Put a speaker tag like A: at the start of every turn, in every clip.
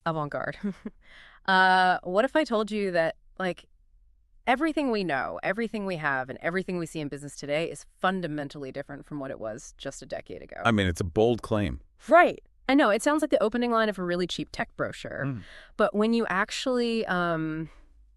A: Avant-garde. What if I told you that, like, everything we know, everything we have, and everything we see in business today is fundamentally different from what it was just a decade ago?
B: I mean, it's a bold claim.
A: Right. I know, it sounds like the opening line of a really cheap tech brochure.
B: Mm.
A: But when you actually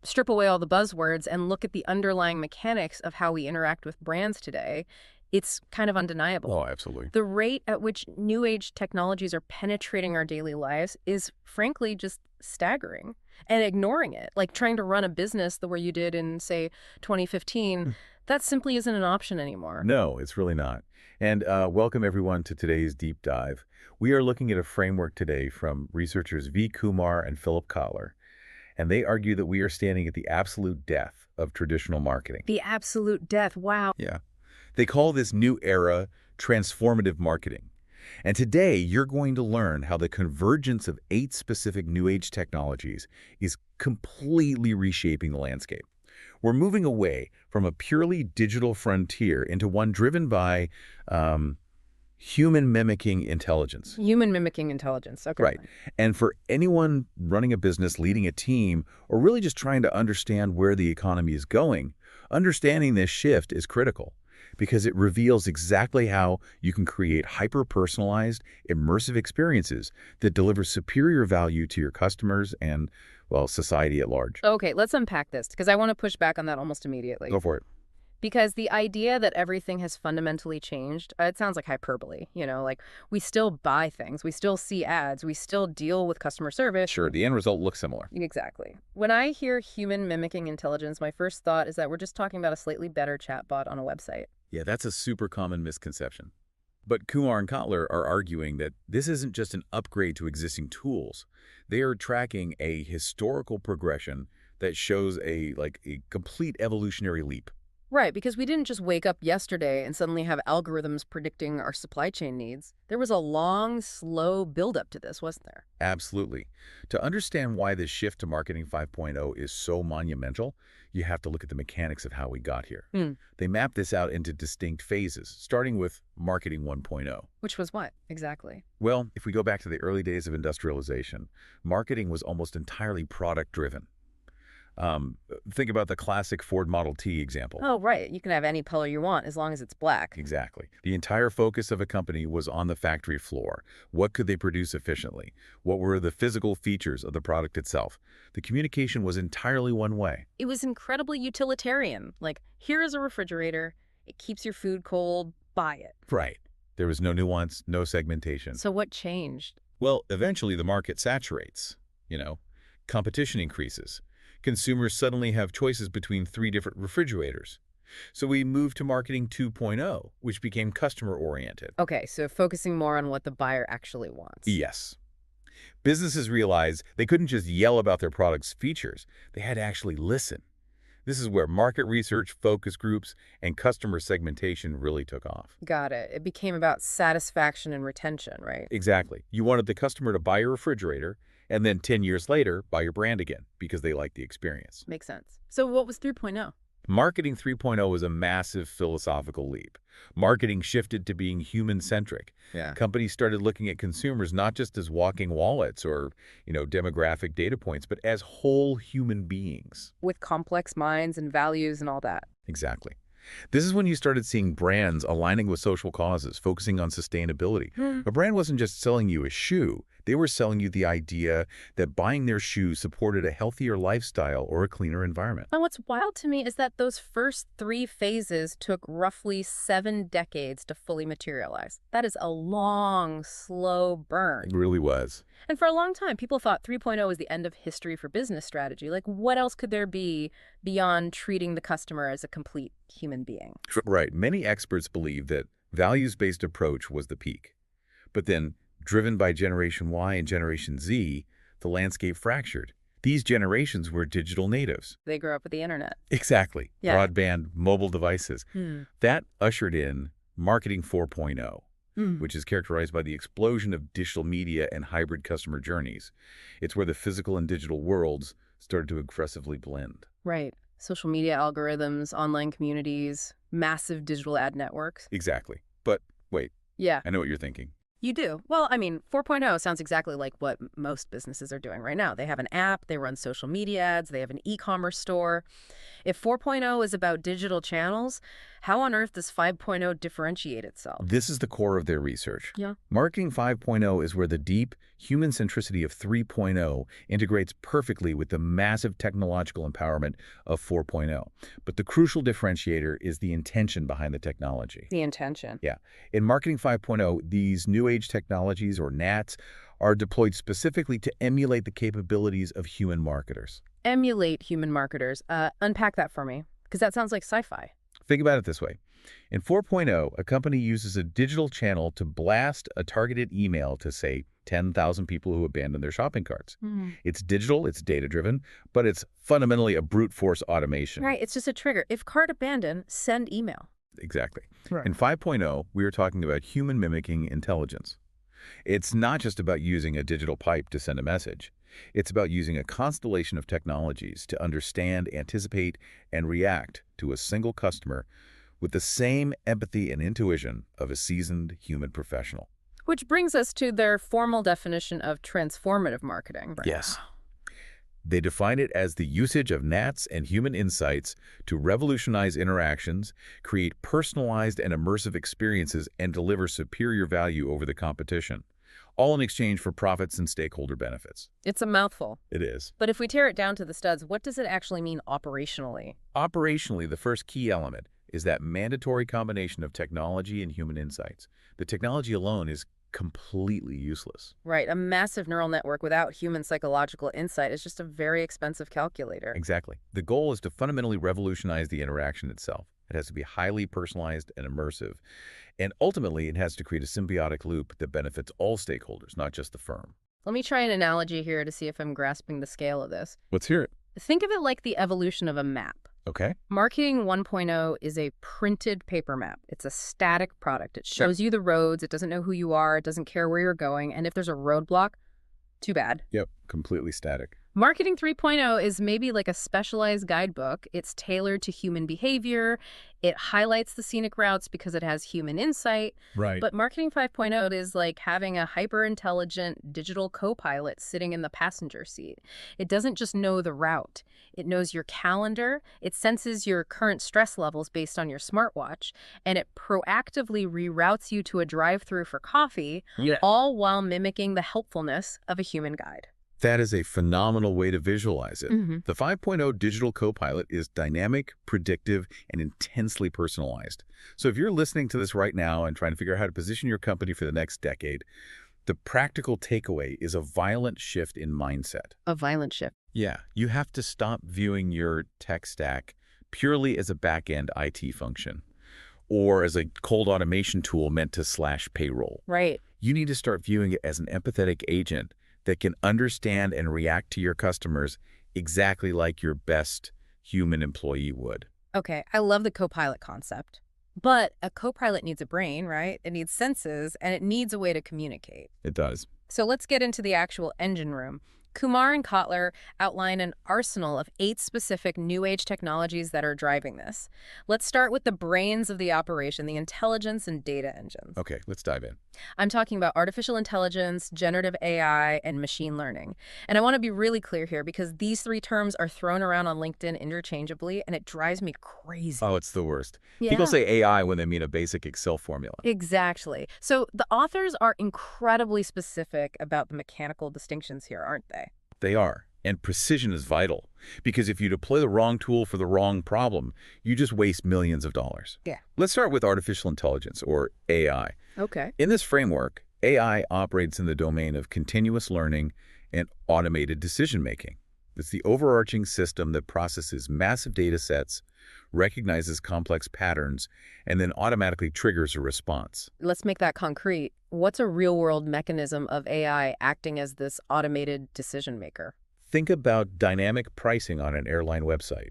A: strip away all the buzzwords and look at the underlying mechanics of how we interact with brands today, it's kind of undeniable.
B: Oh, absolutely.
A: The rate at which new age technologies are penetrating our daily lives is frankly just staggering. And ignoring it, like trying to run a business the way you did in, say, 2015, that simply isn't an option anymore.
B: No, it's really not. And welcome everyone to today's deep dive. We are looking at a framework today from researchers V. Kumar and Philip Kotler, and they argue that we are standing at the absolute death of traditional marketing.
A: The absolute death. Wow.
B: Yeah. They call this new era transformative marketing. And today, you're going to learn how the convergence of 8 specific new age technologies is completely reshaping the landscape. We're moving away from a purely digital frontier into one driven by human mimicking intelligence.
A: Human mimicking intelligence. Okay.
B: Right. And for anyone running a business, leading a team, or really just trying to understand where the economy is going, understanding this shift is critical because it reveals exactly how you can create hyper-personalized, immersive experiences that deliver superior value to your customers and, well, society at large.
A: Okay, let's unpack this because I want to push back on that almost immediately.
B: Go for it.
A: Because the idea that everything has fundamentally changed, it sounds like hyperbole. Like we still buy things, we still see ads, we still deal with customer service.
B: Sure, the end result looks similar.
A: Exactly. When I hear human mimicking intelligence, my first thought is that we're just talking about a slightly better chatbot on a website.
B: Yeah, that's a super common misconception. But Kumar and Kotler are arguing that this isn't just an upgrade to existing tools. They are tracking a historical progression that shows a complete evolutionary leap.
A: Right, because we didn't just wake up yesterday and suddenly have algorithms predicting our supply chain needs. There was a long, slow buildup to this, wasn't there?
B: Absolutely. To understand why this shift to Marketing 5.0 is so monumental, you have to look at the mechanics of how we got here.
A: Hmm.
B: They map this out into distinct phases, starting with Marketing 1.0.
A: Which was what, exactly?
B: Well, if we go back to the early days of industrialization, marketing was almost entirely product-driven. Think about the classic Ford Model T example.
A: Oh, right. You can have any color you want as long as it's black.
B: Exactly. The entire focus of a company was on the factory floor. What could they produce efficiently? What were the physical features of the product itself? The communication was entirely one way.
A: It was incredibly utilitarian. Like, here is a refrigerator. It keeps your food cold. Buy it.
B: Right. There was no nuance, no segmentation.
A: So what changed?
B: Well, eventually the market saturates. Competition increases. Consumers suddenly have choices between 3 different refrigerators. So we moved to Marketing 2.0, which became customer-oriented.
A: Okay, so focusing more on what the buyer actually wants.
B: Yes. Businesses realized they couldn't just yell about their product's features. They had to actually listen. This is where market research, focus groups, and customer segmentation really took off.
A: Got it. It became about satisfaction and retention, right?
B: Exactly. You wanted the customer to buy your refrigerator, and then 10 years later, buy your brand again because they liked the experience.
A: Makes sense. So what was 3.0?
B: Marketing 3.0 was a massive philosophical leap. Marketing shifted to being human-centric.
A: Yeah.
B: Companies started looking at consumers not just as walking wallets or, demographic data points, but as whole human beings.
A: With complex minds and values and all that.
B: Exactly. This is when you started seeing brands aligning with social causes, focusing on sustainability. A brand wasn't just selling you a shoe. They were selling you the idea that buying their shoes supported a healthier lifestyle or a cleaner environment.
A: And what's wild to me is that those first 3 phases took roughly 7 decades to fully materialize. That is a long, slow burn.
B: It really was.
A: And for a long time, people thought 3.0 was the end of history for business strategy. Like, what else could there be beyond treating the customer as a complete human being?
B: Right. Many experts believe that values-based approach was the peak. But then, driven by Generation Y and Generation Z, the landscape fractured. These generations were digital natives.
A: They grew up with the internet.
B: Exactly.
A: Yeah.
B: Broadband, mobile devices. That ushered in Marketing 4.0. Which is characterized by the explosion of digital media and hybrid customer journeys. It's where the physical and digital worlds started to aggressively blend.
A: Right. Social media algorithms, online communities, massive digital ad networks.
B: Exactly. But wait,
A: Yeah.
B: I know what you're thinking.
A: You do. Well, I mean, 4.0 sounds exactly like what most businesses are doing right now. They have an app, they run social media ads, they have an e-commerce store. If 4.0 is about digital channels, how on earth does 5.0 differentiate itself?
B: This is the core of their research.
A: Yeah.
B: Marketing 5.0 is where the deep human centricity of 3.0 integrates perfectly with the massive technological empowerment of 4.0. But the crucial differentiator is the intention behind the technology.
A: The intention.
B: Yeah. In Marketing 5.0, these new age technologies, or NATs, are deployed specifically to emulate the capabilities of human marketers.
A: Emulate human marketers. Unpack that for me, because that sounds like sci-fi.
B: Think about it this way. In 4.0, a company uses a digital channel to blast a targeted email to, say, 10,000 people who abandon their shopping carts. It's digital, it's data-driven, but it's fundamentally a brute force automation.
A: Right, it's just a trigger. If cart abandoned, send email.
B: Exactly.
A: Right.
B: In 5.0, we are talking about human mimicking intelligence. It's not just about using a digital pipe to send a message. It's about using a constellation of technologies to understand, anticipate, and react to a single customer with the same empathy and intuition of a seasoned human professional.
A: Which brings us to their formal definition of transformative marketing. Right.
B: Yes. They define it as the usage of NATs and human insights to revolutionize interactions, create personalized and immersive experiences, and deliver superior value over the competition, all in exchange for profits and stakeholder benefits.
A: It's a mouthful.
B: It is.
A: But if we tear it down to the studs, what does it actually mean operationally?
B: Operationally, the first key element is that mandatory combination of technology and human insights. The technology alone is completely useless.
A: Right. A massive neural network without human psychological insight is just a very expensive calculator.
B: Exactly. The goal is to fundamentally revolutionize the interaction itself. It has to be highly personalized and immersive. And ultimately, it has to create a symbiotic loop that benefits all stakeholders, not just the firm.
A: Let me try an analogy here to see if I'm grasping the scale of this.
B: Let's hear it.
A: Think of it like the evolution of a map.
B: Okay.
A: Marketing 1.0 is a printed paper map. It's a static product. It shows you the roads. It doesn't know who you are. It doesn't care where you're going. And if there's a roadblock, too bad.
B: Yep. Completely static.
A: Marketing 3.0 is maybe like a specialized guidebook. It's tailored to human behavior. It highlights the scenic routes because it has human insight.
B: Right.
A: But Marketing 5.0 is like having a hyper-intelligent digital co-pilot sitting in the passenger seat. It doesn't just know the route. It knows your calendar. It senses your current stress levels based on your smartwatch. And it proactively reroutes you to a drive-through for coffee, all while mimicking the helpfulness of a human guide.
B: That is a phenomenal way to visualize it. The 5.0 digital co-pilot is dynamic, predictive, and intensely personalized. So if you're listening to this right now and trying to figure out how to position your company for the next decade, the practical takeaway is a violent shift in mindset.
A: A violent shift.
B: Yeah, you have to stop viewing your tech stack purely as a back-end IT function or as a cold automation tool meant to slash payroll.
A: Right.
B: You need to start viewing it as an empathetic agent that can understand and react to your customers exactly like your best human employee would.
A: Okay, I love the co-pilot concept. But a co-pilot needs a brain, right? It needs senses, and it needs a way to communicate.
B: It does.
A: So let's get into the actual engine room. Kumar and Kotler outline an arsenal of 8 specific new age technologies that are driving this. Let's start with the brains of the operation, the intelligence and data engines.
B: Okay, let's dive in.
A: I'm talking about artificial intelligence, generative AI, and machine learning. And I want to be really clear here because these 3 terms are thrown around on LinkedIn interchangeably, and it drives me crazy.
B: Oh, it's the worst.
A: Yeah.
B: People say AI when they mean a basic Excel formula.
A: Exactly. So the authors are incredibly specific about the mechanical distinctions here, aren't they?
B: They are. And precision is vital. Because if you deploy the wrong tool for the wrong problem, you just waste millions of dollars.
A: Yeah.
B: Let's start with artificial intelligence, or AI.
A: Okay.
B: In this framework, AI operates in the domain of continuous learning and automated decision-making. It's the overarching system that processes massive data sets, recognizes complex patterns, and then automatically triggers a response.
A: Let's make that concrete. What's a real-world mechanism of AI acting as this automated decision maker?
B: Think about dynamic pricing on an airline website.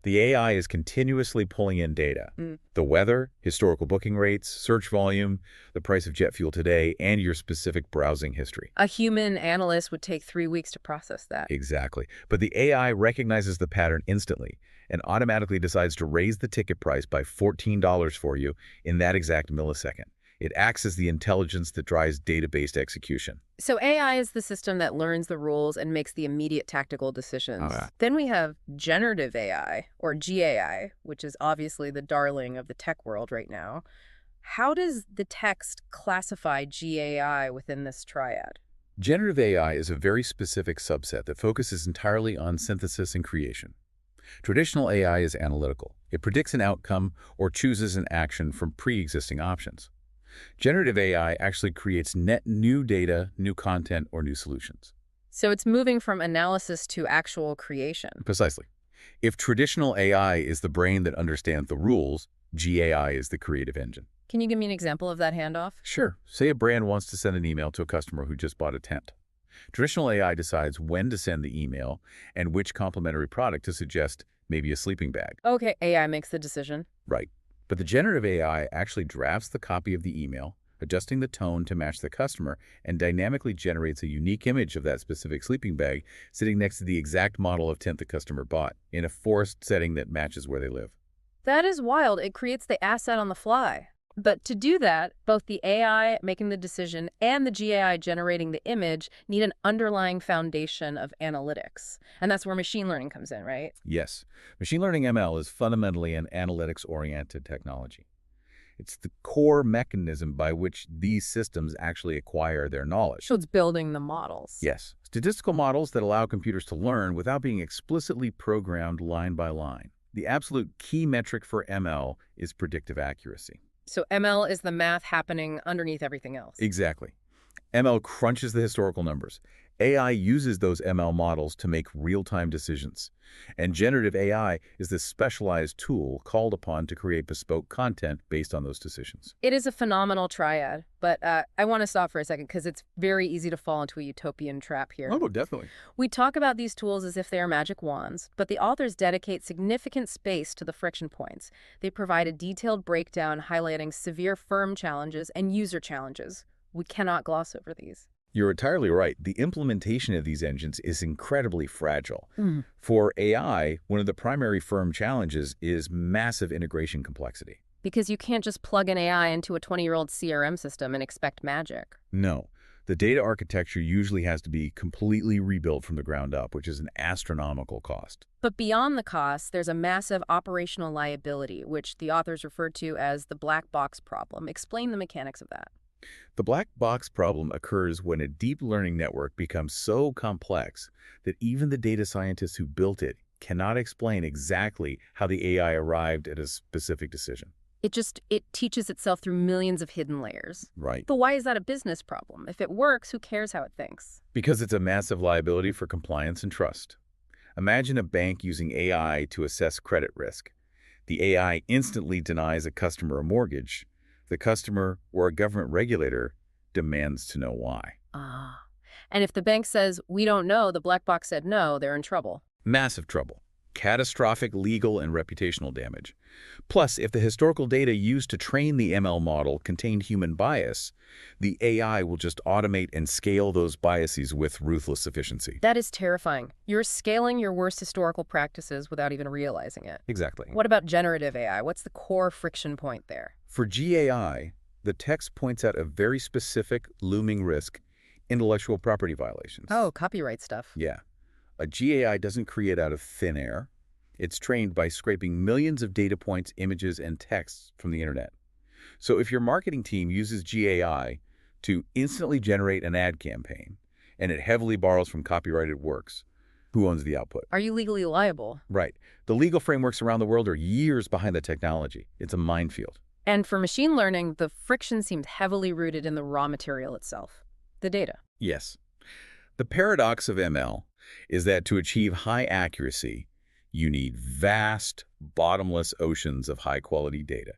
B: The AI is continuously pulling in data. The weather, historical booking rates, search volume, the price of jet fuel today, and your specific browsing history.
A: A human analyst would take 3 weeks to process that.
B: Exactly. But the AI recognizes the pattern instantly and automatically decides to raise the ticket price by $14 for you in that exact millisecond. It acts as the intelligence that drives database execution.
A: So AI is the system that learns the rules and makes the immediate tactical
B: Oh, yeah.
A: decisions. Then we have generative AI, or GAI, which is obviously the darling of the tech world right now. How does the text classify GAI within this triad?
B: Generative AI is a very specific subset that focuses entirely on synthesis and creation. Traditional AI is analytical. It predicts an outcome or chooses an action from pre-existing options. Generative AI actually creates net new data, new content, or new solutions.
A: So it's moving from analysis to actual creation.
B: Precisely. If traditional AI is the brain that understands the rules, GAI is the creative engine.
A: Can you give me an example of that handoff?
B: Sure. Say a brand wants to send an email to a customer who just bought a tent. Traditional AI decides when to send the email and which complementary product to suggest, maybe a sleeping bag.
A: Okay, AI makes the decision.
B: Right. But the generative AI actually drafts the copy of the email, adjusting the tone to match the customer, and dynamically generates a unique image of that specific sleeping bag sitting next to the exact model of tent the customer bought in a forest setting that matches where they live.
A: That is wild. It creates the asset on the fly. But to do that, both the AI making the decision and the GAI generating the image need an underlying foundation of analytics. And that's where machine learning comes in, right?
B: Yes, machine learning ML is fundamentally an analytics-oriented technology. It's the core mechanism by which these systems actually acquire their knowledge.
A: So it's building the models.
B: Yes, statistical models that allow computers to learn without being explicitly programmed line by line. The absolute key metric for ML is predictive accuracy.
A: So ML is the math happening underneath everything else.
B: Exactly. ML crunches the historical numbers. AI uses those ML models to make real-time decisions. And generative AI is this specialized tool called upon to create bespoke content based on those decisions.
A: It is a phenomenal triad, but I want to stop for a second because it's very easy to fall into a utopian trap here.
B: Oh, definitely.
A: We talk about these tools as if they are magic wands, but the authors dedicate significant space to the friction points. They provide a detailed breakdown highlighting severe firm challenges and user challenges. We cannot gloss over these.
B: You're entirely right. The implementation of these engines is incredibly fragile.
A: Mm.
B: For AI, one of the primary firm challenges is massive integration complexity.
A: Because you can't just plug an AI into a 20-year-old CRM system and expect magic.
B: No. The data architecture usually has to be completely rebuilt from the ground up, which is an astronomical cost.
A: But beyond the cost, there's a massive operational liability, which the authors refer to as the black box problem. Explain the mechanics of that.
B: The black box problem occurs when a deep learning network becomes so complex that even the data scientists who built it cannot explain exactly how the AI arrived at a specific decision.
A: It teaches itself through millions of hidden layers.
B: Right.
A: But why is that a business problem? If it works, who cares how it thinks?
B: Because it's a massive liability for compliance and trust. Imagine a bank using AI to assess credit risk. The AI instantly denies a customer a mortgage. The customer or a government regulator demands to know why.
A: Ah. And if the bank says, we don't know, the black box said no, they're in trouble.
B: Massive trouble. Catastrophic legal and reputational damage. Plus, if the historical data used to train the ML model contained human bias, the AI will just automate and scale those biases with ruthless efficiency.
A: That is terrifying. You're scaling your worst historical practices without even realizing it.
B: Exactly.
A: What about generative AI? What's the core friction point there?
B: For GAI, the text points out a very specific looming risk: intellectual property violations.
A: Oh, copyright stuff.
B: Yeah. A GAI doesn't create out of thin air. It's trained by scraping millions of data points, images, and texts from the internet. So if your marketing team uses GAI to instantly generate an ad campaign, and it heavily borrows from copyrighted works, who owns the output?
A: Are you legally liable?
B: Right. The legal frameworks around the world are years behind the technology. It's a minefield.
A: And for machine learning, the friction seemed heavily rooted in the raw material itself, the data.
B: Yes. The paradox of ML is that to achieve high accuracy, you need vast, bottomless oceans of high-quality data.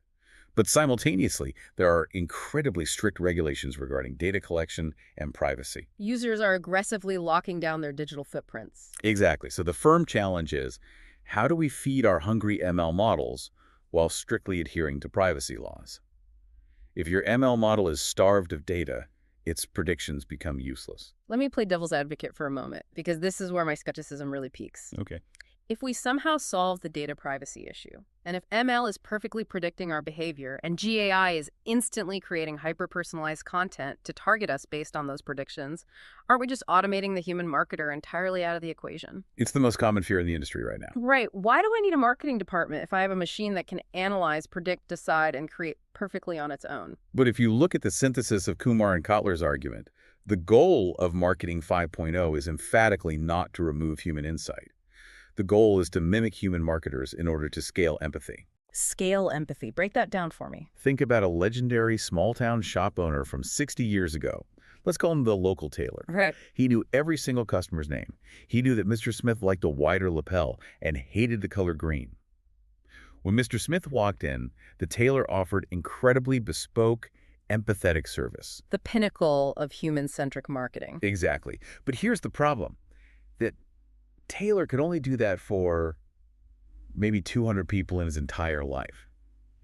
B: But simultaneously, there are incredibly strict regulations regarding data collection and privacy.
A: Users are aggressively locking down their digital footprints.
B: Exactly. So the firm challenge is, how do we feed our hungry ML models while strictly adhering to privacy laws? If your ML model is starved of data, its predictions become useless.
A: Let me play devil's advocate for a moment, because this is where my skepticism really peaks.
B: Okay.
A: If we somehow solve the data privacy issue, and if ML is perfectly predicting our behavior and GAI is instantly creating hyper-personalized content to target us based on those predictions, aren't we just automating the human marketer entirely out of the equation?
B: It's the most common fear in the industry right now.
A: Right. Why do I need a marketing department if I have a machine that can analyze, predict, decide, and create perfectly on its own?
B: But if you look at the synthesis of Kumar and Kotler's argument, the goal of Marketing 5.0 is emphatically not to remove human insight. The goal is to mimic human marketers in order to scale empathy.
A: Scale empathy. Break that down for me.
B: Think about a legendary small-town shop owner from 60 years ago. Let's call him the local tailor.
A: Right.
B: He knew every single customer's name. He knew that Mr. Smith liked a wider lapel and hated the color green. When Mr. Smith walked in, the tailor offered incredibly bespoke, empathetic service.
A: The pinnacle of human-centric marketing.
B: Exactly. But here's the problem. That Taylor could only do that for maybe 200 people in his entire life.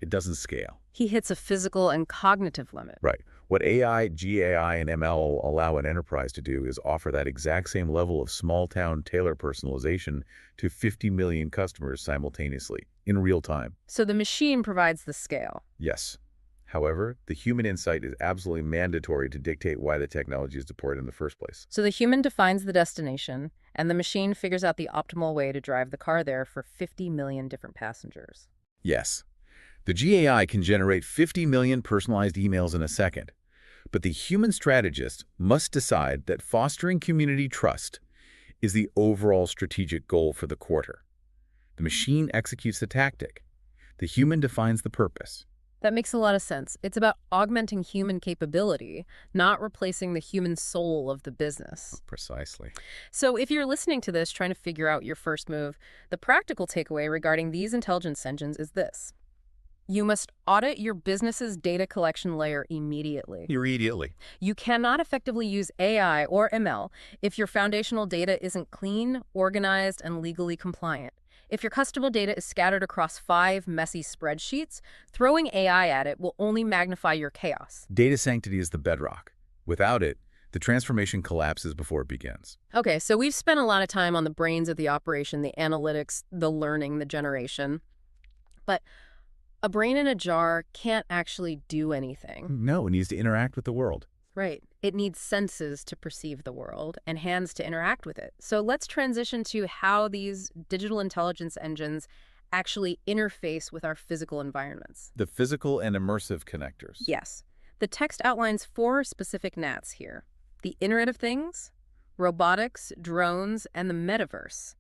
B: It doesn't scale.
A: He hits a physical and cognitive limit.
B: Right. What AI, GAI, and ML allow an enterprise to do is offer that exact same level of small-town tailor personalization to 50 million customers simultaneously, in real time.
A: So the machine provides the scale.
B: Yes. However, the human insight is absolutely mandatory to dictate why the technology is deployed in the first place.
A: So the human defines the destination, and the machine figures out the optimal way to drive the car there for 50 million different passengers.
B: Yes. The GAI can generate 50 million personalized emails in a second, but the human strategist must decide that fostering community trust is the overall strategic goal for the quarter. The machine executes the tactic. The human defines the purpose.
A: That makes a lot of sense. It's about augmenting human capability, not replacing the human soul of the business.
B: Precisely.
A: So if you're listening to this trying to figure out your first move, the practical takeaway regarding these intelligence engines is this. You must audit your business's data collection layer immediately.
B: Immediately.
A: You cannot effectively use AI or ML if your foundational data isn't clean, organized, and legally compliant. If your customer data is scattered across 5 messy spreadsheets, throwing AI at it will only magnify your chaos.
B: Data sanctity is the bedrock. Without it, the transformation collapses before it begins.
A: Okay, so we've spent a lot of time on the brains of the operation, the analytics, the learning, the generation. But a brain in a jar can't actually do anything.
B: No, it needs to interact with the world.
A: Right. It needs senses to perceive the world and hands to interact with it. So let's transition to how these digital intelligence engines actually interface with our physical environments.
B: The physical and immersive connectors.
A: Yes. The text outlines 4 specific NATs here. The Internet of Things, robotics, drones, and the metaverse.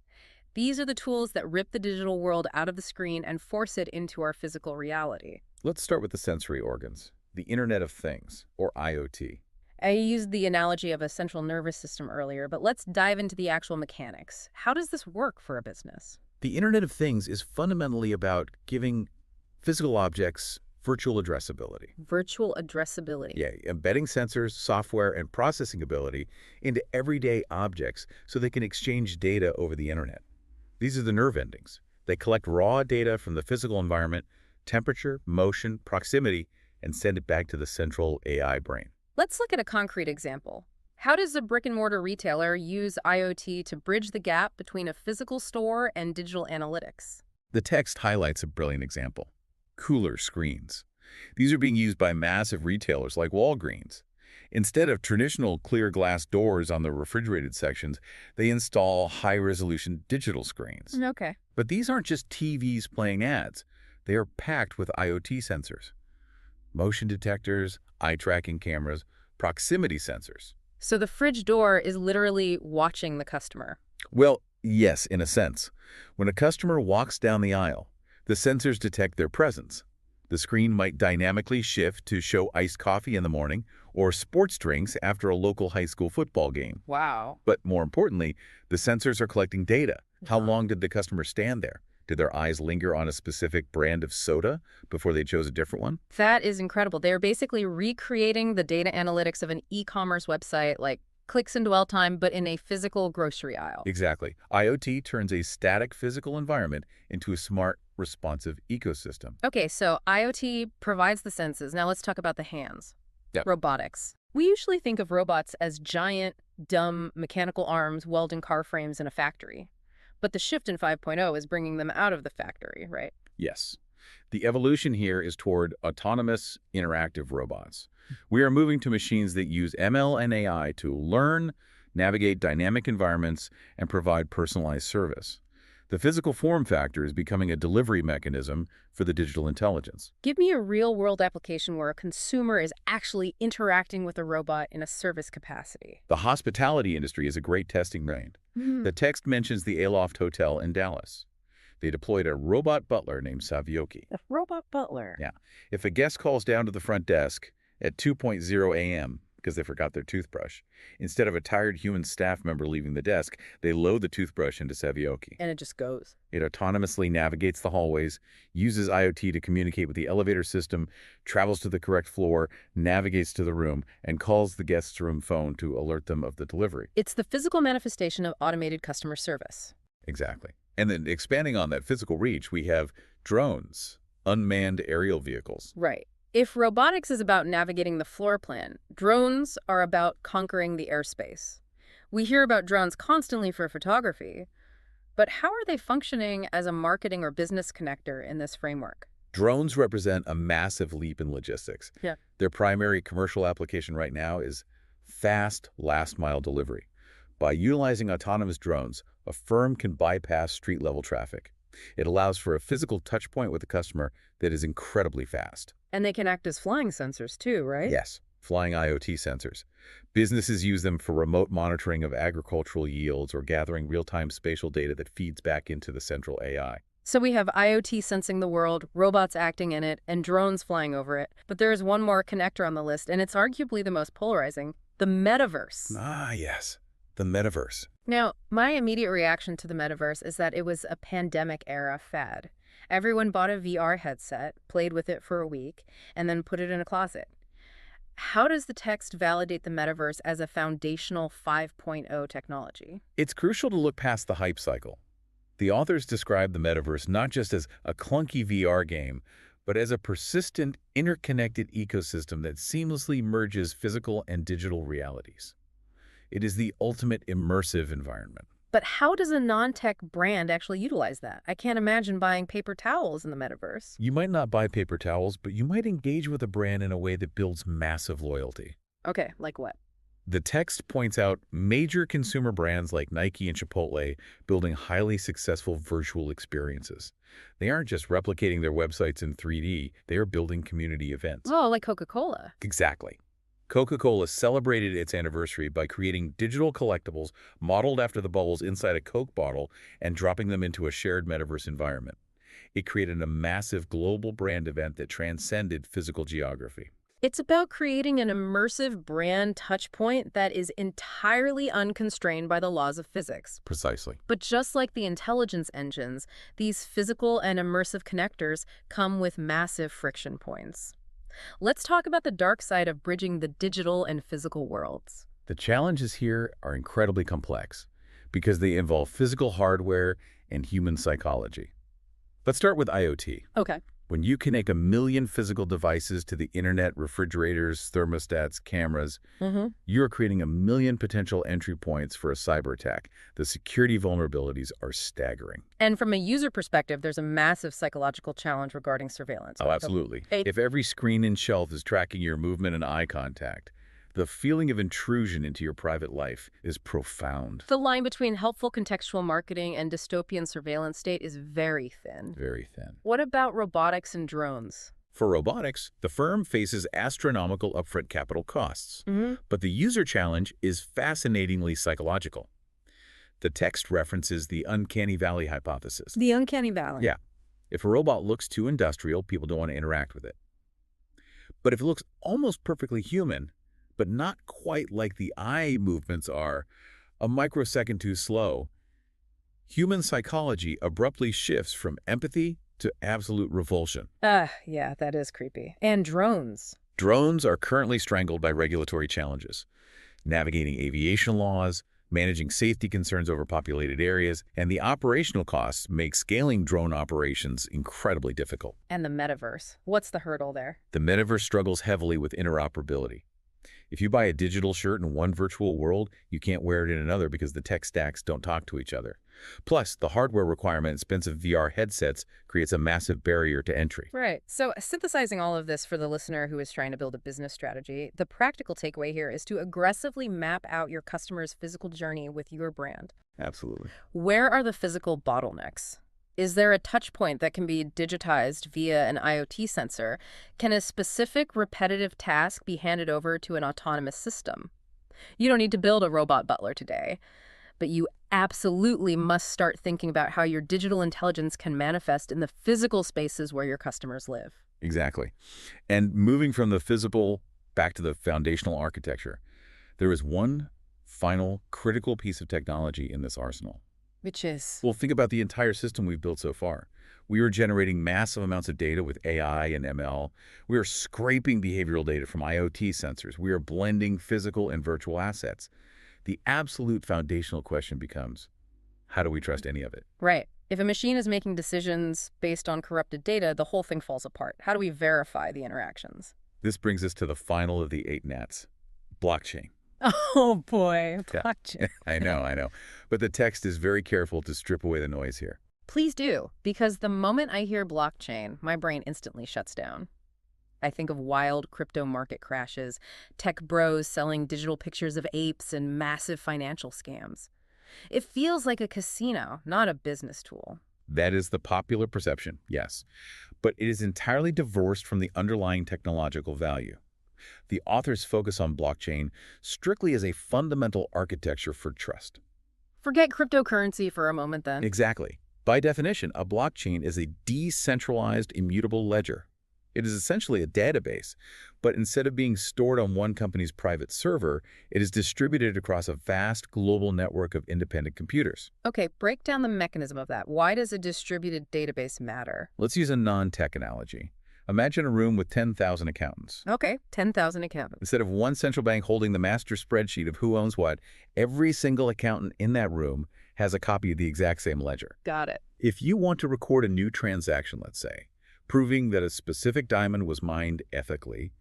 A: These are the tools that rip the digital world out of the screen and force it into our physical reality.
B: Let's start with the sensory organs. The Internet of Things, or IoT.
A: I used the analogy of a central nervous system earlier, but let's dive into the actual mechanics. How does this work for a business?
B: The Internet of Things is fundamentally about giving physical objects virtual addressability.
A: Virtual addressability.
B: Yeah, embedding sensors, software, and processing ability into everyday objects so they can exchange data over the Internet. These are the nerve endings. They collect raw data from the physical environment, temperature, motion, proximity, and send it back to the central AI brain.
A: Let's look at a concrete example. How does a brick-and-mortar retailer use IoT to bridge the gap between a physical store and digital analytics?
B: The text highlights a brilliant example. Cooler screens. These are being used by massive retailers like Walgreens. Instead of traditional clear glass doors on the refrigerated sections, they install high-resolution digital screens.
A: Okay.
B: But these aren't just TVs playing ads. They are packed with IoT sensors. Motion detectors, eye-tracking cameras, proximity sensors.
A: So the fridge door is literally watching the customer.
B: Well, yes, in a sense. When a customer walks down the aisle, the sensors detect their presence. The screen might dynamically shift to show iced coffee in the morning or sports drinks after a local high school football game.
A: Wow.
B: But more importantly, the sensors are collecting data. How long did the customer stand there? Did their eyes linger on a specific brand of soda before they chose a different one?
A: That is incredible. They're basically recreating the data analytics of an e-commerce website, like clicks and dwell time, but in a physical grocery aisle.
B: Exactly. IoT turns a static physical environment into a smart, responsive ecosystem.
A: Okay, so IoT provides the senses. Now let's talk about the hands.
B: Yep.
A: Robotics. We usually think of robots as giant, dumb, mechanical arms welding car frames in a factory. But the shift in 5.0 is bringing them out of the factory, right?
B: Yes. The evolution here is toward autonomous, interactive robots. We are moving to machines that use ML and AI to learn, navigate dynamic environments, and provide personalized service. The physical form factor is becoming a delivery mechanism for the digital intelligence.
A: Give me a real-world application where a consumer is actually interacting with a robot in a service capacity.
B: The hospitality industry is a great testing ground. The text mentions the Aloft Hotel in Dallas. They deployed a robot butler named Savioki.
A: A robot butler.
B: Yeah. If a guest calls down to the front desk at 2:00 a.m. because they forgot their toothbrush, instead of a tired human staff member leaving the desk, they load the toothbrush into Savioki.
A: And it just goes.
B: It autonomously navigates the hallways, uses IoT to communicate with the elevator system, travels to the correct floor, navigates to the room, and calls the guest's room phone to alert them of the delivery.
A: It's the physical manifestation of automated customer service.
B: Exactly. And then expanding on that physical reach, we have drones, unmanned aerial vehicles.
A: Right. If robotics is about navigating the floor plan, drones are about conquering the airspace. We hear about drones constantly for photography, but how are they functioning as a marketing or business connector in this framework?
B: Drones represent a massive leap in logistics.
A: Yeah.
B: Their primary commercial application right now is fast last-mile delivery. By utilizing autonomous drones, a firm can bypass street-level traffic. It allows for a physical touchpoint with the customer that is incredibly fast.
A: And they can act as flying sensors too, right?
B: Yes, flying IoT sensors. Businesses use them for remote monitoring of agricultural yields or gathering real-time spatial data that feeds back into the central AI.
A: So we have IoT sensing the world, robots acting in it, and drones flying over it. But there is one more connector on the list, and it's arguably the most polarizing, the metaverse.
B: Ah, yes, the metaverse.
A: Now, my immediate reaction to the metaverse is that it was a pandemic-era fad. Everyone bought a VR headset, played with it for a week, and then put it in a closet. How does the text validate the metaverse as a foundational 5.0 technology?
B: It's crucial to look past the hype cycle. The authors describe the metaverse not just as a clunky VR game, but as a persistent, interconnected ecosystem that seamlessly merges physical and digital realities. It is the ultimate immersive environment.
A: But how does a non-tech brand actually utilize that? I can't imagine buying paper towels in the metaverse.
B: You might not buy paper towels, but you might engage with a brand in a way that builds massive loyalty.
A: Okay, like what?
B: The text points out major consumer brands like Nike and Chipotle building highly successful virtual experiences. They aren't just replicating their websites in 3D, they are building community events.
A: Oh, like Coca-Cola.
B: Exactly. Coca-Cola celebrated its anniversary by creating digital collectibles modeled after the bubbles inside a Coke bottle and dropping them into a shared metaverse environment. It created a massive global brand event that transcended physical geography.
A: It's about creating an immersive brand touchpoint that is entirely unconstrained by the laws of physics.
B: Precisely.
A: But just like the intelligence engines, these physical and immersive connectors come with massive friction points. Let's talk about the dark side of bridging the digital and physical worlds.
B: The challenges here are incredibly complex because they involve physical hardware and human psychology. Let's start with IoT.
A: Okay.
B: When you connect a million physical devices to the internet, refrigerators, thermostats, cameras, you're creating a million potential entry points for a cyber attack. The security vulnerabilities are staggering.
A: And from a user perspective, there's a massive psychological challenge regarding surveillance.
B: Oh, absolutely. If every screen and shelf is tracking your movement and eye contact, the feeling of intrusion into your private life is profound.
A: The line between helpful contextual marketing and dystopian surveillance state is very thin.
B: Very thin.
A: What about robotics and drones?
B: For robotics, the firm faces astronomical upfront capital costs. But the user challenge is fascinatingly psychological. The text references the uncanny valley hypothesis.
A: The uncanny valley.
B: Yeah. If a robot looks too industrial, people don't want to interact with it. But if it looks almost perfectly human, but not quite like the eye movements are, a microsecond too slow, human psychology abruptly shifts from empathy to absolute revulsion.
A: Yeah, that is creepy. And drones.
B: Drones are currently strangled by regulatory challenges, navigating aviation laws, managing safety concerns over populated areas, and the operational costs make scaling drone operations incredibly difficult.
A: And the metaverse. What's the hurdle there?
B: The metaverse struggles heavily with interoperability. If you buy a digital shirt in one virtual world, you can't wear it in another because the tech stacks don't talk to each other. Plus, the hardware requirement in expensive VR headsets creates a massive barrier to entry.
A: Right. So, synthesizing all of this for the listener who is trying to build a business strategy, the practical takeaway here is to aggressively map out your customer's physical journey with your brand.
B: Absolutely.
A: Where are the physical bottlenecks? Is there a touch point that can be digitized via an IoT sensor? Can a specific repetitive task be handed over to an autonomous system? You don't need to build a robot butler today, but you absolutely must start thinking about how your digital intelligence can manifest in the physical spaces where your customers live.
B: Exactly. And moving from the physical back to the foundational architecture, there is one final critical piece of technology in this arsenal.
A: Which is?
B: Well, think about the entire system we've built so far. We are generating massive amounts of data with AI and ML. We are scraping behavioral data from IoT sensors. We are blending physical and virtual assets. The absolute foundational question becomes, how do we trust any of it?
A: Right. If a machine is making decisions based on corrupted data, the whole thing falls apart. How do we verify the interactions?
B: This brings us to the final of the 8 nats, blockchain.
A: Oh boy,
B: Yeah,
A: blockchain.
B: I know. But the text is very careful to strip away the noise here.
A: Please do, because the moment I hear blockchain, my brain instantly shuts down. I think of wild crypto market crashes, tech bros selling digital pictures of apes, and massive financial scams. It feels like a casino, not a business tool.
B: That is the popular perception, yes. But it is entirely divorced from the underlying technological value. The authors focus on blockchain strictly as a fundamental architecture for trust.
A: Forget cryptocurrency for a moment then.
B: Exactly. By definition, a blockchain is a decentralized, immutable ledger. It is essentially a database, but instead of being stored on one company's private server, it is distributed across a vast global network of independent computers.
A: Okay, break down the mechanism of that. Why does a distributed database matter?
B: Let's use a non-tech analogy. Imagine a room with 10,000 accountants.
A: Okay, 10,000 accountants.
B: Instead of one central bank holding the master spreadsheet of who owns what, every single accountant in that room has a copy of the exact same ledger.
A: Got it.
B: If you want to record a new transaction, let's say, proving that a specific diamond was mined ethically,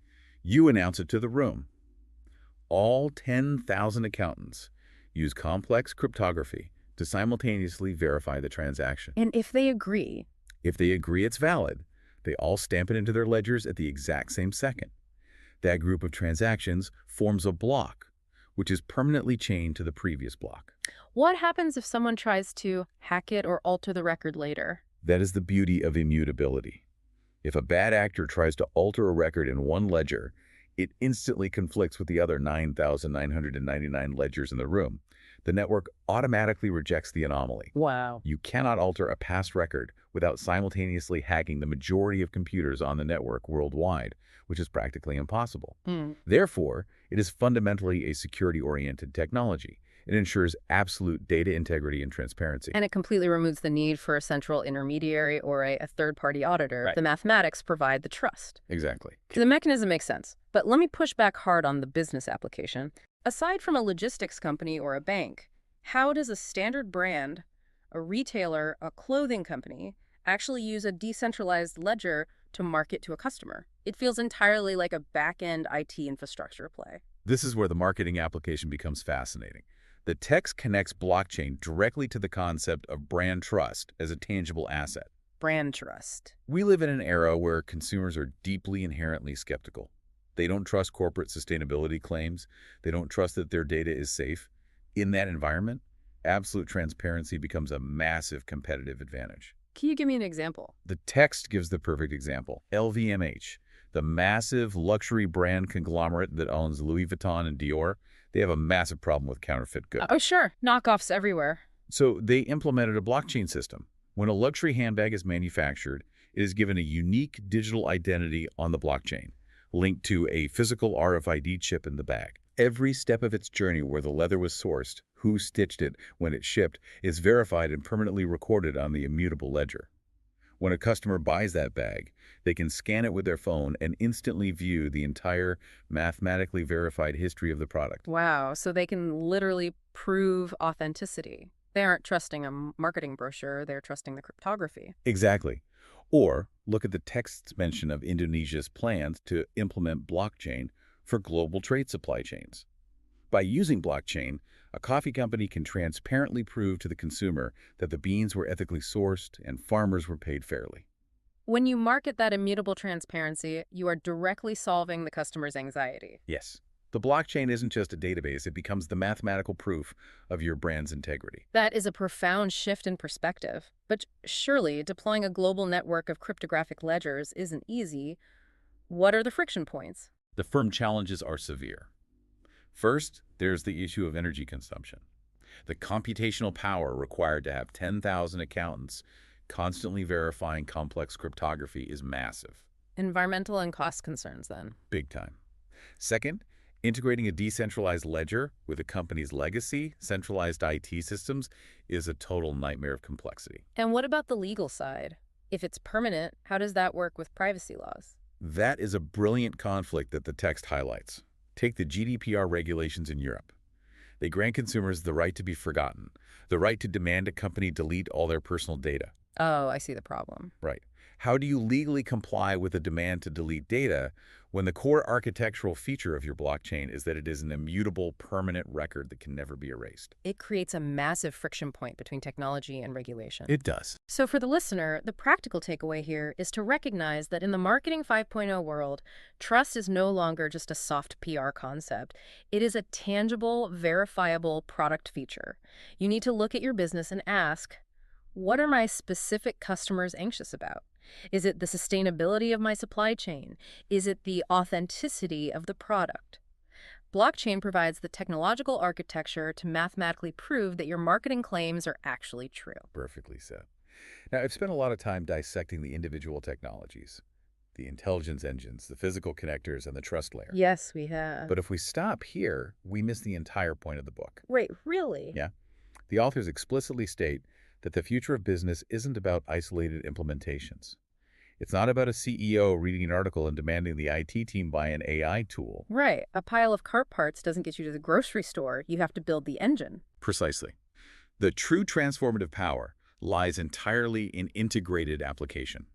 B: you announce it to the room. All 10,000 accountants use complex cryptography to simultaneously verify the transaction.
A: And if they agree?
B: If they agree it's valid, they all stamp it into their ledgers at the exact same second. That group of transactions forms a block, which is permanently chained to the previous block.
A: What happens if someone tries to hack it or alter the record later?
B: That is the beauty of immutability. If a bad actor tries to alter a record in one ledger, it instantly conflicts with the other 9,999 ledgers in the room. The network automatically rejects the anomaly.
A: Wow.
B: You cannot alter a past record without simultaneously hacking the majority of computers on the network worldwide, which is practically impossible. Therefore, it is fundamentally a security-oriented technology. It ensures absolute data integrity and transparency.
A: And it completely removes the need for a central intermediary or a third-party auditor.
B: Right.
A: The mathematics provide the trust.
B: Exactly.
A: The mechanism makes sense, but let me push back hard on the business application. Aside from a logistics company or a bank, how does a standard brand, a retailer, a clothing company, actually use a decentralized ledger to market to a customer? It feels entirely like a back-end IT infrastructure play.
B: This is where the marketing application becomes fascinating. The text connects blockchain directly to the concept of brand trust as a tangible asset.
A: Brand trust.
B: We live in an era where consumers are deeply inherently skeptical. They don't trust corporate sustainability claims. They don't trust that their data is safe. In that environment, absolute transparency becomes a massive competitive advantage.
A: Can you give me an example?
B: The text gives the perfect example. LVMH, the massive luxury brand conglomerate that owns Louis Vuitton and Dior, they have a massive problem with counterfeit goods.
A: Oh, sure. Knockoffs everywhere.
B: So they implemented a blockchain system. When a luxury handbag is manufactured, it is given a unique digital identity on the blockchain, linked to a physical RFID chip in the bag. Every step of its journey where the leather was sourced, who stitched it, when it shipped, is verified and permanently recorded on the immutable ledger. When a customer buys that bag, they can scan it with their phone and instantly view the entire mathematically verified history of the product.
A: Wow, so they can literally prove authenticity. They aren't trusting a marketing brochure, they're trusting the cryptography.
B: Exactly. Or look at the text's mention of Indonesia's plans to implement blockchain for global trade supply chains. By using blockchain, a coffee company can transparently prove to the consumer that the beans were ethically sourced and farmers were paid fairly.
A: When you market that immutable transparency, you are directly solving the customer's anxiety.
B: Yes, the blockchain isn't just a database, it becomes the mathematical proof of your brand's integrity.
A: That is a profound shift in perspective. But surely, deploying a global network of cryptographic ledgers isn't easy. What are the friction points?
B: The firm challenges are severe. First, there's the issue of energy consumption. The computational power required to have 10,000 accountants constantly verifying complex cryptography is massive.
A: Environmental and cost concerns, then.
B: Big time. Second, integrating a decentralized ledger with a company's legacy, centralized IT systems, is a total nightmare of complexity.
A: And what about the legal side? If it's permanent, how does that work with privacy laws?
B: That is a brilliant conflict that the text highlights. Take the GDPR regulations in Europe. They grant consumers the right to be forgotten, the right to demand a company delete all their personal data.
A: Oh, I see the problem.
B: Right. How do you legally comply with a demand to delete data when the core architectural feature of your blockchain is that it is an immutable, permanent record that can never be erased?
A: It creates a massive friction point between technology and regulation.
B: It does.
A: So for the listener, the practical takeaway here is to recognize that in the Marketing 5.0 world, trust is no longer just a soft PR concept. It is a tangible, verifiable product feature. You need to look at your business and ask, what are my specific customers anxious about? Is it the sustainability of my supply chain? Is it the authenticity of the product? Blockchain provides the technological architecture to mathematically prove that your marketing claims are actually true.
B: Perfectly said. Now, I've spent a lot of time dissecting the individual technologies, the intelligence engines, the physical connectors, and the trust layer.
A: Yes, we have.
B: But if we stop here, we miss the entire point of the book.
A: Wait, really?
B: Yeah. The authors explicitly state that the future of business isn't about isolated implementations. It's not about a CEO reading an article and demanding the IT team buy an AI tool.
A: Right. A pile of cart parts doesn't get you to the grocery store. You have to build the engine.
B: Precisely. The true transformative power lies entirely in integrated application.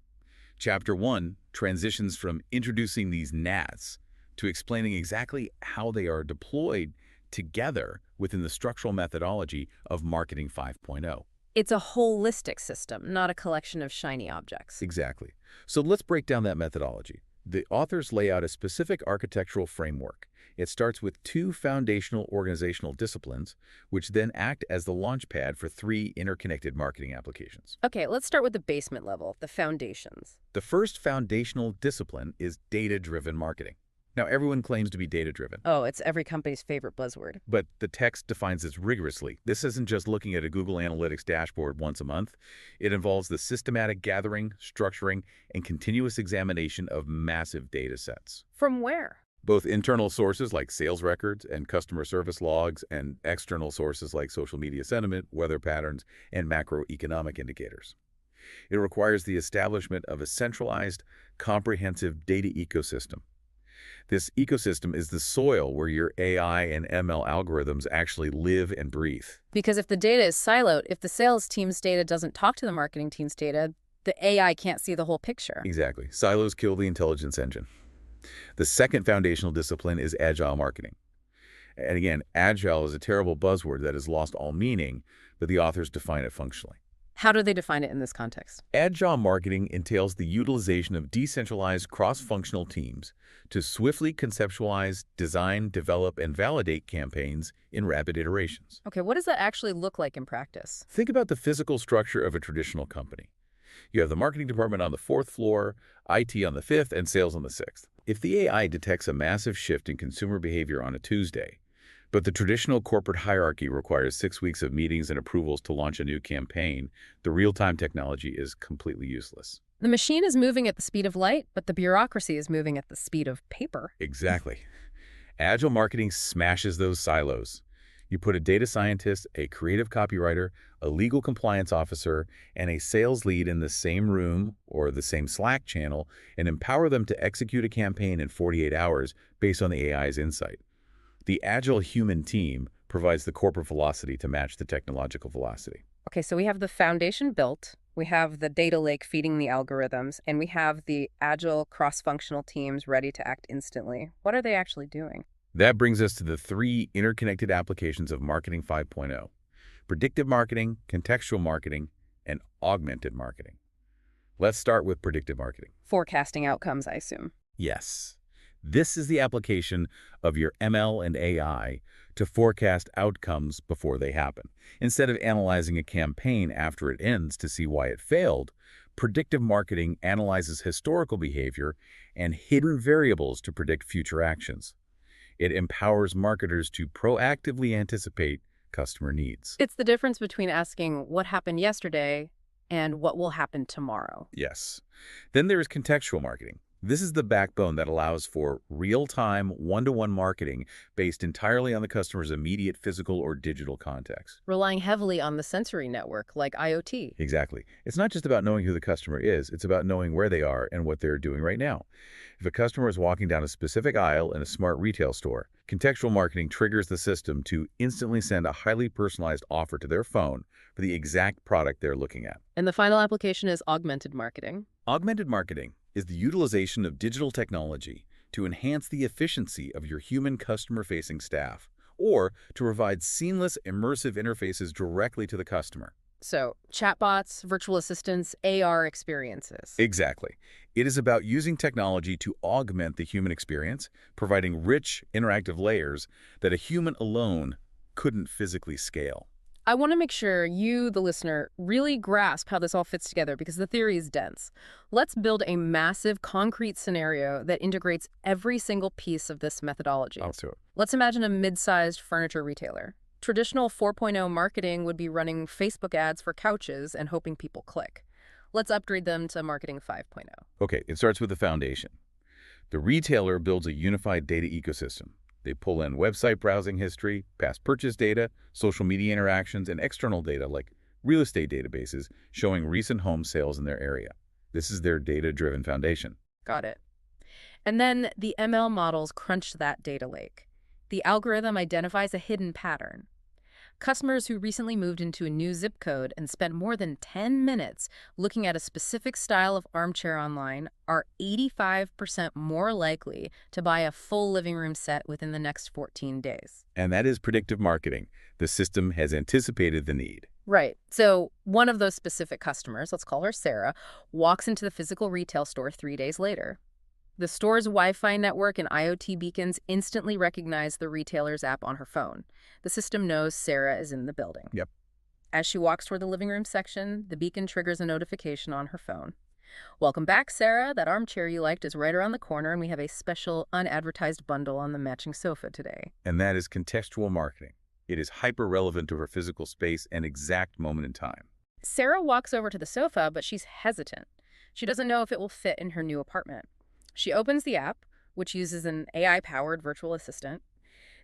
B: Chapter 1 transitions from introducing these NATs to explaining exactly how they are deployed together within the structural methodology of Marketing 5.0.
A: It's a holistic system, not a collection of shiny objects.
B: Exactly. So let's break down that methodology. The authors lay out a specific architectural framework. It starts with 2 foundational organizational disciplines, which then act as the launchpad for 3 interconnected marketing applications.
A: Okay, let's start with the basement level, the foundations.
B: The first foundational discipline is data-driven marketing. Now, everyone claims to be data-driven.
A: Oh, it's every company's favorite buzzword.
B: But the text defines this rigorously. This isn't just looking at a Google Analytics dashboard once a month. It involves the systematic gathering, structuring, and continuous examination of massive data sets.
A: From where?
B: Both internal sources like sales records and customer service logs, and external sources like social media sentiment, weather patterns, and macroeconomic indicators. It requires the establishment of a centralized, comprehensive data ecosystem. This ecosystem is the soil where your AI and ML algorithms actually live and breathe.
A: Because if the data is siloed, if the sales team's data doesn't talk to the marketing team's data, the AI can't see the whole picture.
B: Exactly. Silos kill the intelligence engine. The second foundational discipline is agile marketing. And again, agile is a terrible buzzword that has lost all meaning, but the authors define it functionally.
A: How do they define it in this context?
B: Agile marketing entails the utilization of decentralized cross-functional teams to swiftly conceptualize, design, develop, and validate campaigns in rapid iterations.
A: Okay, what does that actually look like in practice?
B: Think about the physical structure of a traditional company. You have the marketing department on the 4th floor, IT on the 5th, and sales on the 6th. If the AI detects a massive shift in consumer behavior on a Tuesday, but the traditional corporate hierarchy requires 6 weeks of meetings and approvals to launch a new campaign, the real-time technology is completely useless.
A: The machine is moving at the speed of light, but the bureaucracy is moving at the speed of paper.
B: Exactly. Agile marketing smashes those silos. You put a data scientist, a creative copywriter, a legal compliance officer, and a sales lead in the same room or the same Slack channel and empower them to execute a campaign in 48 hours based on the AI's insight. The agile human team provides the corporate velocity to match the technological velocity.
A: Okay, so we have the foundation built. We have the data lake feeding the algorithms, and we have the agile cross-functional teams ready to act instantly. What are they actually doing?
B: That brings us to the three interconnected applications of Marketing 5.0: predictive marketing, contextual marketing, and augmented marketing. Let's start with predictive marketing.
A: Forecasting outcomes, I assume.
B: Yes. This is the application of your ML and AI to forecast outcomes before they happen. Instead of analyzing a campaign after it ends to see why it failed, predictive marketing analyzes historical behavior and hidden variables to predict future actions. It empowers marketers to proactively anticipate customer needs.
A: It's the difference between asking what happened yesterday and what will happen tomorrow.
B: Yes. Then there is contextual marketing. This is the backbone that allows for real-time, one-to-one marketing based entirely on the customer's immediate physical or digital context.
A: Relying heavily on the sensory network, like IoT.
B: Exactly. It's not just about knowing who the customer is, it's about knowing where they are and what they're doing right now. If a customer is walking down a specific aisle in a smart retail store, contextual marketing triggers the system to instantly send a highly personalized offer to their phone for the exact product they're looking at.
A: And the final application is augmented marketing.
B: Augmented marketing is the utilization of digital technology to enhance the efficiency of your human customer-facing staff, or to provide seamless, immersive interfaces directly to the customer.
A: So, chatbots, virtual assistants, AR experiences.
B: Exactly. It is about using technology to augment the human experience, providing rich, interactive layers that a human alone couldn't physically scale.
A: I want to make sure you, the listener, really grasp how this all fits together because the theory is dense. Let's build a massive, concrete scenario that integrates every single piece of this methodology.
B: I'll do it.
A: Let's imagine a mid-sized furniture retailer. Traditional 4.0 marketing would be running Facebook ads for couches and hoping people click. Let's upgrade them to Marketing 5.0.
B: Okay, it starts with the foundation. The retailer builds a unified data ecosystem. They pull in website browsing history, past purchase data, social media interactions, and external data like real estate databases showing recent home sales in their area. This is their data-driven foundation.
A: Got it. And then the ML models crunch that data lake. The algorithm identifies a hidden pattern. Customers who recently moved into a new zip code and spent more than 10 minutes looking at a specific style of armchair online are 85% more likely to buy a full living room set within the next 14 days.
B: And that is predictive marketing. The system has anticipated the need.
A: Right. So one of those specific customers, let's call her Sarah, walks into the physical retail store 3 days later. The store's Wi-Fi network and IoT beacons instantly recognize the retailer's app on her phone. The system knows Sarah is in the building.
B: Yep.
A: As she walks toward the living room section, the beacon triggers a notification on her phone. Welcome back, Sarah. That armchair you liked is right around the corner, and we have a special unadvertised bundle on the matching sofa today.
B: And that is contextual marketing. It is hyper-relevant to her physical space and exact moment in time.
A: Sarah walks over to the sofa, but she's hesitant. She doesn't know if it will fit in her new apartment. She opens the app, which uses an AI-powered virtual assistant.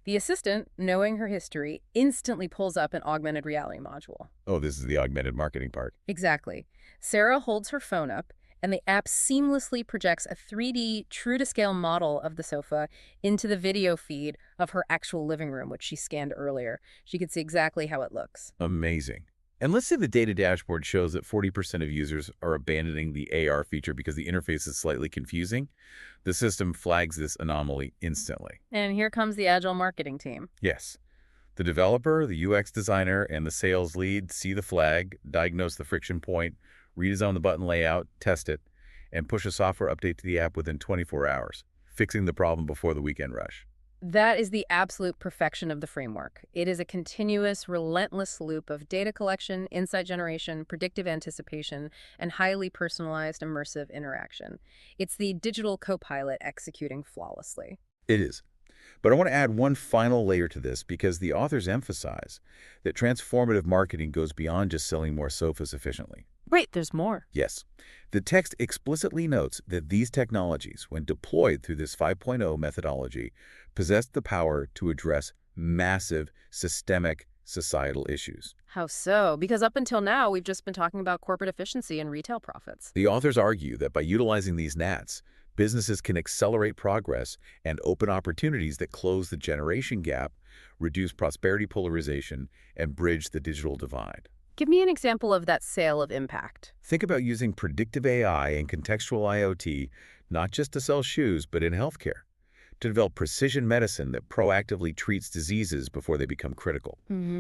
A: The assistant, knowing her history, instantly pulls up an augmented reality module.
B: Oh, this is the augmented marketing part.
A: Exactly. Sarah holds her phone up, and the app seamlessly projects a 3D, true-to-scale model of the sofa into the video feed of her actual living room, which she scanned earlier. She can see exactly how it looks.
B: Amazing. And let's say the data dashboard shows that 40% of users are abandoning the AR feature because the interface is slightly confusing. The system flags this anomaly instantly.
A: And here comes the agile marketing team.
B: Yes. The developer, the UX designer, and the sales lead see the flag, diagnose the friction point, redesign the button layout, test it, and push a software update to the app within 24 hours, fixing the problem before the weekend rush.
A: That is the absolute perfection of the framework. It is a continuous, relentless loop of data collection, insight generation, predictive anticipation, and highly personalized, immersive interaction. It's the digital co-pilot executing flawlessly.
B: It is. But I want to add one final layer to this because the authors emphasize that transformative marketing goes beyond just selling more sofas efficiently.
A: Right, there's more.
B: Yes. The text explicitly notes that these technologies, when deployed through this 5.0 methodology, possess the power to address massive, systemic societal issues.
A: How so? Because up until now, we've just been talking about corporate efficiency and retail profits.
B: The authors argue that by utilizing these NATs, businesses can accelerate progress and open opportunities that close the generation gap, reduce prosperity polarization, and bridge the digital divide.
A: Give me an example of that sale of impact.
B: Think about using predictive AI and contextual IoT not just to sell shoes, but in healthcare, to develop precision medicine that proactively treats diseases before they become critical,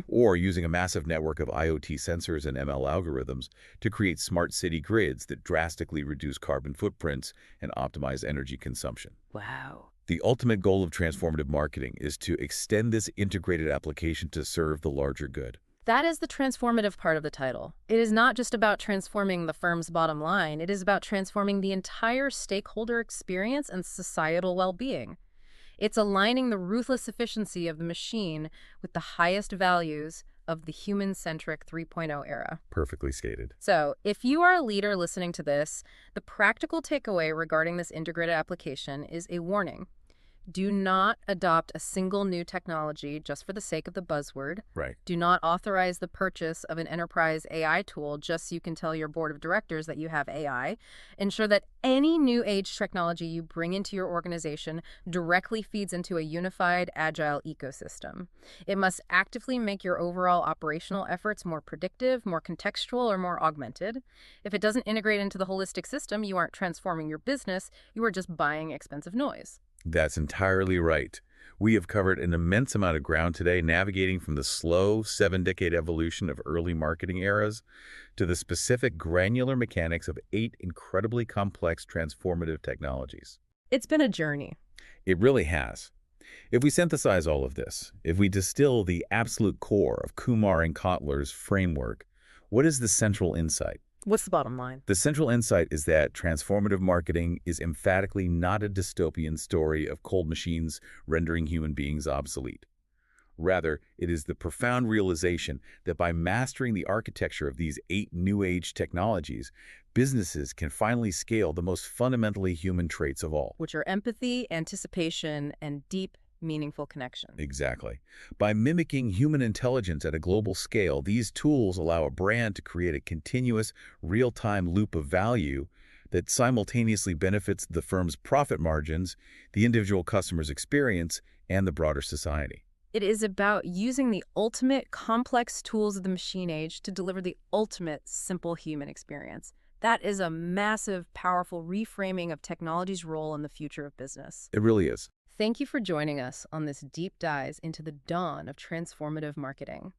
B: or using a massive network of IoT sensors and ML algorithms to create smart city grids that drastically reduce carbon footprints and optimize energy consumption.
A: Wow.
B: The ultimate goal of transformative marketing is to extend this integrated application to serve the larger good.
A: That is the transformative part of the title. It is not just about transforming the firm's bottom line. It is about transforming the entire stakeholder experience and societal well-being. It's aligning the ruthless efficiency of the machine with the highest values of the human-centric 3.0 era.
B: Perfectly stated.
A: So, if you are a leader listening to this, the practical takeaway regarding this integrated application is a warning. Do not adopt a single new technology just for the sake of the buzzword.
B: Right.
A: Do not authorize the purchase of an enterprise AI tool just so you can tell your board of directors that you have AI. Ensure that any new age technology you bring into your organization directly feeds into a unified, agile ecosystem. It must actively make your overall operational efforts more predictive, more contextual, or more augmented. If it doesn't integrate into the holistic system, you aren't transforming your business, you are just buying expensive noise.
B: That's entirely right. We have covered an immense amount of ground today, navigating from the slow 7-decade evolution of early marketing eras to the specific granular mechanics of 8 incredibly complex transformative technologies.
A: It's been a journey.
B: It really has. If we synthesize all of this, if we distill the absolute core of Kumar and Kotler's framework, what is the central insight?
A: What's the bottom line?
B: The central insight is that transformative marketing is emphatically not a dystopian story of cold machines rendering human beings obsolete. Rather, it is the profound realization that by mastering the architecture of these 8 new age technologies, businesses can finally scale the most fundamentally human traits of all.
A: Which are empathy, anticipation, and deep, meaningful connection.
B: Exactly. By mimicking human intelligence at a global scale, these tools allow a brand to create a continuous, real-time loop of value that simultaneously benefits the firm's profit margins, the individual customer's experience, and the broader society.
A: It is about using the ultimate complex tools of the machine age to deliver the ultimate simple human experience. That is a massive, powerful reframing of technology's role in the future of business.
B: It really is.
A: Thank you for joining us on this deep dive into the dawn of transformative marketing.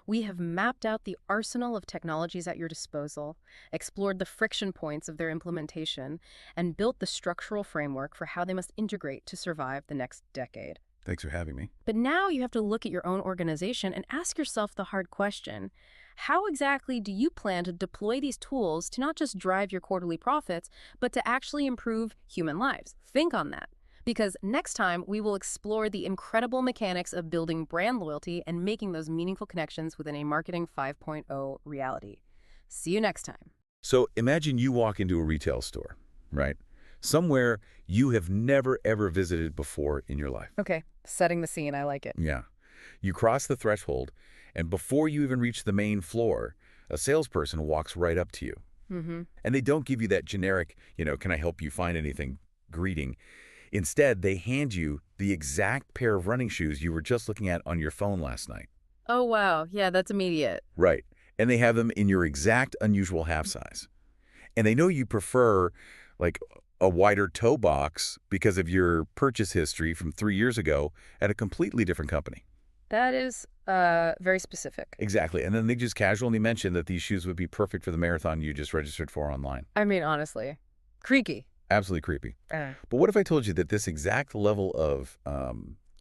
A: We have mapped out the arsenal of technologies at your disposal, explored the friction points of their implementation, and built the structural framework for how they must integrate to survive the next decade.
B: Thanks for having me.
A: But now you have to look at your own organization and ask yourself the hard question. How exactly do you plan to deploy these tools to not just drive your quarterly profits, but to actually improve human lives? Think on that. Because next time, we will explore the incredible mechanics of building brand loyalty and making those meaningful connections within a Marketing 5.0 reality. See you next time.
B: So imagine you walk into a retail store, right? Somewhere you have never, ever visited before in your life.
A: Okay, setting the scene. I like it.
B: Yeah. You cross the threshold, and before you even reach the main floor, a salesperson walks right up to you. And they don't give you that generic, can I help you find anything greeting. Instead, they hand you the exact pair of running shoes you were just looking at on your phone last night.
A: Oh, wow. Yeah, that's immediate.
B: Right. And they have them in your exact unusual half size. And they know you prefer, like, a wider toe box because of your purchase history from 3 years ago at a completely different company.
A: That is very specific.
B: Exactly. And then they just casually mention that these shoes would be perfect for the marathon you just registered for online.
A: I mean, honestly, creaky.
B: Absolutely creepy. But what if I told you that this exact level of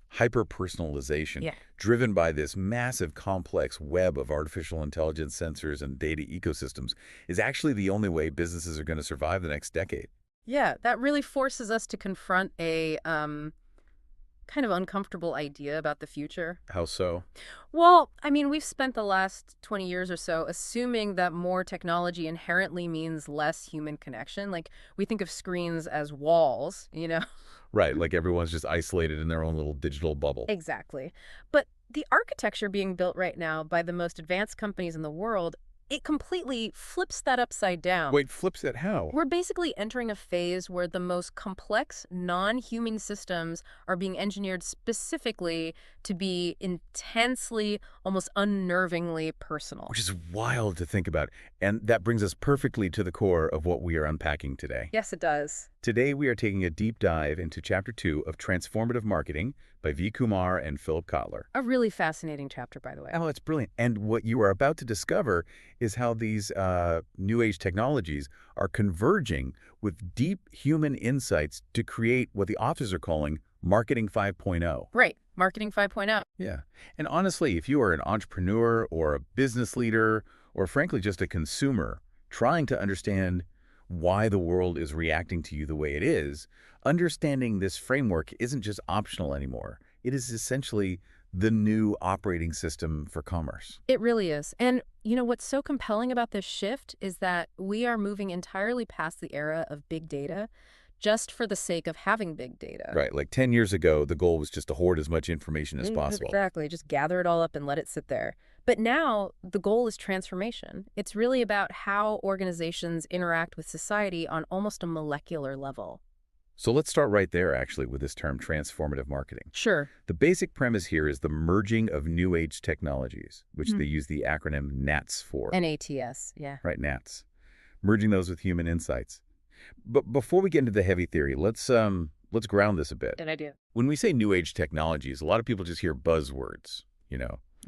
B: hyper-personalization, driven by this massive, complex web of artificial intelligence sensors and data ecosystems, is actually the only way businesses are going to survive the next decade?
A: Yeah, that really forces us to confront a kind of uncomfortable idea about the future.
B: How so?
A: Well, I mean, we've spent the last 20 years or so assuming that more technology inherently means less human connection. Like, we think of screens as walls,
B: Right, like everyone's just isolated in their own little digital bubble.
A: Exactly. But the architecture being built right now by the most advanced companies in the world It completely flips that upside down.
B: Wait, flips it how?
A: We're basically entering a phase where the most complex non-human systems are being engineered specifically to be intensely, almost unnervingly personal.
B: Which is wild to think about. And that brings us perfectly to the core of what we are unpacking today.
A: Yes, it does.
B: Today, we are taking a deep dive into Chapter 2 of Transformative Marketing by V. Kumar and Philip Kotler.
A: A really fascinating chapter, by the way.
B: Oh, it's brilliant. And what you are about to discover is how these new age technologies are converging with deep human insights to create what the authors are calling Marketing 5.0.
A: Right. Marketing 5.0.
B: Yeah. And honestly, if you are an entrepreneur or a business leader, or frankly, just a consumer trying to understand why the world is reacting to you the way it is, understanding this framework isn't just optional anymore. It is essentially the new operating system for commerce.
A: It really is. And you know what's so compelling about this shift is that we are moving entirely past the era of big data just for the sake of having big data.
B: Right, like 10 years ago, the goal was just to hoard as much information as possible.
A: Exactly. Just gather it all up and let it sit there. But now the goal is transformation. It's really about how organizations interact with society on almost a molecular level.
B: So let's start right there, actually, with this term transformative marketing.
A: Sure.
B: The basic premise here is the merging of new age technologies, which they use the acronym NATS for.
A: NATS, yeah.
B: Right, NATS. Merging those with human insights. But before we get into the heavy theory, let's ground this a bit.
A: Good idea.
B: When we say new age technologies, a lot of people just hear buzzwords,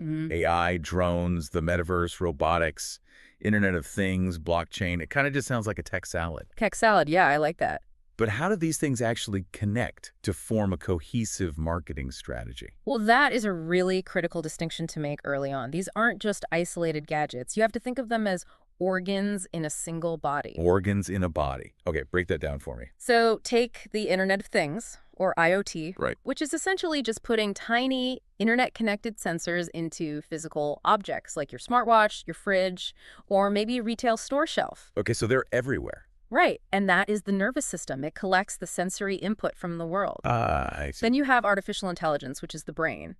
B: AI, drones, the metaverse, robotics, Internet of Things, blockchain. It kind of just sounds like a tech salad.
A: Tech salad, yeah, I like that.
B: But how do these things actually connect to form a cohesive marketing strategy?
A: Well, that is a really critical distinction to make early on. These aren't just isolated gadgets. You have to think of them as organs in a single body.
B: Organs in a body. Okay, break that down for me.
A: So take the Internet of Things, or IoT,
B: Right.
A: which is essentially just putting tiny internet-connected sensors into physical objects like your smartwatch, your fridge, or maybe a retail store shelf.
B: Okay, so they're everywhere.
A: Right, and that is the nervous system. It collects the sensory input from the world.
B: Ah, I see.
A: Then you have artificial intelligence, which is the brain.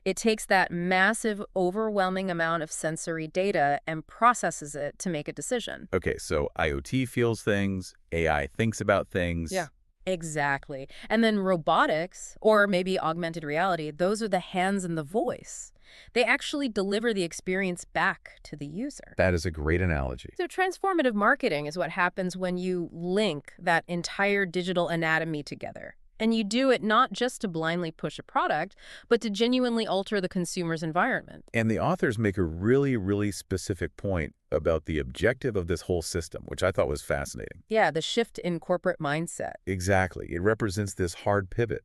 A: It takes that massive, overwhelming amount of sensory data and processes it to make a decision.
B: Okay, so IoT feels things, AI thinks about things.
A: Yeah. Exactly. And then robotics, or maybe augmented reality, those are the hands and the voice. They actually deliver the experience back to the user.
B: That is a great analogy.
A: So transformative marketing is what happens when you link that entire digital anatomy together. And you do it not just to blindly push a product, but to genuinely alter the consumer's environment.
B: And the authors make a really, really specific point about the objective of this whole system, which I thought was fascinating.
A: Yeah, the shift in corporate mindset.
B: Exactly. It represents this hard pivot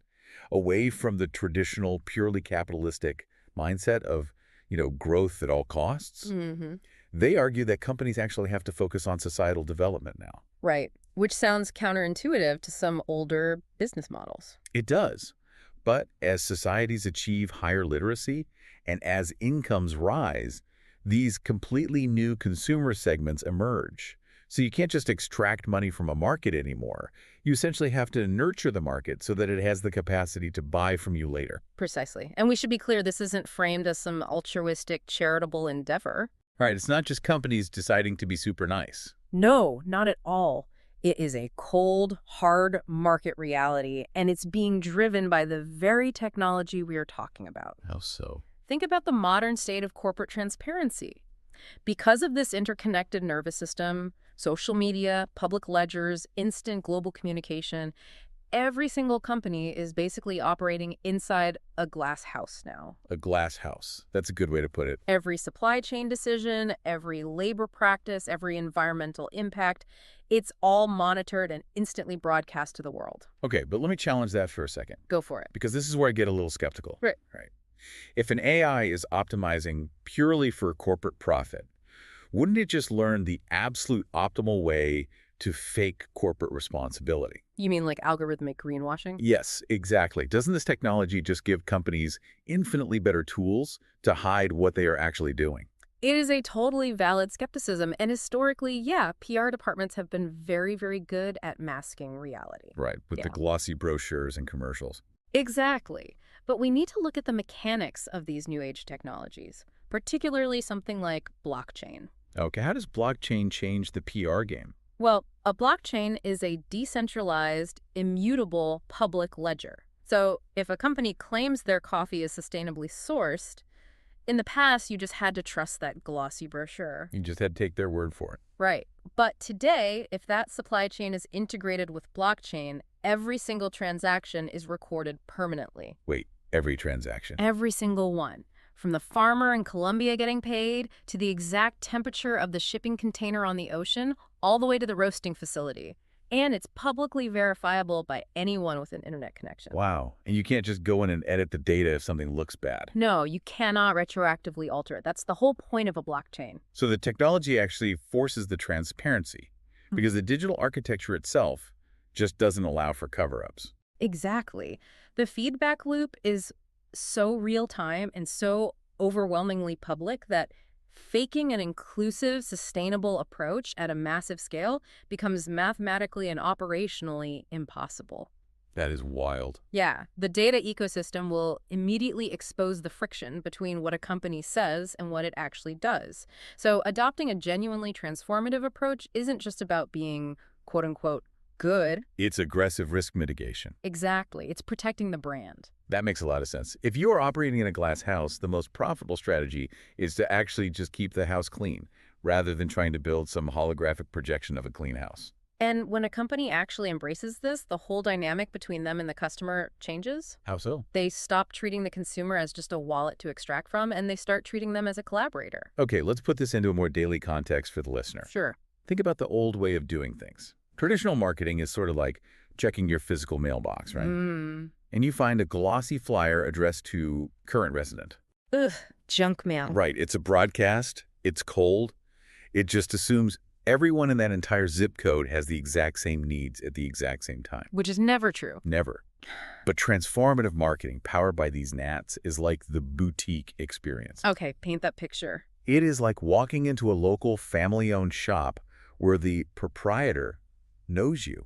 B: away from the traditional, purely capitalistic mindset of, growth at all costs.
A: Mm-hmm.
B: They argue that companies actually have to focus on societal development now.
A: Right, which sounds counterintuitive to some older business models.
B: It does. But as societies achieve higher literacy and as incomes rise, these completely new consumer segments emerge. So you can't just extract money from a market anymore. You essentially have to nurture the market so that it has the capacity to buy from you later.
A: Precisely. And we should be clear, this isn't framed as some altruistic charitable endeavor.
B: Right, it's not just companies deciding to be super nice.
A: No, not at all. It is a cold, hard market reality, and it's being driven by the very technology we are talking about.
B: How so?
A: Think about the modern state of corporate transparency. Because of this interconnected nervous system, social media, public ledgers, instant global communication, every single company is basically operating inside a glass house now.
B: A glass house. That's a good way to put it.
A: Every supply chain decision, every labor practice, every environmental impact, it's all monitored and instantly broadcast to the world.
B: Okay, but let me challenge that for a second.
A: Go for it.
B: Because this is where I get a little skeptical.
A: Right.
B: If an AI is optimizing purely for corporate profit, wouldn't it just learn the absolute optimal way to fake corporate responsibility?
A: You mean like algorithmic greenwashing?
B: Yes, exactly. Doesn't this technology just give companies infinitely better tools to hide what they are actually doing?
A: It is a totally valid skepticism, and historically, yeah, PR departments have been very, very good at masking reality.
B: Right, with the glossy brochures and commercials.
A: Exactly. But we need to look at the mechanics of these new age technologies, particularly something like blockchain.
B: Okay, how does blockchain change the PR game?
A: Well, a blockchain is a decentralized, immutable public ledger. So if a company claims their coffee is sustainably sourced, in the past you just had to trust that glossy brochure.
B: You just had to take their word for it.
A: Right. But today, if that supply chain is integrated with blockchain, every single transaction is recorded permanently.
B: Wait, every transaction.
A: Every single one. From the farmer in Colombia getting paid, to the exact temperature of the shipping container on the ocean, all the way to the roasting facility. And it's publicly verifiable by anyone with an internet connection.
B: Wow. And you can't just go in and edit the data if something looks bad.
A: No, you cannot retroactively alter it. That's the whole point of a blockchain.
B: So the technology actually forces the transparency because the digital architecture itself just doesn't allow for cover-ups.
A: Exactly. The feedback loop is so real-time and so overwhelmingly public that faking an inclusive, sustainable approach at a massive scale becomes mathematically and operationally impossible.
B: That is wild.
A: Yeah, the data ecosystem will immediately expose the friction between what a company says and what it actually does. So adopting a genuinely transformative approach isn't just about being, quote-unquote, good.
B: It's aggressive risk mitigation.
A: Exactly. It's protecting the brand.
B: That makes a lot of sense. If you are operating in a glass house, the most profitable strategy is to actually just keep the house clean, rather than trying to build some holographic projection of a clean house.
A: And when a company actually embraces this, the whole dynamic between them and the customer changes.
B: How so?
A: They stop treating the consumer as just a wallet to extract from, and they start treating them as a collaborator.
B: Okay, let's put this into a more daily context for the listener.
A: Sure.
B: Think about the old way of doing things. Traditional marketing is sort of like checking your physical mailbox, right? And you find a glossy flyer addressed to current resident.
A: Ugh, junk mail.
B: Right, it's a broadcast, it's cold, it just assumes everyone in that entire zip code has the exact same needs at the exact same time.
A: Which is never true.
B: Never. But transformative marketing powered by these gnats is like the boutique experience.
A: Okay, paint that picture.
B: It is like walking into a local family-owned shop where the proprietor knows you.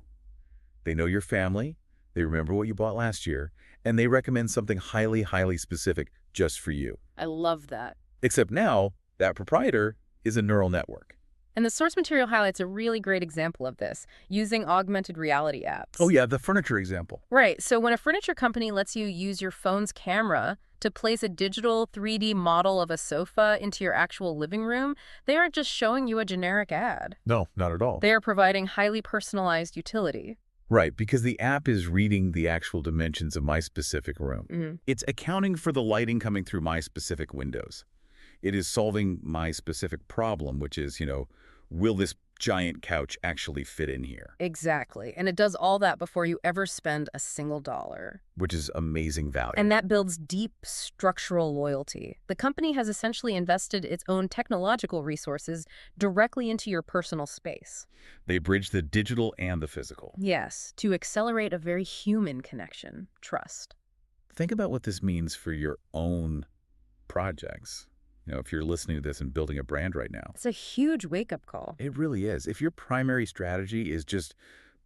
B: They know your family, they remember what you bought last year, and they recommend something highly, highly specific just for you.
A: I love that.
B: Except now, that proprietor is a neural network.
A: And the source material highlights a really great example of this, using augmented reality apps.
B: Oh yeah, the furniture example.
A: Right. So when a furniture company lets you use your phone's camera to place a digital 3D model of a sofa into your actual living room, they aren't just showing you a generic ad.
B: No, not at all.
A: They are providing highly personalized utility.
B: Right, because the app is reading the actual dimensions of my specific room. It's accounting for the lighting coming through my specific windows. It is solving my specific problem, which is, will this giant couch actually fit in here?
A: Exactly. And it does all that before you ever spend a single dollar.
B: Which is amazing value.
A: And that builds deep structural loyalty. The company has essentially invested its own technological resources directly into your personal space.
B: They bridge the digital and the physical.
A: Yes, to accelerate a very human connection, trust.
B: Think about what this means for your own projects. If you're listening to this and building a brand right now.
A: It's a huge wake-up call.
B: It really is. If your primary strategy is just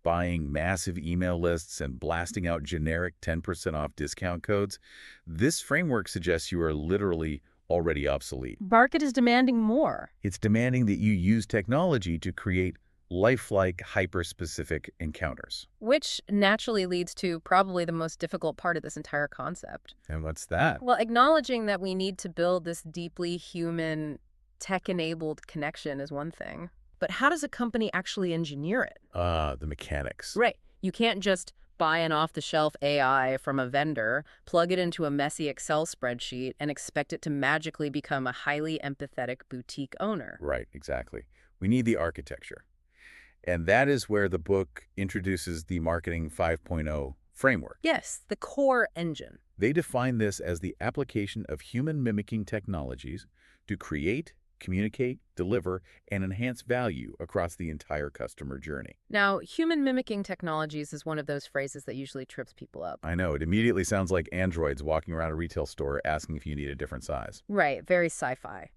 B: buying massive email lists and blasting out generic 10% off discount codes, this framework suggests you are literally already obsolete.
A: Market is demanding more.
B: It's demanding that you use technology to create lifelike, hyper-specific encounters.
A: Which naturally leads to probably the most difficult part of this entire concept.
B: And what's that?
A: Well, acknowledging that we need to build this deeply human, tech-enabled connection is one thing. But how does a company actually engineer it?
B: The mechanics.
A: Right. You can't just buy an off-the-shelf AI from a vendor, plug it into a messy Excel spreadsheet, and expect it to magically become a highly empathetic boutique owner.
B: Right, exactly. We need the architecture. And that is where the book introduces the Marketing 5.0 framework.
A: Yes, the core engine.
B: They define this as the application of human-mimicking technologies to create, communicate, deliver, and enhance value across the entire customer journey.
A: Now, human-mimicking technologies is one of those phrases that usually trips people up.
B: I know, it immediately sounds like androids walking around a retail store asking if you need a different size.
A: Right, very sci-fi.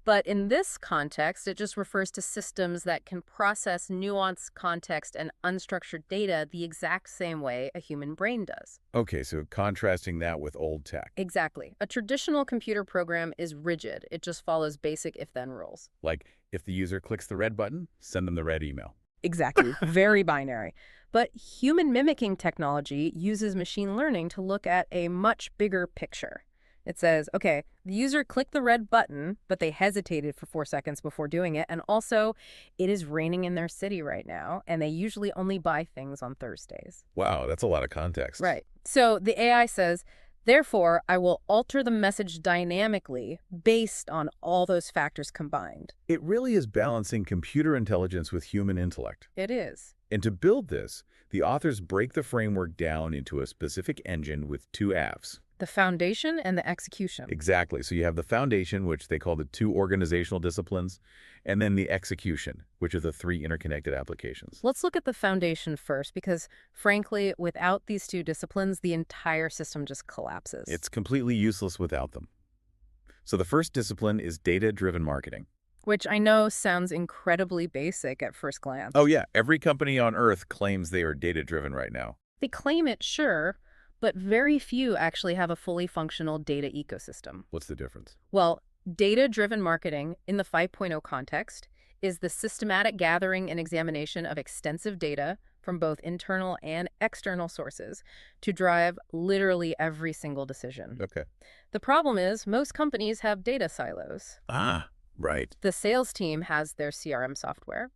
A: But in this context, it just refers to systems that can process nuanced context and unstructured data the exact same way a human brain does.
B: Okay, so contrasting that with old tech,
A: Exactly. A traditional computer program is rigid. It just follows basic if-then rules.
B: like if the user clicks the red button, send them the red email.
A: Exactly. Very binary. But human mimicking technology uses machine learning to look at a much bigger picture. It says, okay, the user clicked the red button, but they hesitated for 4 seconds before doing it. And also, it is raining in their city right now, and they usually only buy things on Thursdays.
B: Wow, that's a lot of context.
A: Right. So the AI says, therefore, I will alter the message dynamically based on all those factors combined.
B: It really is balancing computer intelligence with human intellect.
A: It is.
B: And to build this, the authors break the framework down into a specific engine with two halves.
A: The foundation and the execution.
B: Exactly. So you have the foundation, which they call the two organizational disciplines, and then the execution, which are the three interconnected applications.
A: Let's look at the foundation first, because frankly, without these two disciplines, the entire system just collapses.
B: It's completely useless without them. So the first discipline is data-driven marketing.
A: Which I know sounds incredibly basic at first glance.
B: Oh yeah, every company on earth claims they are data-driven right now.
A: They claim it, sure, but very few actually have a fully functional data ecosystem.
B: What's the difference?
A: Well, data-driven marketing in the 5.0 context is the systematic gathering and examination of extensive data from both internal and external sources to drive literally every single decision.
B: Okay.
A: The problem is most companies have data silos.
B: Ah, right.
A: The sales team has their CRM software.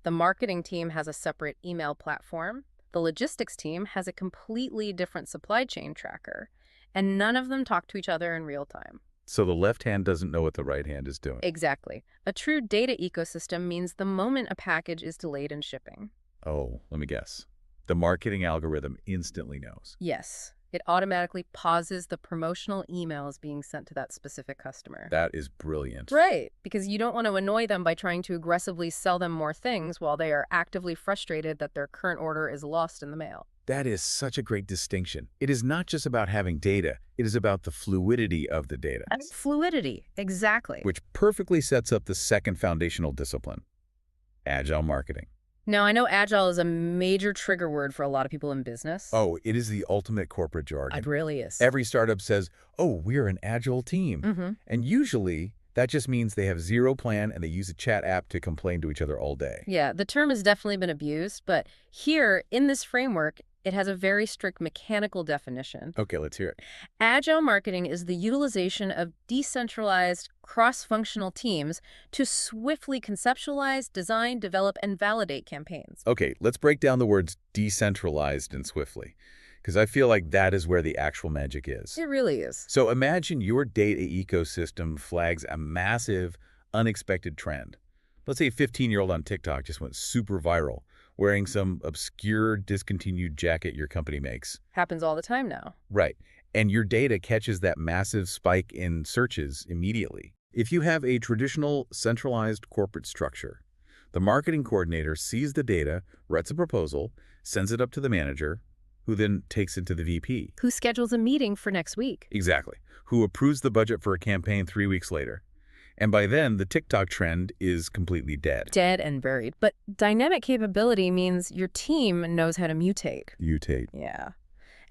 A: The marketing team has a separate email platform. The logistics team has a completely different supply chain tracker. And none of them talk to each other in real time.
B: So the left hand doesn't know what the right hand is doing.
A: Exactly. A true data ecosystem means the moment a package is delayed in shipping.
B: Oh, let me guess. The marketing algorithm instantly knows.
A: Yes. It automatically pauses the promotional emails being sent to that specific customer.
B: That is brilliant.
A: Right, because you don't want to annoy them by trying to aggressively sell them more things while they are actively frustrated that their current order is lost in the mail.
B: That is such a great distinction. It is not just about having data. It is about the fluidity of the data.
A: Fluidity, exactly.
B: Which perfectly sets up the second foundational discipline, agile marketing.
A: Now, I know agile is a major trigger word for a lot of people in business.
B: Oh, it is the ultimate corporate jargon.
A: It really is.
B: Every startup says, oh, we're an agile team.
A: Mm-hmm.
B: And usually, that just means they have zero plan and they use a chat app to complain to each other all day.
A: Yeah, the term has definitely been abused, but here, in this framework, it has a very strict mechanical definition.
B: Okay, let's hear it.
A: Agile marketing is the utilization of decentralized, cross-functional teams to swiftly conceptualize, design, develop, and validate campaigns.
B: Okay, let's break down the words decentralized and swiftly, because I feel like that is where the actual magic is.
A: It really is.
B: So imagine your data ecosystem flags a massive, unexpected trend. Let's say a 15-year-old on TikTok just went super viral, wearing some obscure, discontinued jacket your company makes.
A: Happens all the time now.
B: Right. And your data catches that massive spike in searches immediately. If you have a traditional, centralized corporate structure, the marketing coordinator sees the data, writes a proposal, sends it up to the manager, who then takes it to the VP.
A: Who schedules a meeting for next week.
B: Exactly. Who approves the budget for a campaign 3 weeks later. And by then, the TikTok trend is completely dead.
A: Dead and buried. But dynamic capability means your team knows how to mutate.
B: Mutate.
A: Yeah.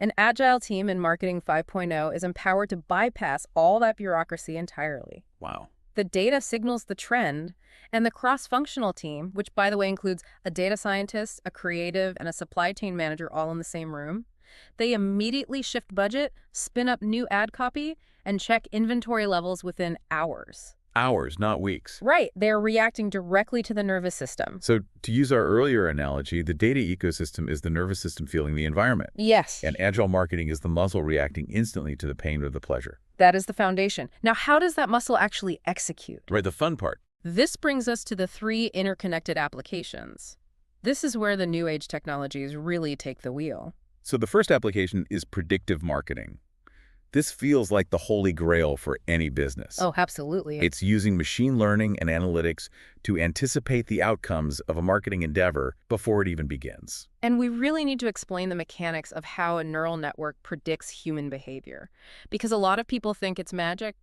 A: An agile team in Marketing 5.0 is empowered to bypass all that bureaucracy entirely.
B: Wow.
A: The data signals the trend, and the cross-functional team, which by the way includes a data scientist, a creative, and a supply chain manager all in the same room, they immediately shift budget, spin up new ad copy, and check inventory levels within hours.
B: Hours, not weeks.
A: Right. They're reacting directly to the nervous system.
B: So to use our earlier analogy, the data ecosystem is the nervous system feeling the environment.
A: Yes.
B: And agile marketing is the muscle reacting instantly to the pain or the pleasure.
A: That is the foundation. Now, how does that muscle actually execute?
B: Right, the fun part.
A: This brings us to the 3 interconnected applications. This is where the new age technologies really take the wheel.
B: So the first application is predictive marketing. This feels like the holy grail for any business.
A: Oh, absolutely.
B: It's using machine learning and analytics to anticipate the outcomes of a marketing endeavor before it even begins.
A: And we really need to explain the mechanics of how a neural network predicts human behavior. Because a lot of people think it's magic,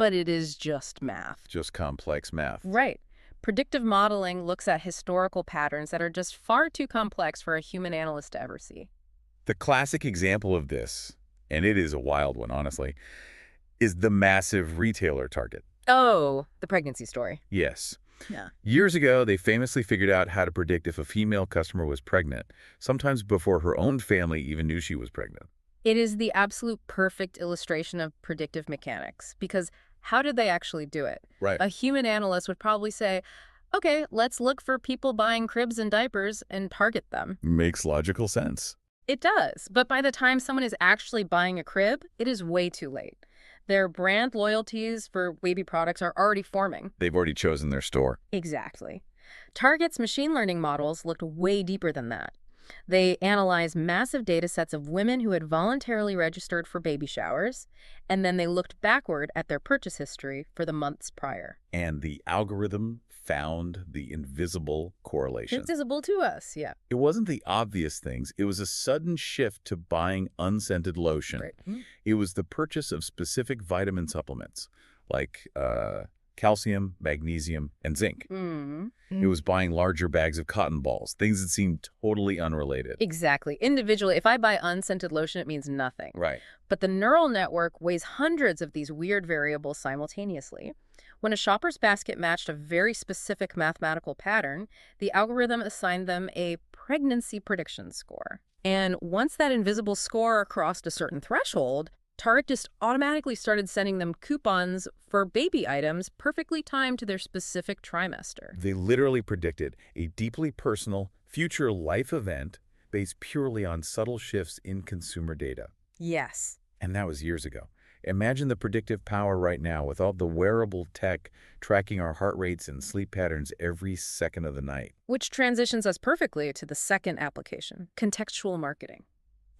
A: but it is just math.
B: Just complex math.
A: Right. Predictive modeling looks at historical patterns that are just far too complex for a human analyst to ever see.
B: The classic example of this, and it is a wild one, honestly, is the massive retailer Target.
A: Oh, the pregnancy story.
B: Yes.
A: Yeah.
B: Years ago, they famously figured out how to predict if a female customer was pregnant, sometimes before her own family even knew she was pregnant.
A: It is the absolute perfect illustration of predictive mechanics, because how did they actually do it?
B: Right.
A: A human analyst would probably say, okay, let's look for people buying cribs and diapers and target them.
B: Makes logical sense.
A: It does, but by the time someone is actually buying a crib, it is way too late. Their brand loyalties for baby products are already forming.
B: They've already chosen their store.
A: Exactly. Target's machine learning models looked way deeper than that. They analyzed massive data sets of women who had voluntarily registered for baby showers, and then they looked backward at their purchase history for the months prior.
B: And the algorithm found the invisible correlation.
A: It's visible to us, yeah.
B: It wasn't the obvious things. It was a sudden shift to buying unscented lotion.
A: Right.
B: It was the purchase of specific vitamin supplements like calcium, magnesium, and zinc. It was buying larger bags of cotton balls, things that seemed totally unrelated.
A: Exactly. Individually, if I buy unscented lotion, it means nothing.
B: Right.
A: But the neural network weighs hundreds of these weird variables simultaneously. When a shopper's basket matched a very specific mathematical pattern, the algorithm assigned them a pregnancy prediction score. And once that invisible score crossed a certain threshold, Target just automatically started sending them coupons for baby items perfectly timed to their specific trimester.
B: They literally predicted a deeply personal future life event based purely on subtle shifts in consumer data.
A: Yes.
B: And that was years ago. Imagine the predictive power right now with all the wearable tech tracking our heart rates and sleep patterns every second of the night.
A: Which transitions us perfectly to the second application, contextual marketing.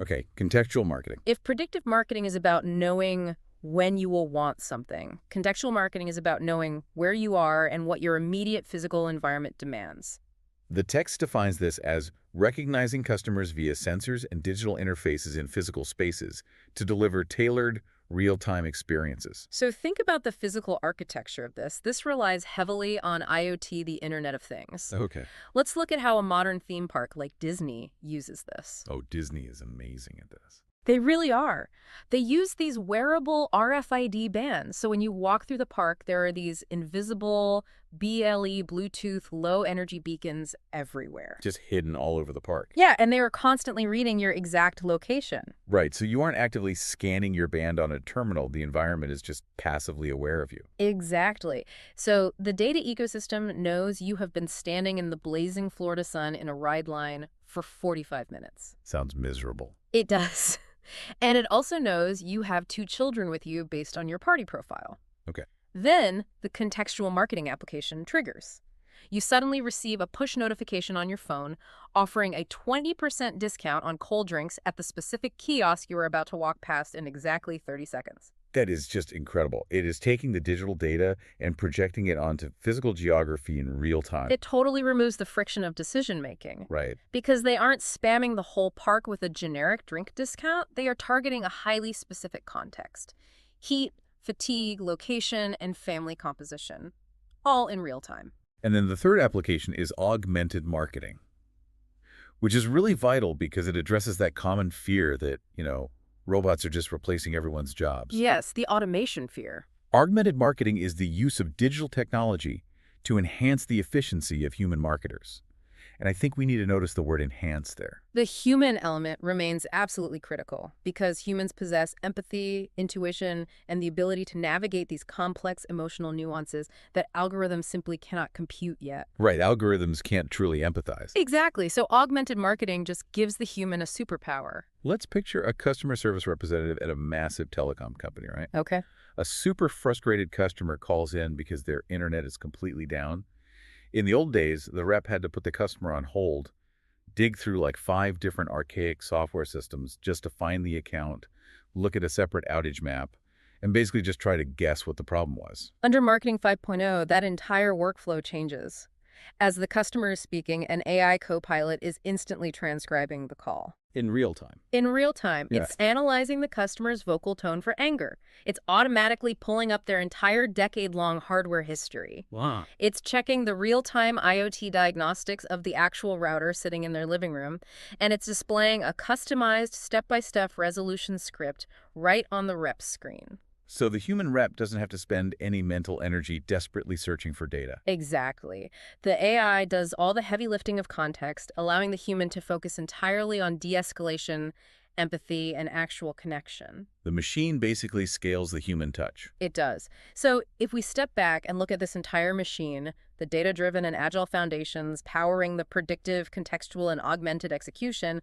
B: Okay, contextual marketing.
A: If predictive marketing is about knowing when you will want something, contextual marketing is about knowing where you are and what your immediate physical environment demands.
B: The text defines this as recognizing customers via sensors and digital interfaces in physical spaces to deliver tailored, real-time experiences.
A: So think about the physical architecture of this. This relies heavily on IoT, the Internet of Things.
B: Okay.
A: Let's look at how a modern theme park like Disney uses this.
B: Oh, Disney is amazing at this.
A: They really are. They use these wearable RFID bands. So when you walk through the park, there are these invisible BLE, Bluetooth, low-energy beacons everywhere.
B: Just hidden all over the park.
A: Yeah, and they are constantly reading your exact location.
B: Right, so you aren't actively scanning your band on a terminal. The environment is just passively aware of you.
A: Exactly. So the data ecosystem knows you have been standing in the blazing Florida sun in a ride line for 45 minutes.
B: Sounds miserable.
A: It does. And it also knows you have 2 children with you based on your party profile.
B: Okay.
A: Then the contextual marketing application triggers. You suddenly receive a push notification on your phone offering a 20% discount on cold drinks at the specific kiosk you are about to walk past in exactly 30 seconds.
B: That is just incredible. It is taking the digital data and projecting it onto physical geography in real time.
A: It totally removes the friction of decision-making.
B: Right.
A: Because they aren't spamming the whole park with a generic drink discount, they are targeting a highly specific context. Heat, fatigue, location, and family composition, all in real time.
B: And then the third application is augmented marketing, which is really vital because it addresses that common fear that, robots are just replacing everyone's jobs.
A: Yes, the automation fear.
B: Augmented marketing is the use of digital technology to enhance the efficiency of human marketers. And I think we need to notice the word enhance there.
A: The human element remains absolutely critical because humans possess empathy, intuition, and the ability to navigate these complex emotional nuances that algorithms simply cannot compute yet.
B: Right, algorithms can't truly empathize.
A: Exactly, so augmented marketing just gives the human a superpower.
B: Let's picture a customer service representative at a massive telecom company, right?
A: Okay.
B: A super frustrated customer calls in because their internet is completely down. In the old days, the rep had to put the customer on hold, dig through like 5 different archaic software systems just to find the account, look at a separate outage map, and basically just try to guess what the problem was.
A: Under Marketing 5.0, that entire workflow changes. As the customer is speaking, an AI copilot is instantly transcribing the call.
B: In real time.
A: In real time,
B: Yeah.
A: it's analyzing the customer's vocal tone for anger. It's automatically pulling up their entire decade-long hardware history.
B: Wow.
A: It's checking the real-time IoT diagnostics of the actual router sitting in their living room, and it's displaying a customized step-by-step resolution script right on the rep's screen.
B: So the human rep doesn't have to spend any mental energy desperately searching for data.
A: Exactly. The AI does all the heavy lifting of context, allowing the human to focus entirely on de-escalation, empathy, and actual connection.
B: The machine basically scales the human touch.
A: It does. So if we step back and look at this entire machine, the data-driven and agile foundations powering the predictive, contextual, and augmented execution,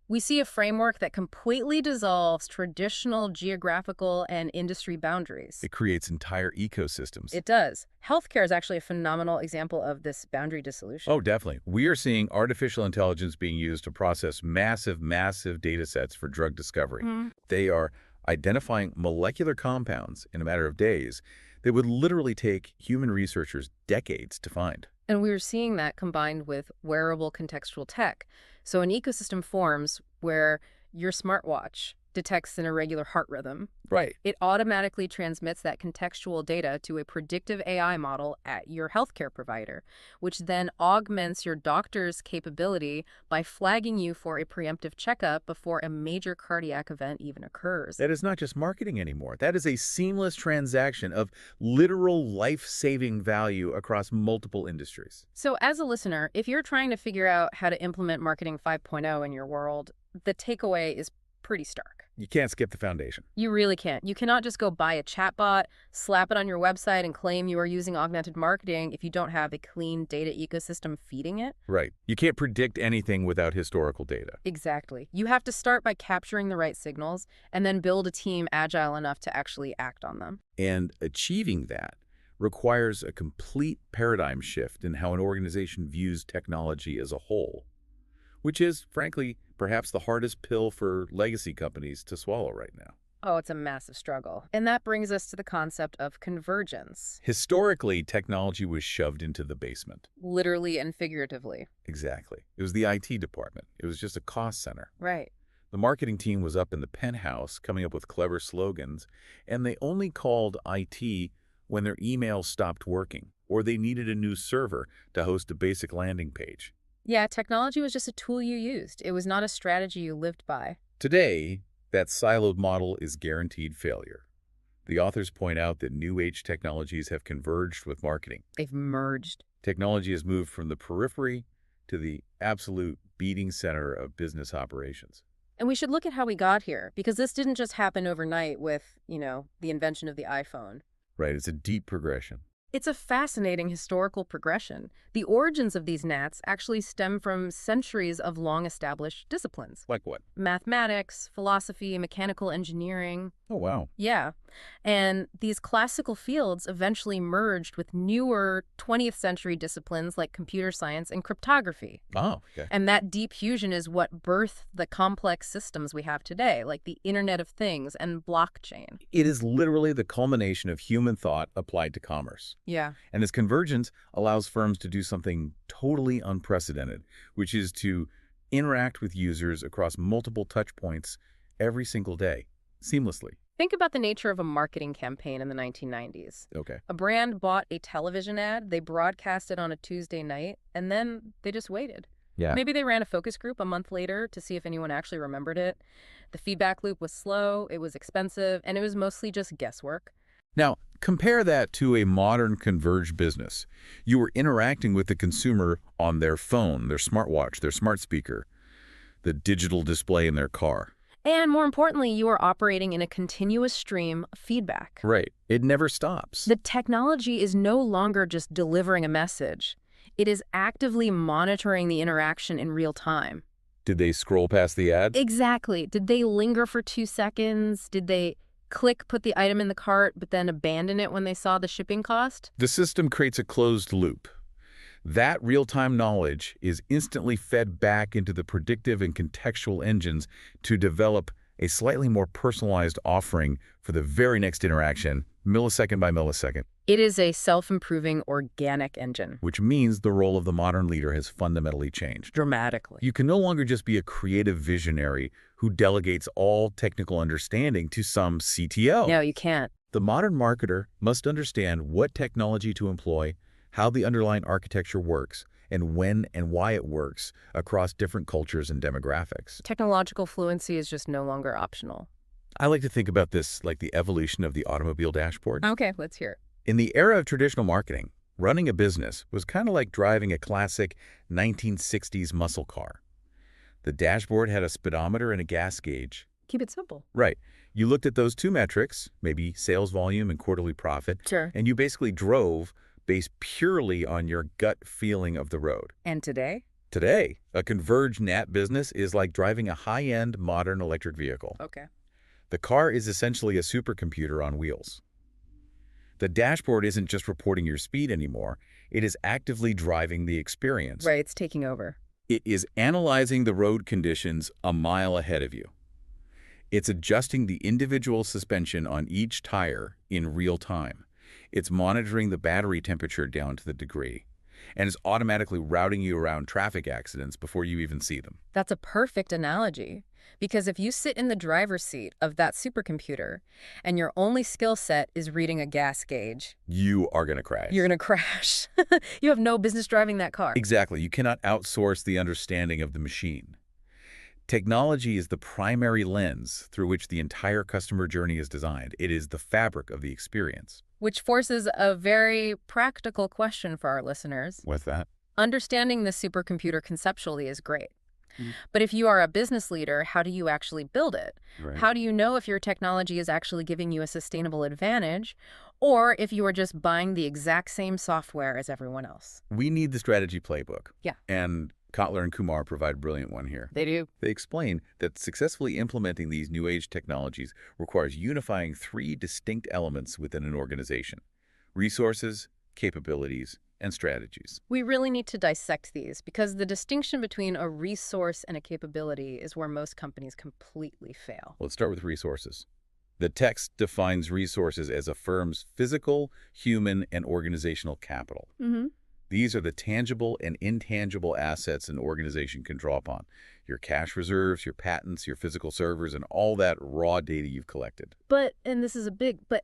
A: we see a framework that completely dissolves traditional geographical and industry boundaries.
B: It creates entire ecosystems.
A: It does. Healthcare is actually a phenomenal example of this boundary dissolution.
B: Oh, definitely. We are seeing artificial intelligence being used to process massive data sets for drug discovery. They are identifying molecular compounds in a matter of days that would literally take human researchers decades to find.
A: And we're seeing that combined with wearable contextual tech. So an ecosystem forms where your smartwatch detects an irregular heart rhythm.
B: Right.
A: It automatically transmits that contextual data to a predictive AI model at your healthcare provider, which then augments your doctor's capability by flagging you for a preemptive checkup before a major cardiac event even occurs.
B: That is not just marketing anymore. That is a seamless transaction of literal life-saving value across multiple industries.
A: So as a listener, if you're trying to figure out how to implement Marketing 5.0 in your world, the takeaway is pretty stark.
B: You can't skip the foundation.
A: You really can't. You cannot just go buy a chatbot, slap it on your website, and claim you are using augmented marketing if you don't have a clean data ecosystem feeding it.
B: Right. You can't predict anything without historical data.
A: Exactly. You have to start by capturing the right signals and then build a team agile enough to actually act on them.
B: And achieving that requires a complete paradigm shift in how an organization views technology as a whole, which is, frankly, perhaps the hardest pill for legacy companies to swallow right now.
A: Oh, it's a massive struggle. And that brings us to the concept of convergence.
B: Historically, technology was shoved into the basement.
A: Literally and figuratively.
B: Exactly. It was the IT department. It was just a cost center.
A: Right.
B: The marketing team was up in the penthouse coming up with clever slogans, and they only called IT when their email stopped working or they needed a new server to host a basic landing page.
A: Yeah, technology was just a tool you used. It was not a strategy you lived by.
B: Today, that siloed model is guaranteed failure. The authors point out that new age technologies have converged with marketing.
A: They've merged.
B: Technology has moved from the periphery to the absolute beating center of business operations.
A: And we should look at how we got here, because this didn't just happen overnight with, the invention of the iPhone.
B: Right, it's a deep progression.
A: It's a fascinating historical progression. The origins of these gnats actually stem from centuries of long-established disciplines.
B: Like what?
A: Mathematics, philosophy, mechanical engineering.
B: Oh, wow.
A: Yeah. And these classical fields eventually merged with newer 20th century disciplines like computer science and cryptography.
B: Oh, okay.
A: And that deep fusion is what birthed the complex systems we have today, like the Internet of Things and blockchain.
B: It is literally the culmination of human thought applied to commerce.
A: Yeah.
B: And this convergence allows firms to do something totally unprecedented, which is to interact with users across multiple touch points every single day, seamlessly.
A: Think about the nature of a marketing campaign in the 1990s.
B: Okay.
A: A brand bought a television ad, they broadcast it on a Tuesday night, and then they just waited.
B: Yeah.
A: Maybe they ran a focus group a month later to see if anyone actually remembered it. The feedback loop was slow, it was expensive, and it was mostly just guesswork.
B: Now, compare that to a modern converged business. You are interacting with the consumer on their phone, their smartwatch, their smart speaker, the digital display in their car.
A: And more importantly, you are operating in a continuous stream of feedback.
B: Right. It never stops.
A: The technology is no longer just delivering a message. It is actively monitoring the interaction in real time.
B: Did they scroll past the ad?
A: Exactly. Did they linger for 2 seconds? Did they click, put the item in the cart, but then abandon it when they saw the shipping cost?
B: The system creates a closed loop. That real-time knowledge is instantly fed back into the predictive and contextual engines to develop a slightly more personalized offering for the very next interaction, millisecond by millisecond.
A: It is a self-improving organic engine.
B: which means the role of the modern leader has fundamentally changed.
A: Dramatically.
B: You can no longer just be a creative visionary who delegates all technical understanding to some CTO.
A: No, you can't.
B: The modern marketer must understand what technology to employ, how the underlying architecture works, and when and why it works across different cultures and demographics.
A: Technological fluency is just no longer optional.
B: I like to think about this like the evolution of the automobile dashboard.
A: Okay, let's hear it.
B: In the era of traditional marketing, running a business was kind of like driving a classic 1960s muscle car. The dashboard had a speedometer and a gas gauge.
A: Keep it simple.
B: Right. You looked at those two metrics, maybe sales volume and quarterly profit,
A: Sure.
B: and you basically drove based purely on your gut feeling of the road.
A: And today?
B: Today, a converged NAT business is like driving a high-end modern electric vehicle.
A: Okay.
B: The car is essentially a supercomputer on wheels. The dashboard isn't just reporting your speed anymore, it is actively driving the experience.
A: Right, it's taking over.
B: It is analyzing the road conditions a mile ahead of you. It's adjusting the individual suspension on each tire in real time. It's monitoring the battery temperature down to the degree. And it's automatically routing you around traffic accidents before you even see them.
A: That's a perfect analogy. Because if you sit in the driver's seat of that supercomputer and your only skill set is reading a gas gauge,
B: You are going to crash.
A: you're going to crash. You have no business driving that car.
B: Exactly. You cannot outsource the understanding of the machine. Technology is the primary lens through which the entire customer journey is designed. It is the fabric of the experience.
A: Which forces a very practical question for our listeners.
B: What's that?
A: Understanding the supercomputer conceptually is great. But if you are a business leader, how do you actually build it?
B: Right.
A: How do you know if your technology is actually giving you a sustainable advantage or if you are just buying the exact same software as everyone else?
B: We need the strategy playbook.
A: Yeah.
B: And Kotler and Kumar provide a brilliant one here.
A: They do.
B: They explain that successfully implementing these new age technologies requires unifying three distinct elements within an organization: resources, capabilities, and strategies.
A: We really need to dissect these because the distinction between a resource and a capability is where most companies completely fail.
B: Let's start with resources. The text defines resources as a firm's physical, human, and organizational capital. These are the tangible and intangible assets an organization can draw upon. Your cash reserves, your patents, your physical servers, and all that raw data you've collected.
A: But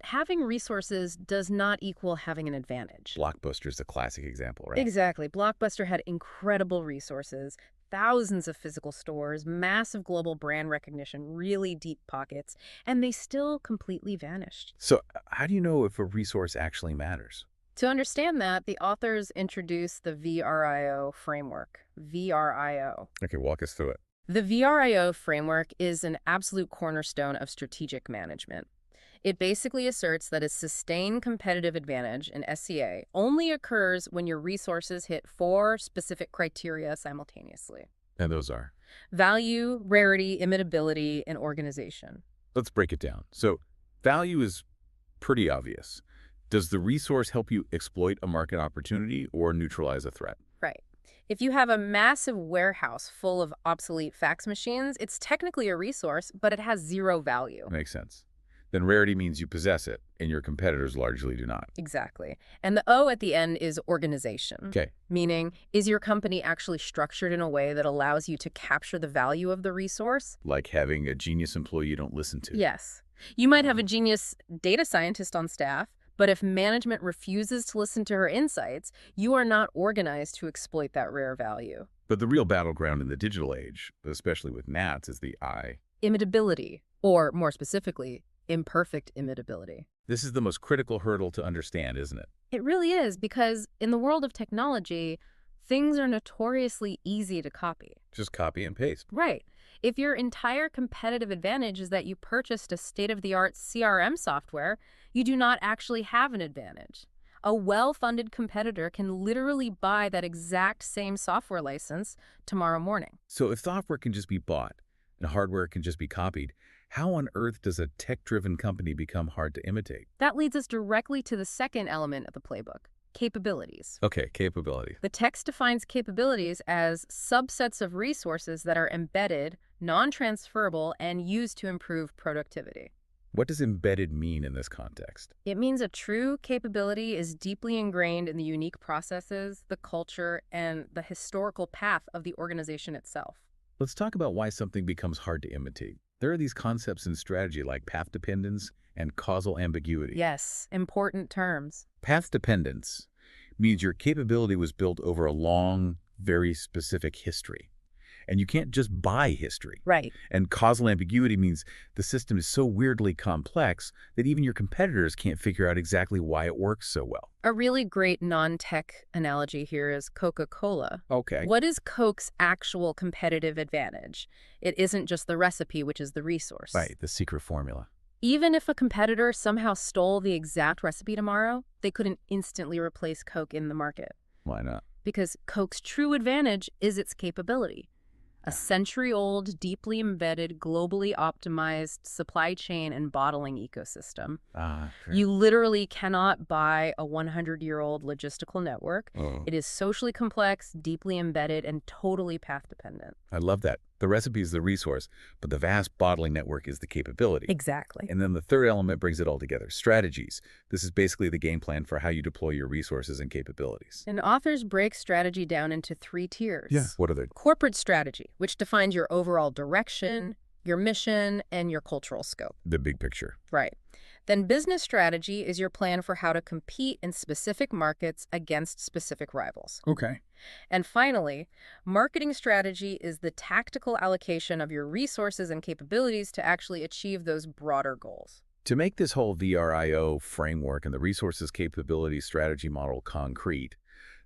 A: having resources does not equal having an advantage.
B: Blockbuster is a classic example, right?
A: Exactly. Blockbuster had incredible resources, thousands of physical stores, massive global brand recognition, really deep pockets, and they still completely vanished.
B: So how do you know if a resource actually matters?
A: To understand that, the authors introduce the VRIO framework. VRIO.
B: Okay, walk us through it.
A: The VRIO framework is an absolute cornerstone of strategic management. It basically asserts that a sustained competitive advantage in SCA only occurs when your resources hit 4 specific criteria simultaneously:
B: And those are?
A: value, rarity, imitability, and organization.
B: Let's break it down. So value is pretty obvious. Does the resource help you exploit a market opportunity or neutralize a threat?
A: Right. If you have a massive warehouse full of obsolete fax machines, it's technically a resource, but it has zero value.
B: Makes sense. Then rarity means you possess it, and your competitors largely do not.
A: Exactly. And the O at the end is organization.
B: Okay.
A: Meaning, is your company actually structured in a way that allows you to capture the value of the resource?
B: Like having a genius employee you don't listen to.
A: Yes. You might have a genius data scientist on staff, but if management refuses to listen to her insights, you are not organized to exploit that rare value.
B: But the real battleground in the digital age, especially with NATs, is the I.
A: Imitability, or more specifically, imperfect imitability.
B: This is the most critical hurdle to understand, isn't it?
A: It really is, because in the world of technology, things are notoriously easy to copy.
B: Just copy and paste.
A: Right. If your entire competitive advantage is that you purchased a state-of-the-art CRM software, you do not actually have an advantage. A well-funded competitor can literally buy that exact same software license tomorrow morning.
B: So if software can just be bought and hardware can just be copied, how on earth does a tech-driven company become hard to imitate?
A: That leads us directly to the second element of the playbook: capabilities.
B: Okay, capability.
A: The text defines capabilities as subsets of resources that are embedded, non-transferable, and used to improve productivity.
B: What does embedded mean in this context?
A: It means a true capability is deeply ingrained in the unique processes, the culture, and the historical path of the organization itself.
B: Let's talk about why something becomes hard to imitate. There are these concepts in strategy like path dependence and causal ambiguity.
A: Yes, important terms.
B: Path dependence means your capability was built over a long, very specific history. And you can't just buy history.
A: Right.
B: And causal ambiguity means the system is so weirdly complex that even your competitors can't figure out exactly why it works so well.
A: A really great non-tech analogy here is Coca-Cola.
B: Okay.
A: What is Coke's actual competitive advantage? It isn't just the recipe, which is the resource.
B: Right, the secret formula.
A: Even if a competitor somehow stole the exact recipe tomorrow, they couldn't instantly replace Coke in the market.
B: Why not?
A: Because Coke's true advantage is its capability. A century-old, deeply embedded, globally optimized supply chain and bottling ecosystem.
B: Sure.
A: You literally cannot buy a 100-year-old logistical network.
B: Oh.
A: It is socially complex, deeply embedded, and totally path-dependent.
B: I love that. The recipe is the resource, but the vast bottling network is the capability.
A: Exactly.
B: And then the third element brings it all together, strategies. This is basically the game plan for how you deploy your resources and capabilities.
A: And authors break strategy down into 3 tiers.
B: What are they?
A: Corporate strategy, which defines your overall direction, your mission, and your cultural scope.
B: The big picture.
A: Right. Then business strategy is your plan for how to compete in specific markets against specific rivals.
B: Okay.
A: And finally, marketing strategy is the tactical allocation of your resources and capabilities to actually achieve those broader goals.
B: To make this whole VRIO framework and the resources capability strategy model concrete,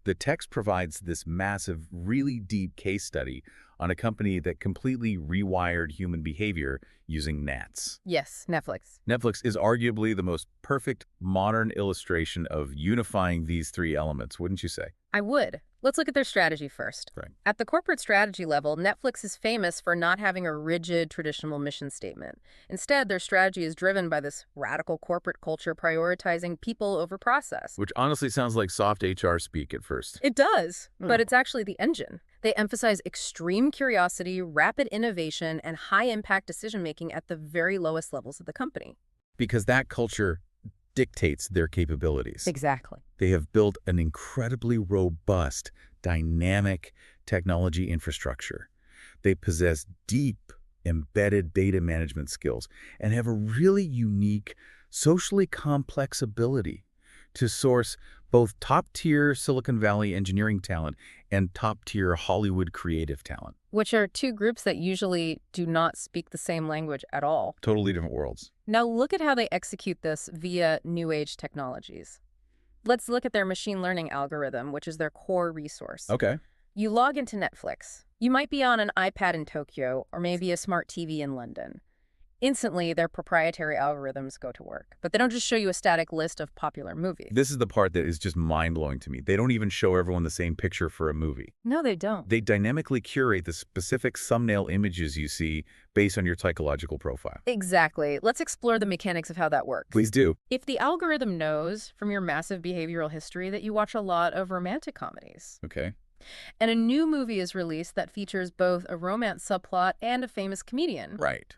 B: the text provides this massive, really deep case study on a company that completely rewired human behavior using gnats.
A: Yes, Netflix.
B: Netflix is arguably the most perfect modern illustration of unifying these 3 elements, wouldn't you say?
A: I would. Let's look at their strategy first.
B: Right.
A: At the corporate strategy level, Netflix is famous for not having a rigid traditional mission statement. Instead, their strategy is driven by this radical corporate culture prioritizing people over process.
B: Which honestly sounds like soft HR speak at first.
A: It does, but it's actually the engine. They emphasize extreme curiosity, rapid innovation, and high-impact decision-making at the very lowest levels of the company.
B: Because that culture dictates their capabilities.
A: Exactly.
B: They have built an incredibly robust, dynamic technology infrastructure. They possess deep, embedded data management skills and have a really unique, socially complex ability to source both top-tier Silicon Valley engineering talent and top-tier Hollywood creative talent.
A: Which are 2 groups that usually do not speak the same language at all.
B: Totally different worlds.
A: Now look at how they execute this via new age technologies. Let's look at their machine learning algorithm, which is their core resource.
B: Okay.
A: You log into Netflix. You might be on an iPad in Tokyo or maybe a smart TV in London. Instantly, their proprietary algorithms go to work. But they don't just show you a static list of popular movies.
B: This is the part that is just mind-blowing to me. They don't even show everyone the same picture for a movie.
A: No, they don't.
B: They dynamically curate the specific thumbnail images you see based on your psychological profile.
A: Exactly. Let's explore the mechanics of how that works.
B: Please do.
A: If the algorithm knows from your massive behavioral history that you watch a lot of romantic comedies,
B: Okay.
A: and a new movie is released that features both a romance subplot and a famous comedian,
B: Right.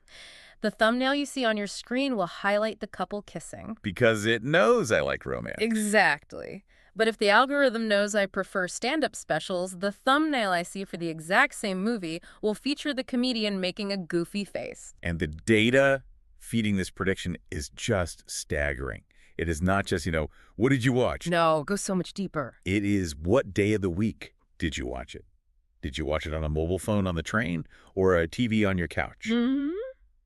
A: the thumbnail you see on your screen will highlight the couple kissing.
B: Because it knows I like romance.
A: Exactly. But if the algorithm knows I prefer stand-up specials, the thumbnail I see for the exact same movie will feature the comedian making a goofy face.
B: And the data feeding this prediction is just staggering. It is not just, what did you watch?
A: No, it goes so much deeper.
B: It is what day of the week did you watch it? Did you watch it on a mobile phone on the train or a TV on your couch?
A: Mm-hmm.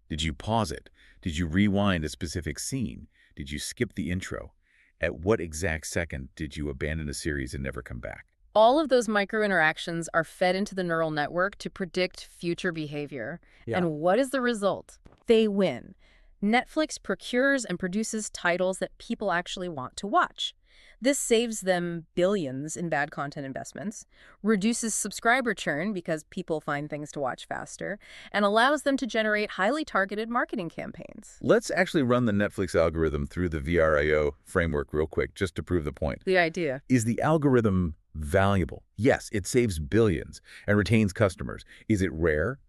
B: Did you pause it? Did you rewind a specific scene? Did you skip the intro? At what exact second did you abandon a series and never come back?
A: All of those micro-interactions are fed into the neural network to predict future behavior.
B: Yeah.
A: And what is the result? They win. Netflix procures and produces titles that people actually want to watch. This saves them billions in bad content investments, reduces subscriber churn because people find things to watch faster, and allows them to generate highly targeted marketing campaigns.
B: Let's actually run the Netflix algorithm through the VRIO framework real quick, just to prove the point.
A: The idea.
B: Is the algorithm valuable? Yes, it saves billions and retains customers. Is it rare?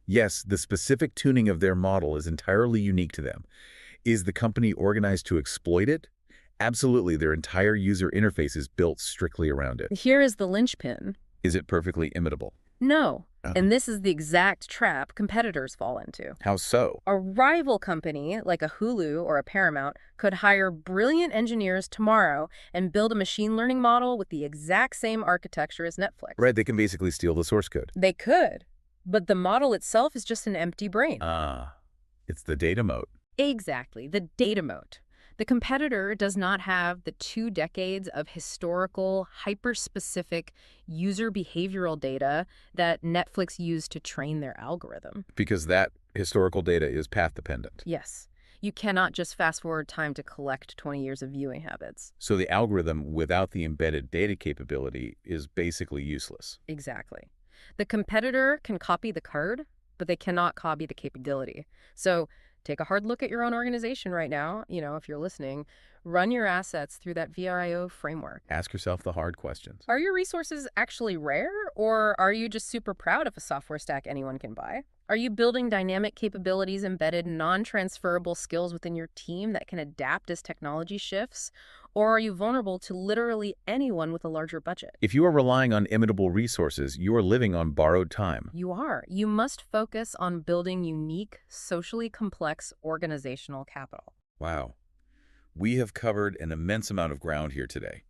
B: Yes, the specific tuning of their model is entirely unique to them. Is the company organized to exploit it? Absolutely. Their entire user interface is built strictly around it.
A: Here is the linchpin.
B: Is it perfectly imitable?
A: No.
B: Oh.
A: And this is the exact trap competitors fall into.
B: How so?
A: A rival company, like a Hulu or a Paramount, could hire brilliant engineers tomorrow and build a machine learning model with the exact same architecture as Netflix.
B: Right, they can basically steal the source code.
A: They could, but the model itself is just an empty brain.
B: It's the data moat.
A: Exactly, the data moat. The competitor does not have the 2 decades of historical, hyper-specific user behavioral data that Netflix used to train their algorithm.
B: Because that historical data is path-dependent.
A: Yes. You cannot just fast-forward time to collect 20 years of viewing habits.
B: So the algorithm without the embedded data capability is basically useless.
A: Exactly. The competitor can copy the code, but they cannot copy the capability. So take a hard look at your own organization right now. If you're listening, run your assets through that VRIO framework.
B: Ask yourself the hard questions.
A: Are your resources actually rare, or are you just super proud of a software stack anyone can buy? Are you building dynamic capabilities, embedded non-transferable skills within your team that can adapt as technology shifts? Or are you vulnerable to literally anyone with a larger budget?
B: If you are relying on imitable resources, you are living on borrowed time.
A: You are. You must focus on building unique, socially complex organizational capital.
B: Wow. We have covered an immense amount of ground here today.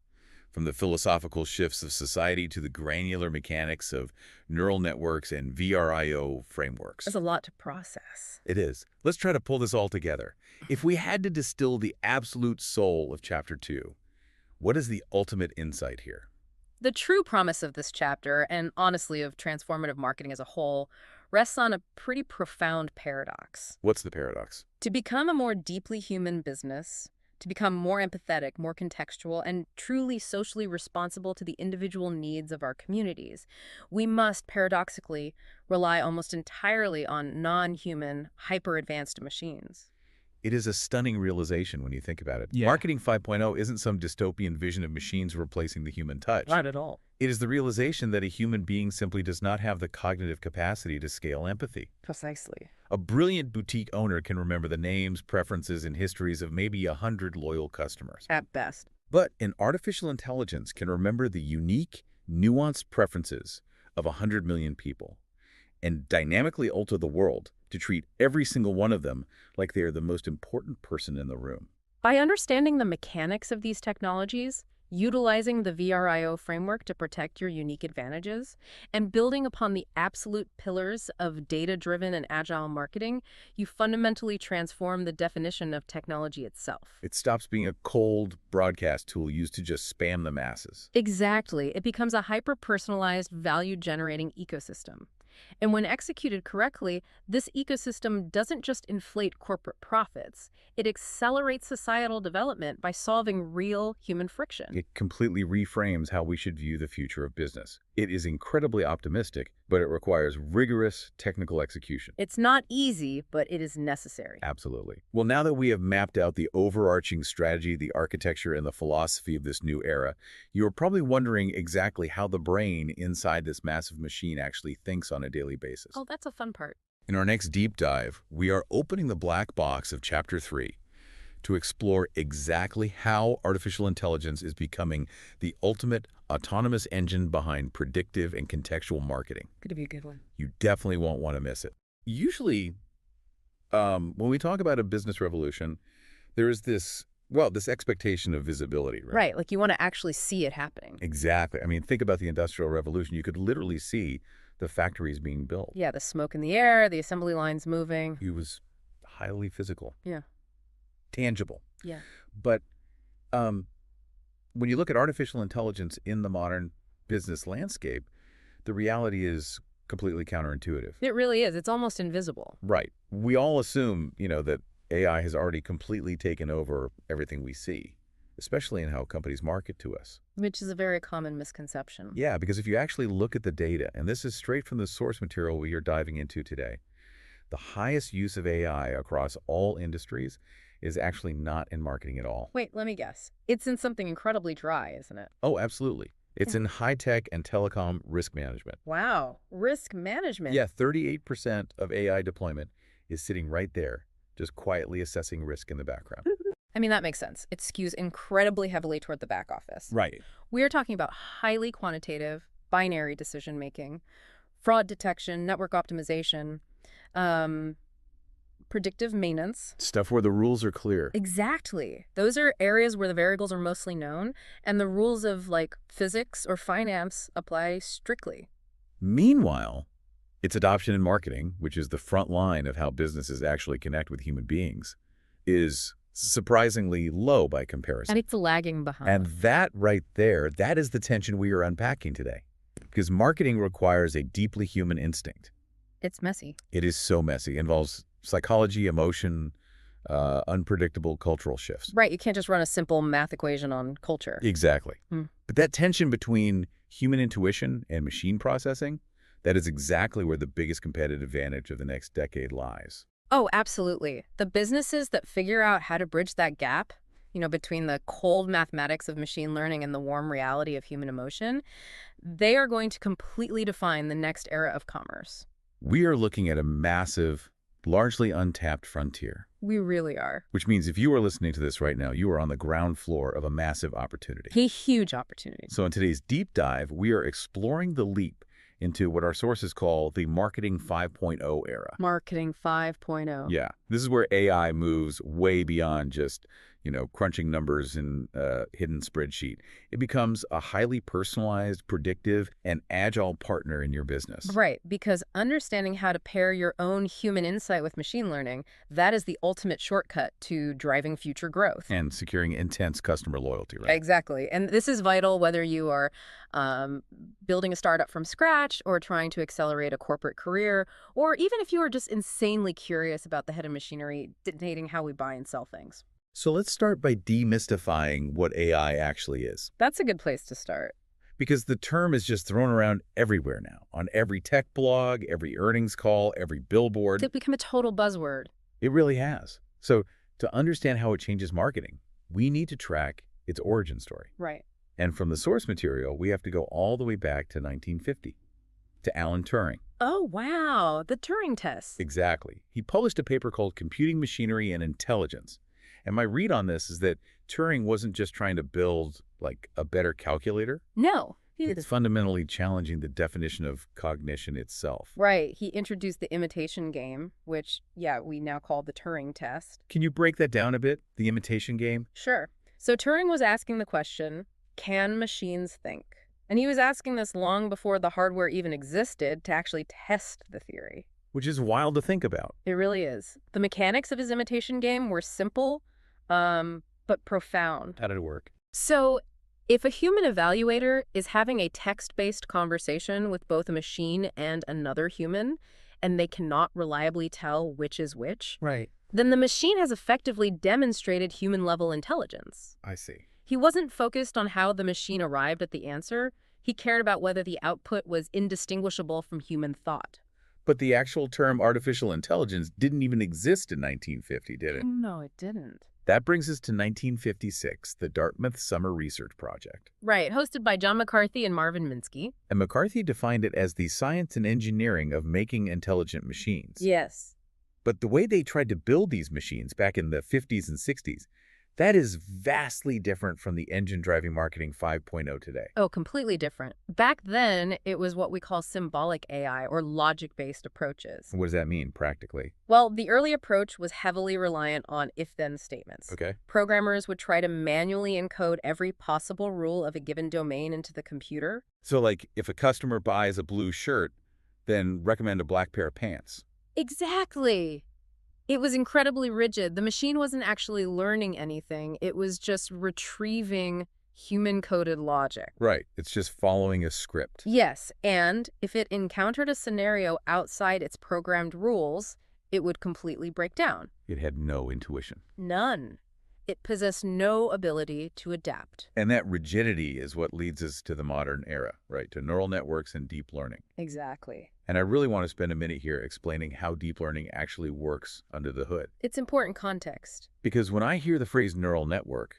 B: From the philosophical shifts of society to the granular mechanics of neural networks and VRIO frameworks.
A: There's a lot to process.
B: It is. Let's try to pull this all together. If we had to distill the absolute soul of Chapter 2, what is the ultimate insight here?
A: The true promise of this chapter, and honestly of transformative marketing as a whole, rests on a pretty profound paradox.
B: What's the paradox?
A: To become a more deeply human business, to become more empathetic, more contextual, and truly socially responsible to the individual needs of our communities, we must, paradoxically, rely almost entirely on non-human, hyper-advanced machines.
B: It is a stunning realization when you think about it.
C: Yeah.
B: Marketing 5.0 isn't some dystopian vision of machines replacing the human touch.
C: Not at all.
B: It is the realization that a human being simply does not have the cognitive capacity to scale empathy.
A: Precisely.
B: A brilliant boutique owner can remember the names, preferences, and histories of maybe 100 loyal customers.
A: At best.
B: But an artificial intelligence can remember the unique, nuanced preferences of 100 million people and dynamically alter the world to treat every single one of them like they are the most important person in the room.
A: By understanding the mechanics of these technologies, utilizing the VRIO framework to protect your unique advantages, and building upon the absolute pillars of data-driven and agile marketing, you fundamentally transform the definition of technology itself.
B: It stops being a cold broadcast tool used to just spam the masses.
A: Exactly. It becomes a hyper-personalized, value-generating ecosystem. And when executed correctly, this ecosystem doesn't just inflate corporate profits. It accelerates societal development by solving real human friction.
B: It completely reframes how we should view the future of business. It is incredibly optimistic, but it requires rigorous technical execution.
A: It's not easy, but it is necessary.
B: Absolutely. Well, now that we have mapped out the overarching strategy, the architecture, and the philosophy of this new era, you're probably wondering exactly how the brain inside this massive machine actually thinks on a daily basis.
A: Oh, that's a fun part.
B: In our next deep dive, we are opening the black box of Chapter 3 to explore exactly how artificial intelligence is becoming the ultimate autonomous engine behind predictive and contextual marketing.
A: Could be a good one.
B: You definitely won't want to miss it. Usually, when we talk about a business revolution, there is this expectation of visibility, right?
A: Right, like you want to actually see it happening.
B: Exactly. I mean, think about the Industrial Revolution. You could literally see the factories being built.
A: Yeah, the smoke in the air, the assembly lines moving.
B: It was highly physical.
A: Yeah.
B: Tangible.
A: Yeah.
B: But when you look at artificial intelligence in the modern business landscape, the reality is completely counterintuitive.
A: It really is. It's almost invisible.
B: Right. We all assume, that AI has already completely taken over everything we see, especially in how companies market to us.
A: Which is a very common misconception.
B: Yeah, because if you actually look at the data, and this is straight from the source material we are diving into today, the highest use of AI across all industries is actually not in marketing at all.
A: Wait, let me guess. It's in something incredibly dry, isn't it?
B: Oh, absolutely. It's in high-tech and telecom risk management.
A: Wow. Risk management.
B: Yeah, 38% of AI deployment is sitting right there, just quietly assessing risk in the background.
A: I mean, that makes sense. It skews incredibly heavily toward the back office.
B: Right.
A: We are talking about highly quantitative, binary decision-making, fraud detection, network optimization, um, predictive maintenance.
B: Stuff where the rules are clear.
A: Exactly. Those are areas where the variables are mostly known, and the rules of, like, physics or finance apply strictly.
B: Meanwhile, its adoption in marketing, which is the front line of how businesses actually connect with human beings, is surprisingly low by comparison.
A: And it's lagging behind.
B: And that right there, that is the tension we are unpacking today. Because marketing requires a deeply human instinct.
A: It's messy.
B: It is so messy. It involves psychology, emotion, unpredictable cultural shifts.
A: Right, you can't just run a simple math equation on culture.
B: Exactly.
A: Hmm.
B: But that tension between human intuition and machine processing, that is exactly where the biggest competitive advantage of the next decade lies.
A: Oh, absolutely. The businesses that figure out how to bridge that gap, between the cold mathematics of machine learning and the warm reality of human emotion, they are going to completely define the next era of commerce.
B: We are looking at a massive, largely untapped frontier.
A: We really are.
B: Which means if you are listening to this right now, you are on the ground floor of a massive opportunity.
A: A huge opportunity.
B: So in today's deep dive, we are exploring the leap into what our sources call the Marketing 5.0 era.
A: Marketing 5.0.
B: Yeah. This is where AI moves way beyond just, crunching numbers in a hidden spreadsheet. It becomes a highly personalized, predictive, and agile partner in your business.
A: Right, because understanding how to pair your own human insight with machine learning, that is the ultimate shortcut to driving future growth.
B: And securing intense customer loyalty, right?
A: Exactly. And this is vital whether you are building a startup from scratch or trying to accelerate a corporate career, or even if you are just insanely curious about the head of machinery dictating how we buy and sell things.
B: So let's start by demystifying what AI actually is.
A: That's a good place to start.
B: Because the term is just thrown around everywhere now, on every tech blog, every earnings call, every billboard.
A: It's become a total buzzword.
B: It really has. So to understand how it changes marketing, we need to track its origin story.
A: Right.
B: And from the source material, we have to go all the way back to 1950, to Alan Turing.
A: Oh, wow. The Turing test.
B: Exactly. He published a paper called Computing Machinery and Intelligence. And my read on this is that Turing wasn't just trying to build, like, a better calculator.
A: No.
B: It's fundamentally challenging the definition of cognition itself.
A: Right. He introduced the imitation game, which, we now call the Turing test.
B: Can you break that down a bit, the imitation game?
A: Sure. So Turing was asking the question, can machines think? And he was asking this long before the hardware even existed to actually test the theory.
B: Which is wild to think about.
A: It really is. The mechanics of his imitation game were simple, but profound.
B: How did it work?
A: So if a human evaluator is having a text-based conversation with both a machine and another human, and they cannot reliably tell which is which,
B: Right.
A: then the machine has effectively demonstrated human-level intelligence.
B: I see.
A: He wasn't focused on how the machine arrived at the answer. He cared about whether the output was indistinguishable from human thought.
B: But the actual term artificial intelligence didn't even exist in 1950, did it?
A: No, it didn't.
B: That brings us to 1956, the Dartmouth Summer Research Project.
A: Right, hosted by John McCarthy and Marvin Minsky.
B: And McCarthy defined it as the science and engineering of making intelligent machines.
A: Yes.
B: But the way they tried to build these machines back in the 50s and 60s, that is vastly different from the engine-driving marketing 5.0 today.
A: Oh, completely different. Back then, it was what we call symbolic AI, or logic-based approaches.
B: What does that mean, practically?
A: Well, the early approach was heavily reliant on if-then statements.
B: Okay.
A: Programmers would try to manually encode every possible rule of a given domain into the computer.
B: So, like, if a customer buys a blue shirt, then recommend a black pair of pants.
A: Exactly. It was incredibly rigid. The machine wasn't actually learning anything. It was just retrieving human-coded logic.
B: Right. It's just following a script.
A: Yes, and if it encountered a scenario outside its programmed rules, it would completely break down.
B: It had no intuition.
A: None. It possessed no ability to adapt.
B: And that rigidity is what leads us to the modern era, right? To neural networks and deep learning.
A: Exactly.
B: And I really want to spend a minute here explaining how deep learning actually works under the hood.
A: It's important context.
B: Because when I hear the phrase neural network,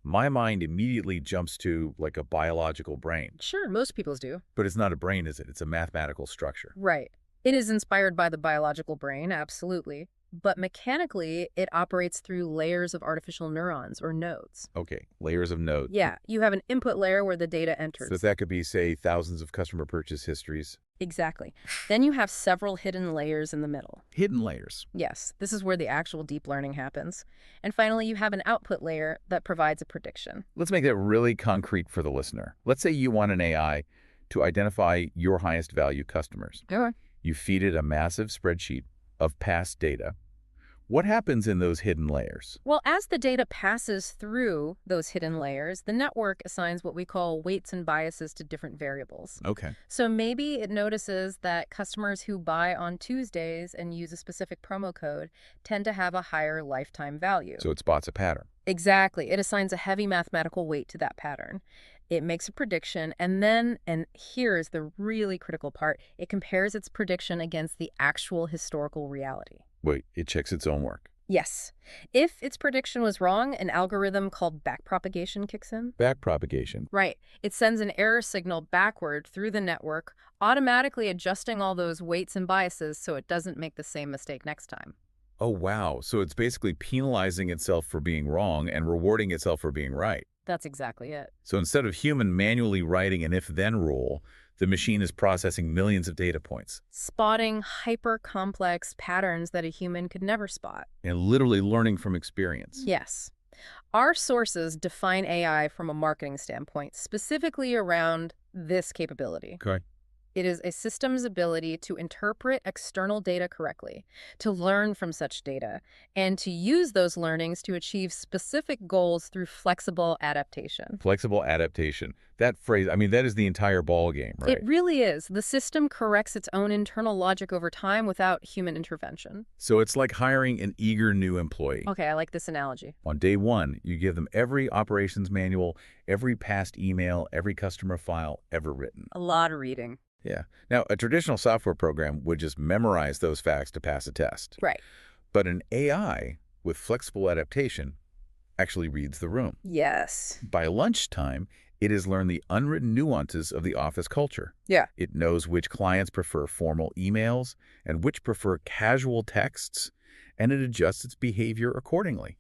B: my mind immediately jumps to, like, a biological brain.
A: Sure, most people's do.
B: But it's not a brain, is it? It's a mathematical structure.
A: Right. It is inspired by the biological brain, absolutely. but mechanically, it operates through layers of artificial neurons or nodes.
B: Okay, layers of nodes.
A: Yeah, you have an input layer where the data
B: So
A: enters.
B: that could be, say, thousands of customer purchase histories.
A: Exactly. Then you have several hidden layers in the middle.
B: Hidden layers.
A: Yes, this is where the actual deep learning happens. And finally, you have an output layer that provides a prediction.
B: Let's make that really concrete for the listener. Let's say you want an AI to identify your highest value customers.
A: Okay.
B: You feed it a massive spreadsheet of past data. What happens in those hidden layers?
A: Well, as the data passes through those hidden layers, the network assigns what we call weights and biases to different variables.
B: Okay.
A: So maybe it notices that customers who buy on Tuesdays and use a specific promo code tend to have a higher lifetime value.
B: So it spots a pattern.
A: Exactly. It assigns a heavy mathematical weight to that pattern. It makes a prediction, and then, and here's the really critical part, it compares its prediction against the actual historical reality.
B: Wait, it checks its own work.
A: Yes. If its prediction was wrong, an algorithm called backpropagation kicks in.
B: Backpropagation.
A: Right. It sends an error signal backward through the network, automatically adjusting all those weights and biases so it doesn't make the same mistake next time.
B: Oh, wow. So it's basically penalizing itself for being wrong and rewarding itself for being right.
A: That's exactly it.
B: So instead of human manually writing an if-then rule, the machine is processing millions of data points
A: Spotting hyper-complex patterns that a human could never spot.
B: and literally learning from experience.
A: Yes. Our sources define AI from a marketing standpoint, specifically around this capability.
B: Okay.
A: It is a system's ability to interpret external data correctly, to learn from such data, and to use those learnings to achieve specific goals through flexible adaptation.
B: Flexible adaptation. That phrase, I mean, that is the entire ball game, right?
A: It really is. The system corrects its own internal logic over time without human intervention.
B: So it's like hiring an eager new employee.
A: Okay, I like this analogy.
B: On day one, you give them every operations manual, every past email, every customer file ever written.
A: A lot of reading.
B: Yeah. Now, a traditional software program would just memorize those facts to pass a test.
A: Right.
B: But an AI with flexible adaptation actually reads the room.
A: Yes.
B: By lunchtime, it has learned the unwritten nuances of the office culture.
A: Yeah.
B: It knows which clients prefer formal emails and which prefer casual texts, and it adjusts its behavior accordingly.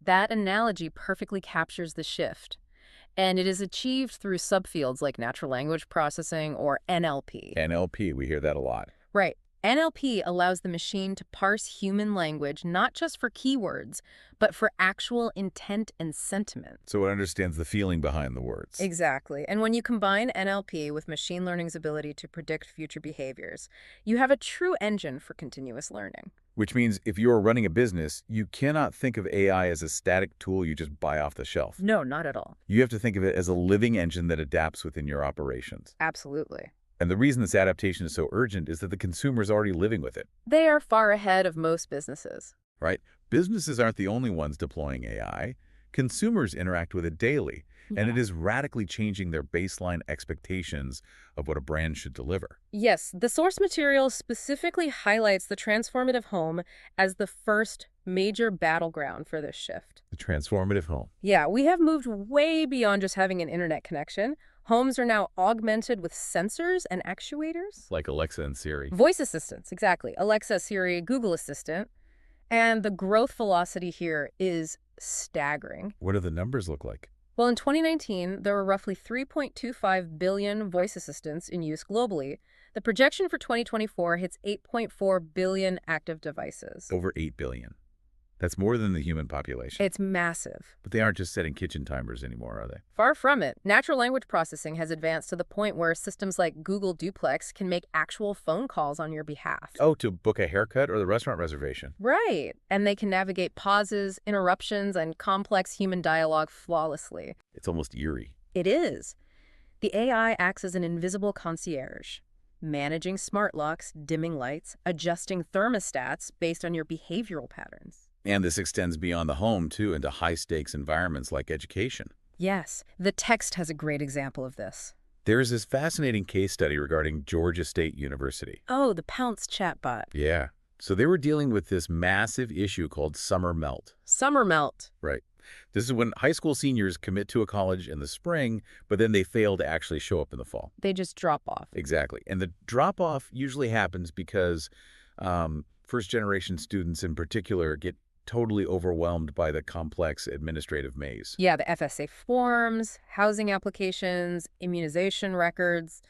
A: That analogy perfectly captures the shift. And it is achieved through subfields like natural language processing or NLP.
B: NLP, we hear that a lot.
A: Right. NLP allows the machine to parse human language not just for keywords, but for actual intent and sentiment.
B: So it understands the feeling behind the words.
A: Exactly. And when you combine NLP with machine learning's ability to predict future behaviors, you have a true engine for continuous learning.
B: Which means if you're running a business, you cannot think of AI as a static tool you just buy off the shelf.
A: No, not at all.
B: You have to think of it as a living engine that adapts within your operations.
A: Absolutely.
B: And the reason this adaptation is so urgent is that the consumer is already living with it,
A: They are far ahead of most businesses.
B: right? Businesses aren't the only ones deploying AI. Consumers interact with it daily, and it is radically changing their baseline expectations of what a brand should deliver.
A: Yes, the source material specifically highlights the transformative home as the first major battleground for this shift.
B: The transformative home.
A: Yeah, we have moved way beyond just having an internet connection. Homes are now augmented with sensors and actuators.
B: Like Alexa and Siri.
A: Voice assistants, exactly. Alexa, Siri, Google Assistant. And the growth velocity here is staggering.
B: What do the numbers look like?
A: Well, in 2019, there were roughly 3.25 billion voice assistants in use globally. The projection for 2024 hits 8.4 billion active devices.
B: Over 8 billion. That's more than the human population.
A: It's massive.
B: But they aren't just setting kitchen timers anymore, are they?
A: Far from it. Natural language processing has advanced to the point where systems like Google Duplex can make actual phone calls on your behalf.
B: Oh, to book a haircut or the restaurant reservation.
A: Right. And they can navigate pauses, interruptions, and complex human dialogue flawlessly.
B: It's almost eerie.
A: It is. The AI acts as an invisible concierge, managing smart locks, dimming lights, adjusting thermostats based on your behavioral patterns.
B: And this extends beyond the home, too, into high-stakes environments like education.
A: Yes, the text has a great example of this.
B: There's this fascinating case study regarding Georgia State University.
A: Oh, the Pounce chatbot.
B: Yeah. So they were dealing with this massive issue called summer melt.
A: Summer melt.
B: Right. This is when high school seniors commit to a college in the spring, but then they fail to actually show up in the fall.
A: They just drop off.
B: Exactly. And the drop-off usually happens because First-generation students in particular get totally overwhelmed by the complex administrative maze.
A: Yeah, the FSA forms, housing applications, immunization records.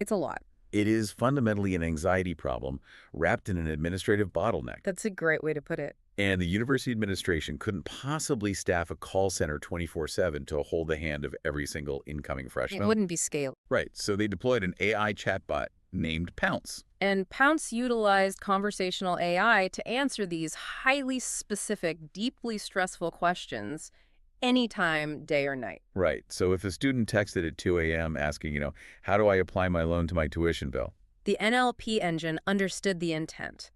A: It's a lot.
B: It is fundamentally an anxiety problem wrapped in an administrative bottleneck.
A: That's a great way to put it.
B: And the university administration couldn't possibly staff a call center 24/7 to hold the hand of every single incoming
A: It
B: freshman.
A: wouldn't be scaled.
B: Right, so they deployed an AI chatbot named Pounce.
A: And Pounce utilized conversational AI to answer these highly specific, deeply stressful questions anytime, day or night.
B: Right, so if a student texted at 2 a.m. asking, how do I apply my loan to my tuition bill?
A: The NLP engine understood the intent,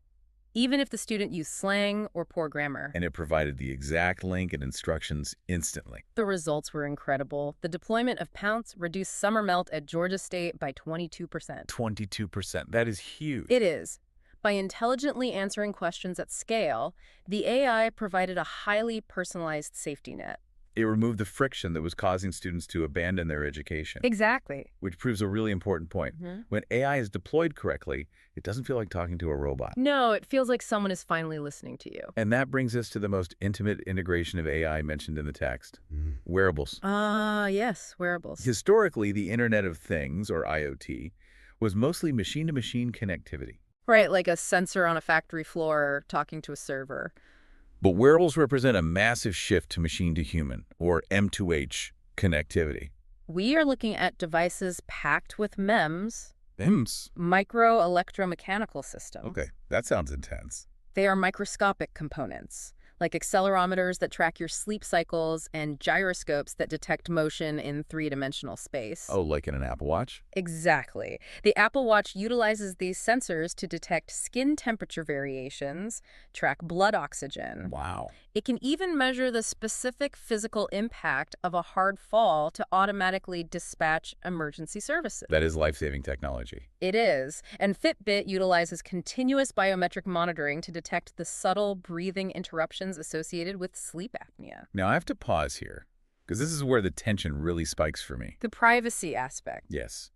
A: even if the student used slang or poor grammar.
B: And it provided the exact link and instructions instantly.
A: The results were incredible. The deployment of Pounce reduced summer melt at Georgia State by 22%.
B: 22%, that is huge.
A: It is. By intelligently answering questions at scale, the AI provided a highly personalized safety net.
B: It removed the friction that was causing students to abandon their education.
A: Exactly.
B: Which proves a really important point. When AI is deployed correctly, it doesn't feel like talking to a robot.
A: No, it feels like someone is finally listening to you.
B: And that brings us to the most intimate integration of AI mentioned in the text. Wearables.
A: Yes, wearables.
B: Historically, the Internet of Things, or IoT, was mostly machine-to-machine connectivity.
A: Right, like a sensor on a factory floor talking to a server.
B: But wearables represent a massive shift to machine-to-human, or M2H, connectivity.
A: We are looking at devices packed with MEMS,
B: MEMS?
A: micro-electromechanical systems.
B: Okay, that sounds intense.
A: They are microscopic components, like accelerometers that track your sleep cycles and gyroscopes that detect motion in three-dimensional space.
B: Oh, like in an Apple Watch?
A: Exactly. The Apple Watch utilizes these sensors to detect skin temperature variations, track blood oxygen.
B: Wow.
A: It can even measure the specific physical impact of a hard fall to automatically dispatch emergency services.
B: That is life-saving technology.
A: It is. And Fitbit utilizes continuous biometric monitoring to detect the subtle breathing interruptions associated with sleep apnea.
B: Now, I have to pause here, because this is where the tension really spikes for me.
A: The privacy aspect.
B: Yes.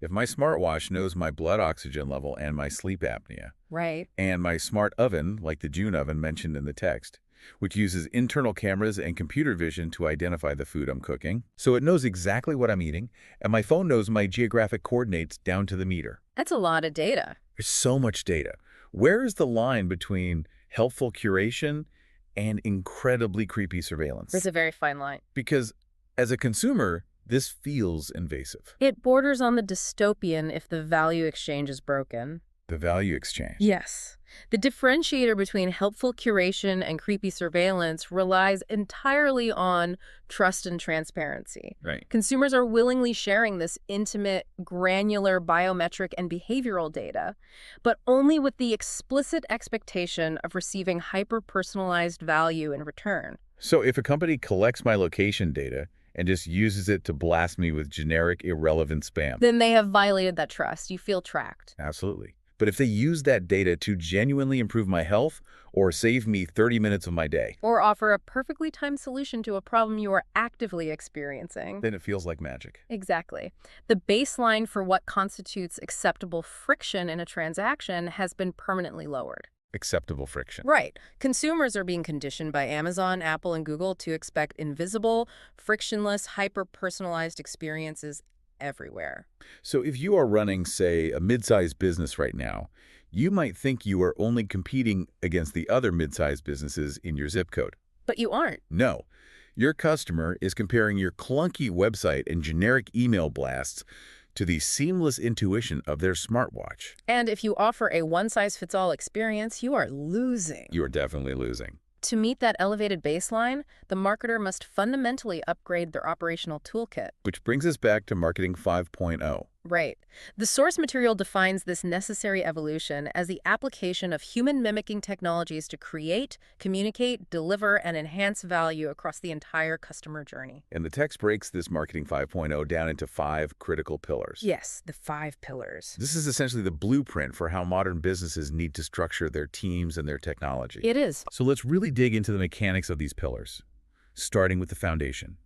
B: If my smartwatch knows my blood oxygen level and my sleep apnea,
A: Right.
B: and my smart oven, like the June oven mentioned in the text, which uses internal cameras and computer vision to identify the food I'm cooking, so it knows exactly what I'm eating, and my phone knows my geographic coordinates down to the meter.
A: That's a lot of data.
B: There's so much data. Where is the line between helpful curation and incredibly creepy surveillance?
A: There's a very fine line.
B: Because as a consumer, this feels invasive.
A: It borders on the dystopian if the value exchange is broken.
B: The value exchange.
A: Yes. The differentiator between helpful curation and creepy surveillance relies entirely on trust and transparency.
B: Right.
A: Consumers are willingly sharing this intimate, granular biometric and behavioral data, but only with the explicit expectation of receiving hyper-personalized value in return.
B: So if a company collects my location data and just uses it to blast me with generic, irrelevant spam,
A: Then they have violated that trust. You feel tracked.
B: absolutely. But if they use that data to genuinely improve my health or save me 30 minutes of my day,
A: Or offer a perfectly timed solution to a problem you are actively experiencing.
B: then it feels like magic.
A: Exactly. The baseline for what constitutes acceptable friction in a transaction has been permanently lowered.
B: Acceptable friction.
A: Right. Consumers are being conditioned by Amazon, Apple, and Google to expect invisible, frictionless, hyper-personalized experiences everywhere.
B: So if you are running, say, a mid-sized business right now, you might think you are only competing against the other mid-sized businesses in your zip code.
A: But you aren't.
B: No. Your customer is comparing your clunky website and generic email blasts to the seamless intuition of their smartwatch.
A: And if you offer a one-size-fits-all experience, you are losing.
B: You are definitely losing.
A: To meet that elevated baseline, the marketer must fundamentally upgrade their operational toolkit.
B: Which brings us back to Marketing 5.0.
A: Right. The source material defines this necessary evolution as the application of human-mimicking technologies to create, communicate, deliver, and enhance value across the entire customer journey.
B: And the text breaks this Marketing 5.0 down into 5 critical pillars.
A: Yes, the 5 pillars.
B: This is essentially the blueprint for how modern businesses need to structure their teams and their technology.
A: It is.
B: So let's really dig into the mechanics of these pillars, starting with the foundation,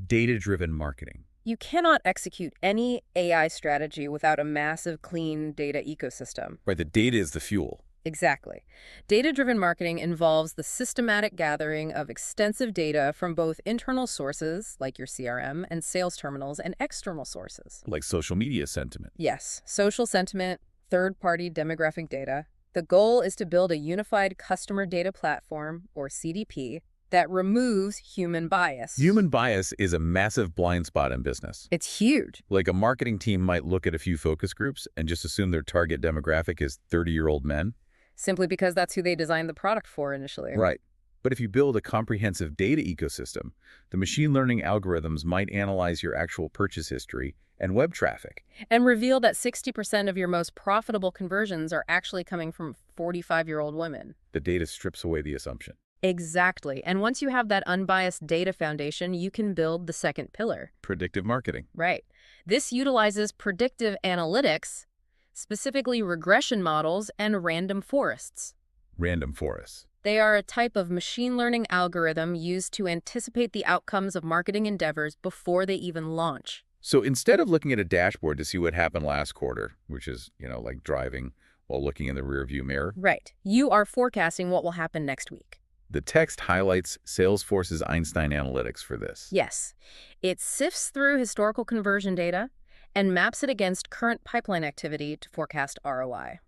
B: data-driven marketing.
A: You cannot execute any AI strategy without a massive, clean data ecosystem.
B: Right, the data is the fuel.
A: Exactly. Data-driven marketing involves the systematic gathering of extensive data from both internal sources, like your CRM and sales terminals, and external sources.
B: Like social media sentiment.
A: Yes, social sentiment, third-party demographic data. The goal is to build a unified customer data platform, or CDP, that removes human bias.
B: Human bias is a massive blind spot in business.
A: It's huge.
B: Like a marketing team might look at a few focus groups and just assume their target demographic is 30-year-old men.
A: Simply because that's who they designed the product for initially.
B: Right. But if you build a comprehensive data ecosystem, the machine learning algorithms might analyze your actual purchase history and web traffic.
A: And reveal that 60% of your most profitable conversions are actually coming from 45-year-old women.
B: The data strips away the assumption.
A: Exactly. And once you have that unbiased data foundation, you can build the second pillar.
B: Predictive marketing.
A: Right. This utilizes predictive analytics, specifically regression models and random forests.
B: Random forests.
A: They are a type of machine learning algorithm used to anticipate the outcomes of marketing endeavors before they even launch.
B: So instead of looking at a dashboard to see what happened last quarter, which is, like driving while looking in the rearview mirror.
A: Right. You are forecasting what will happen next week.
B: The text highlights Salesforce's Einstein analytics for this.
A: Yes. It sifts through historical conversion data and maps it against current pipeline activity to forecast ROI.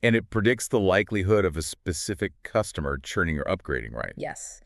B: And it predicts the likelihood of a specific customer churning or upgrading, right?
A: Yes.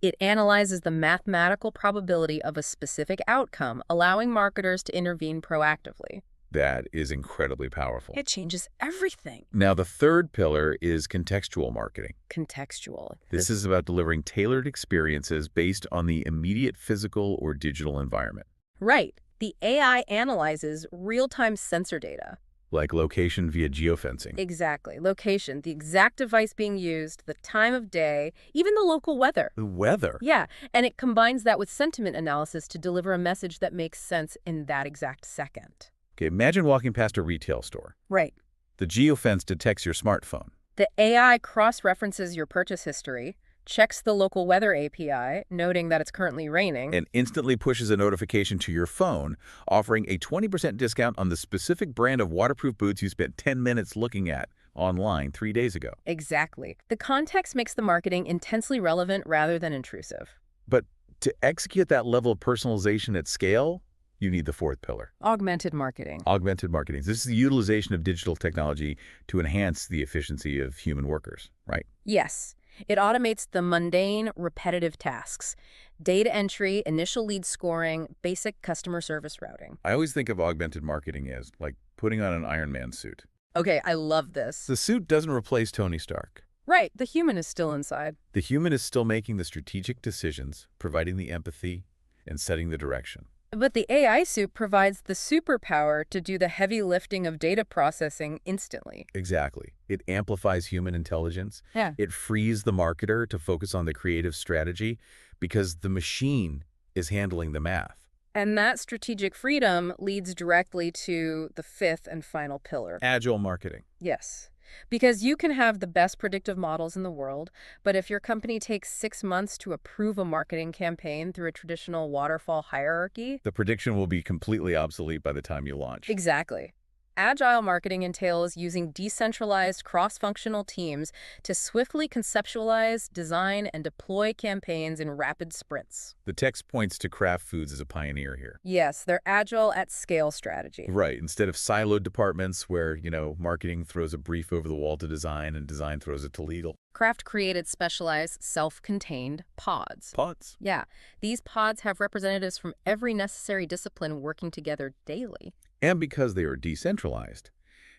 A: It analyzes the mathematical probability of a specific outcome, allowing marketers to intervene proactively.
B: That is incredibly powerful.
A: It changes everything.
B: Now, the third pillar is contextual marketing.
A: Contextual.
B: This is about delivering tailored experiences based on the immediate physical or digital environment.
A: Right. The AI analyzes real-time sensor data.
B: Like location via geofencing.
A: Exactly. Location, the exact device being used, the time of day, even the local weather.
B: The weather?
A: Yeah, and it combines that with sentiment analysis to deliver a message that makes sense in that exact second.
B: Okay, imagine walking past a retail store.
A: Right.
B: The geofence detects your smartphone.
A: The AI cross-references your purchase history, checks the local weather API, noting that it's currently raining,
B: And instantly pushes a notification to your phone, offering a 20% discount on the specific brand of waterproof boots you spent 10 minutes looking at online 3 days ago.
A: Exactly. The context makes the marketing intensely relevant rather than intrusive.
B: But to execute that level of personalization at scale, you need the fourth pillar.
A: Augmented marketing.
B: Augmented marketing. This is the utilization of digital technology to enhance the efficiency of human workers, right?
A: Yes. It automates the mundane, repetitive tasks. Data entry, initial lead scoring, basic customer service routing.
B: I always think of augmented marketing as like putting on an Iron Man suit.
A: Okay, I love this.
B: The suit doesn't replace Tony Stark.
A: Right, the human is still inside.
B: The human is still making the strategic decisions, providing the empathy, and setting the direction.
A: But the AI suit provides the superpower to do the heavy lifting of data processing instantly.
B: Exactly. It amplifies human intelligence.
A: Yeah.
B: It frees the marketer to focus on the creative strategy because the machine is handling the math.
A: And that strategic freedom leads directly to the fifth and final pillar.
B: Agile marketing.
A: Yes. Because you can have the best predictive models in the world, but if your company takes 6 months to approve a marketing campaign through a traditional waterfall hierarchy...
B: The prediction will be completely obsolete by the time you launch.
A: Exactly. Agile marketing entails using decentralized cross-functional teams to swiftly conceptualize, design, and deploy campaigns in rapid sprints.
B: The text points to Kraft Foods as a pioneer here.
A: Yes, they're agile at scale strategy.
B: Right. Instead of siloed departments where, marketing throws a brief over the wall to design and design throws it to legal.
A: Kraft created specialized, self-contained pods.
B: Pods.
A: Yeah, these pods have representatives from every necessary discipline working together daily.
B: And because they are decentralized,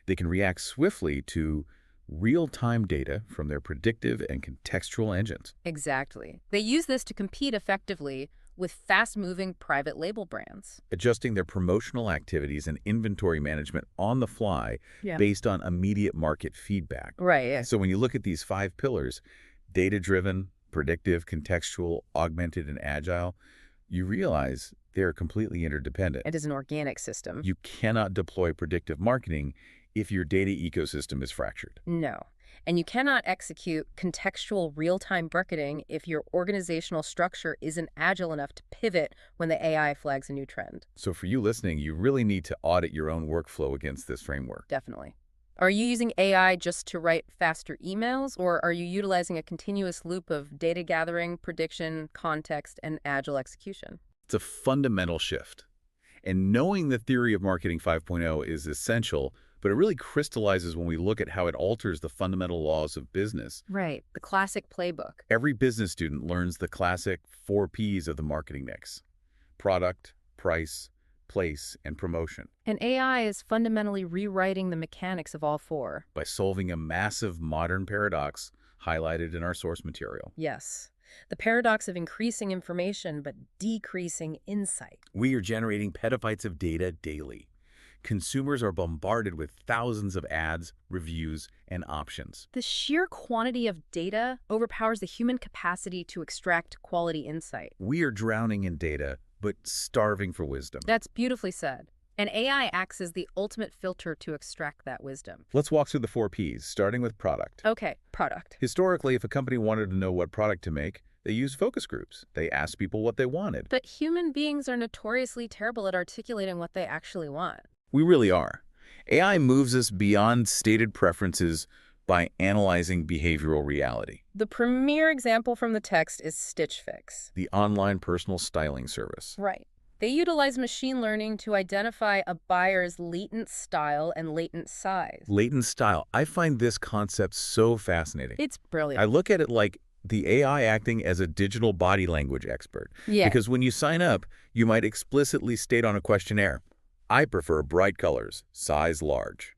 B: they can react swiftly to real-time data from their predictive and contextual engines.
A: Exactly. They use this to compete effectively with fast-moving private label brands.
B: Adjusting their promotional activities and inventory management on the fly based on immediate market feedback.
A: Right, yeah.
B: So when you look at these 5 pillars, data-driven, predictive, contextual, augmented, and agile, you realize they're completely interdependent.
A: It is an organic system.
B: You cannot deploy predictive marketing if your data ecosystem is fractured.
A: No. And you cannot execute contextual real-time marketing if your organizational structure isn't agile enough to pivot when the AI flags a new trend.
B: So for you listening, you really need to audit your own workflow against this framework.
A: Definitely. Are you using AI just to write faster emails, or are you utilizing a continuous loop of data gathering, prediction, context, and agile execution?
B: It's a fundamental shift. And knowing the theory of marketing 5.0 is essential, but it really crystallizes when we look at how it alters the fundamental laws of business.
A: Right, the classic playbook.
B: Every business student learns the classic 4 Ps of the marketing mix: product, price, place, and promotion.
A: And AI is fundamentally rewriting the mechanics of all four.
B: By solving a massive modern paradox highlighted in our source material.
A: Yes, the paradox of increasing information but decreasing insight.
B: We are generating petabytes of data daily. Consumers are bombarded with thousands of ads, reviews, and options.
A: The sheer quantity of data overpowers the human capacity to extract quality insight.
B: We are drowning in data, but starving for wisdom.
A: That's beautifully said. And AI acts as the ultimate filter to extract that wisdom.
B: Let's walk through the 4 Ps, starting with product.
A: Okay, product.
B: Historically, if a company wanted to know what product to make, they used focus groups. They asked people what they wanted.
A: But human beings are notoriously terrible at articulating what they actually want.
B: We really are. AI moves us beyond stated preferences by analyzing behavioral reality.
A: The premier example from the text is Stitch Fix.
B: The online personal styling service.
A: Right. They utilize machine learning to identify a buyer's latent style and latent size.
B: Latent style. I find this concept so fascinating.
A: It's brilliant.
B: I look at it like the AI acting as a digital body language expert.
A: Yeah.
B: Because when you sign up, you might explicitly state on a questionnaire, "I prefer bright colors, size large."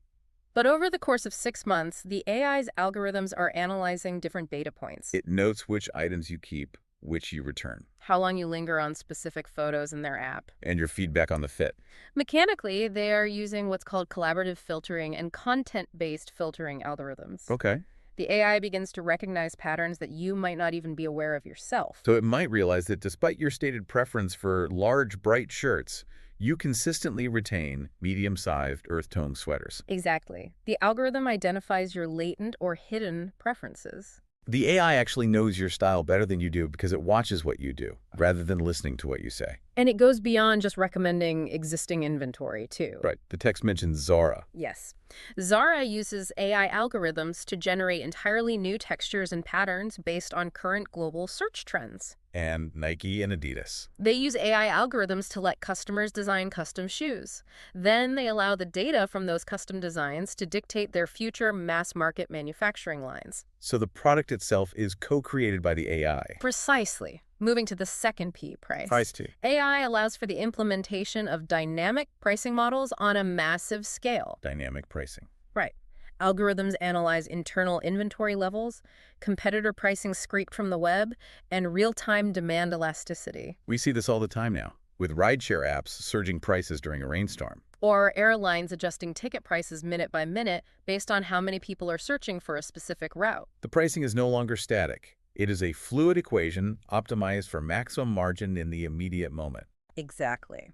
A: But over the course of 6 months, the AI's algorithms are analyzing different data points.
B: It notes which items you keep, which you return,
A: How long you linger on specific photos in their app.
B: and your feedback on the fit.
A: Mechanically, they are using what's called collaborative filtering and content-based filtering algorithms.
B: Okay.
A: The AI begins to recognize patterns that you might not even be aware of yourself.
B: So it might realize that despite your stated preference for large, bright shirts, you consistently retain medium-sized earth-tone sweaters.
A: Exactly. The algorithm identifies your latent or hidden preferences.
B: The AI actually knows your style better than you do because it watches what you do, rather than listening to what you say.
A: And it goes beyond just recommending existing inventory, too.
B: Right. The text mentions Zara.
A: Yes. Zara uses AI algorithms to generate entirely new textures and patterns based on current global search trends.
B: And Nike and Adidas.
A: They use AI algorithms to let customers design custom shoes. Then they allow the data from those custom designs to dictate their future mass-market manufacturing lines.
B: So the product itself is co-created by the AI.
A: Precisely. Moving to the second P, price.
B: Price too.
A: AI allows for the implementation of dynamic pricing models on a massive scale.
B: Dynamic pricing.
A: Right. Algorithms analyze internal inventory levels, competitor pricing scraped from the web, and real-time demand elasticity.
B: We see this all the time now, with rideshare apps surging prices during a rainstorm.
A: Or airlines adjusting ticket prices minute by minute based on how many people are searching for a specific route.
B: The pricing is no longer static. It is a fluid equation optimized for maximum margin in the immediate moment.
A: Exactly.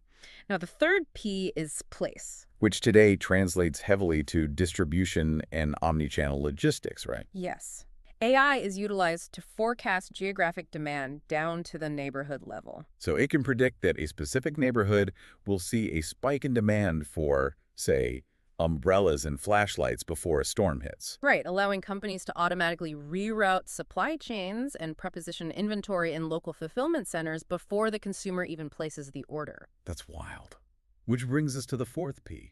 A: Now, the third P is place.
B: Which today translates heavily to distribution and omnichannel logistics, right?
A: Yes. AI is utilized to forecast geographic demand down to the neighborhood level.
B: So it can predict that a specific neighborhood will see a spike in demand for, say, umbrellas and flashlights before a storm hits.
A: Right, allowing companies to automatically reroute supply chains and preposition inventory in local fulfillment centers before the consumer even places the order.
B: That's wild. Which brings us to the fourth P,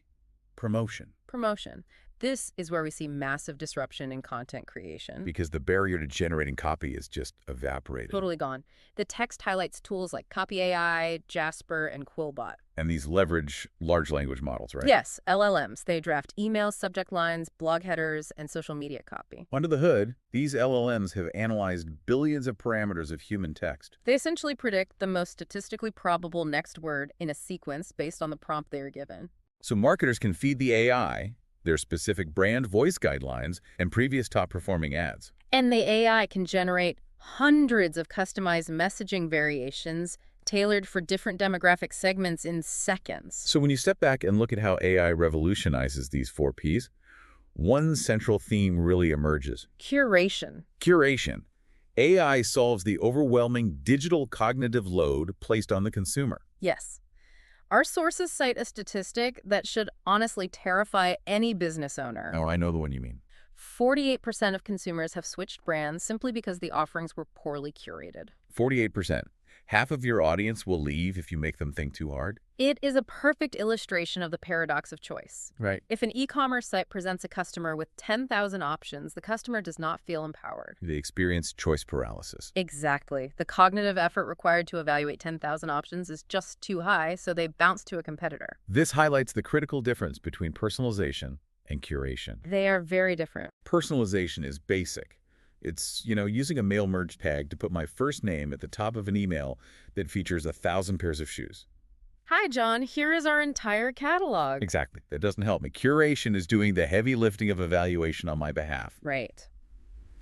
B: promotion.
A: Promotion. This is where we see massive disruption in content creation.
B: Because the barrier to generating copy is just evaporated.
A: Totally gone. The text highlights tools like Copy AI, Jasper, and Quillbot.
B: And these leverage large language models, right?
A: Yes, LLMs. They draft emails, subject lines, blog headers, and social media copy.
B: Under the hood, these LLMs have analyzed billions of parameters of human text.
A: They essentially predict the most statistically probable next word in a sequence based on the prompt they are given.
B: So marketers can feed the AI their specific brand voice guidelines and previous top-performing ads.
A: And the AI can generate hundreds of customized messaging variations tailored for different demographic segments in seconds.
B: So when you step back and look at how AI revolutionizes these 4 Ps, one central theme really emerges.
A: Curation.
B: Curation. AI solves the overwhelming digital cognitive load placed on the consumer.
A: Yes. Our sources cite a statistic that should honestly terrify any business owner.
B: Oh, I know the one you mean.
A: 48% of consumers have switched brands simply because the offerings were poorly curated.
B: 48%. Half of your audience will leave if you make them think too hard.
A: It is a perfect illustration of the paradox of choice.
B: Right.
A: If an e-commerce site presents a customer with 10,000 options, the customer does not feel empowered.
B: They experience choice paralysis.
A: Exactly. The cognitive effort required to evaluate 10,000 options is just too high, so they bounce to a competitor.
B: This highlights the critical difference between personalization and curation.
A: They are very different.
B: Personalization is basic. It's, using a mail merge tag to put my first name at the top of an email that features 1,000 pairs of shoes.
A: Hi, John. Here is our entire catalog.
B: Exactly. That doesn't help me. Curation is doing the heavy lifting of evaluation on my behalf.
A: Right.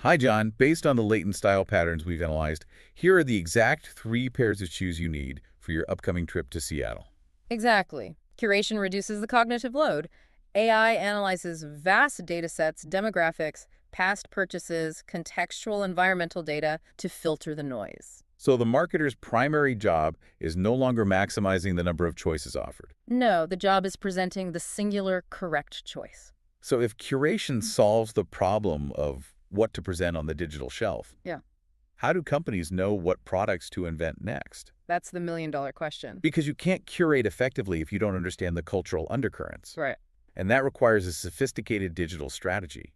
B: Hi, John. Based on the latent style patterns we've analyzed, here are the exact 3 pairs of shoes you need for your upcoming trip to Seattle.
A: Exactly. Curation reduces the cognitive load. AI analyzes vast data sets, demographics, past purchases, contextual environmental data to filter the noise.
B: So the marketer's primary job is no longer maximizing the number of choices offered.
A: No, the job is presenting the singular correct choice.
B: So if curation solves the problem of what to present on the digital shelf,
A: Yeah.
B: how do companies know what products to invent next?
A: That's the million-dollar question.
B: Because you can't curate effectively if you don't understand the cultural undercurrents.
A: Right.
B: And that requires a sophisticated digital strategy,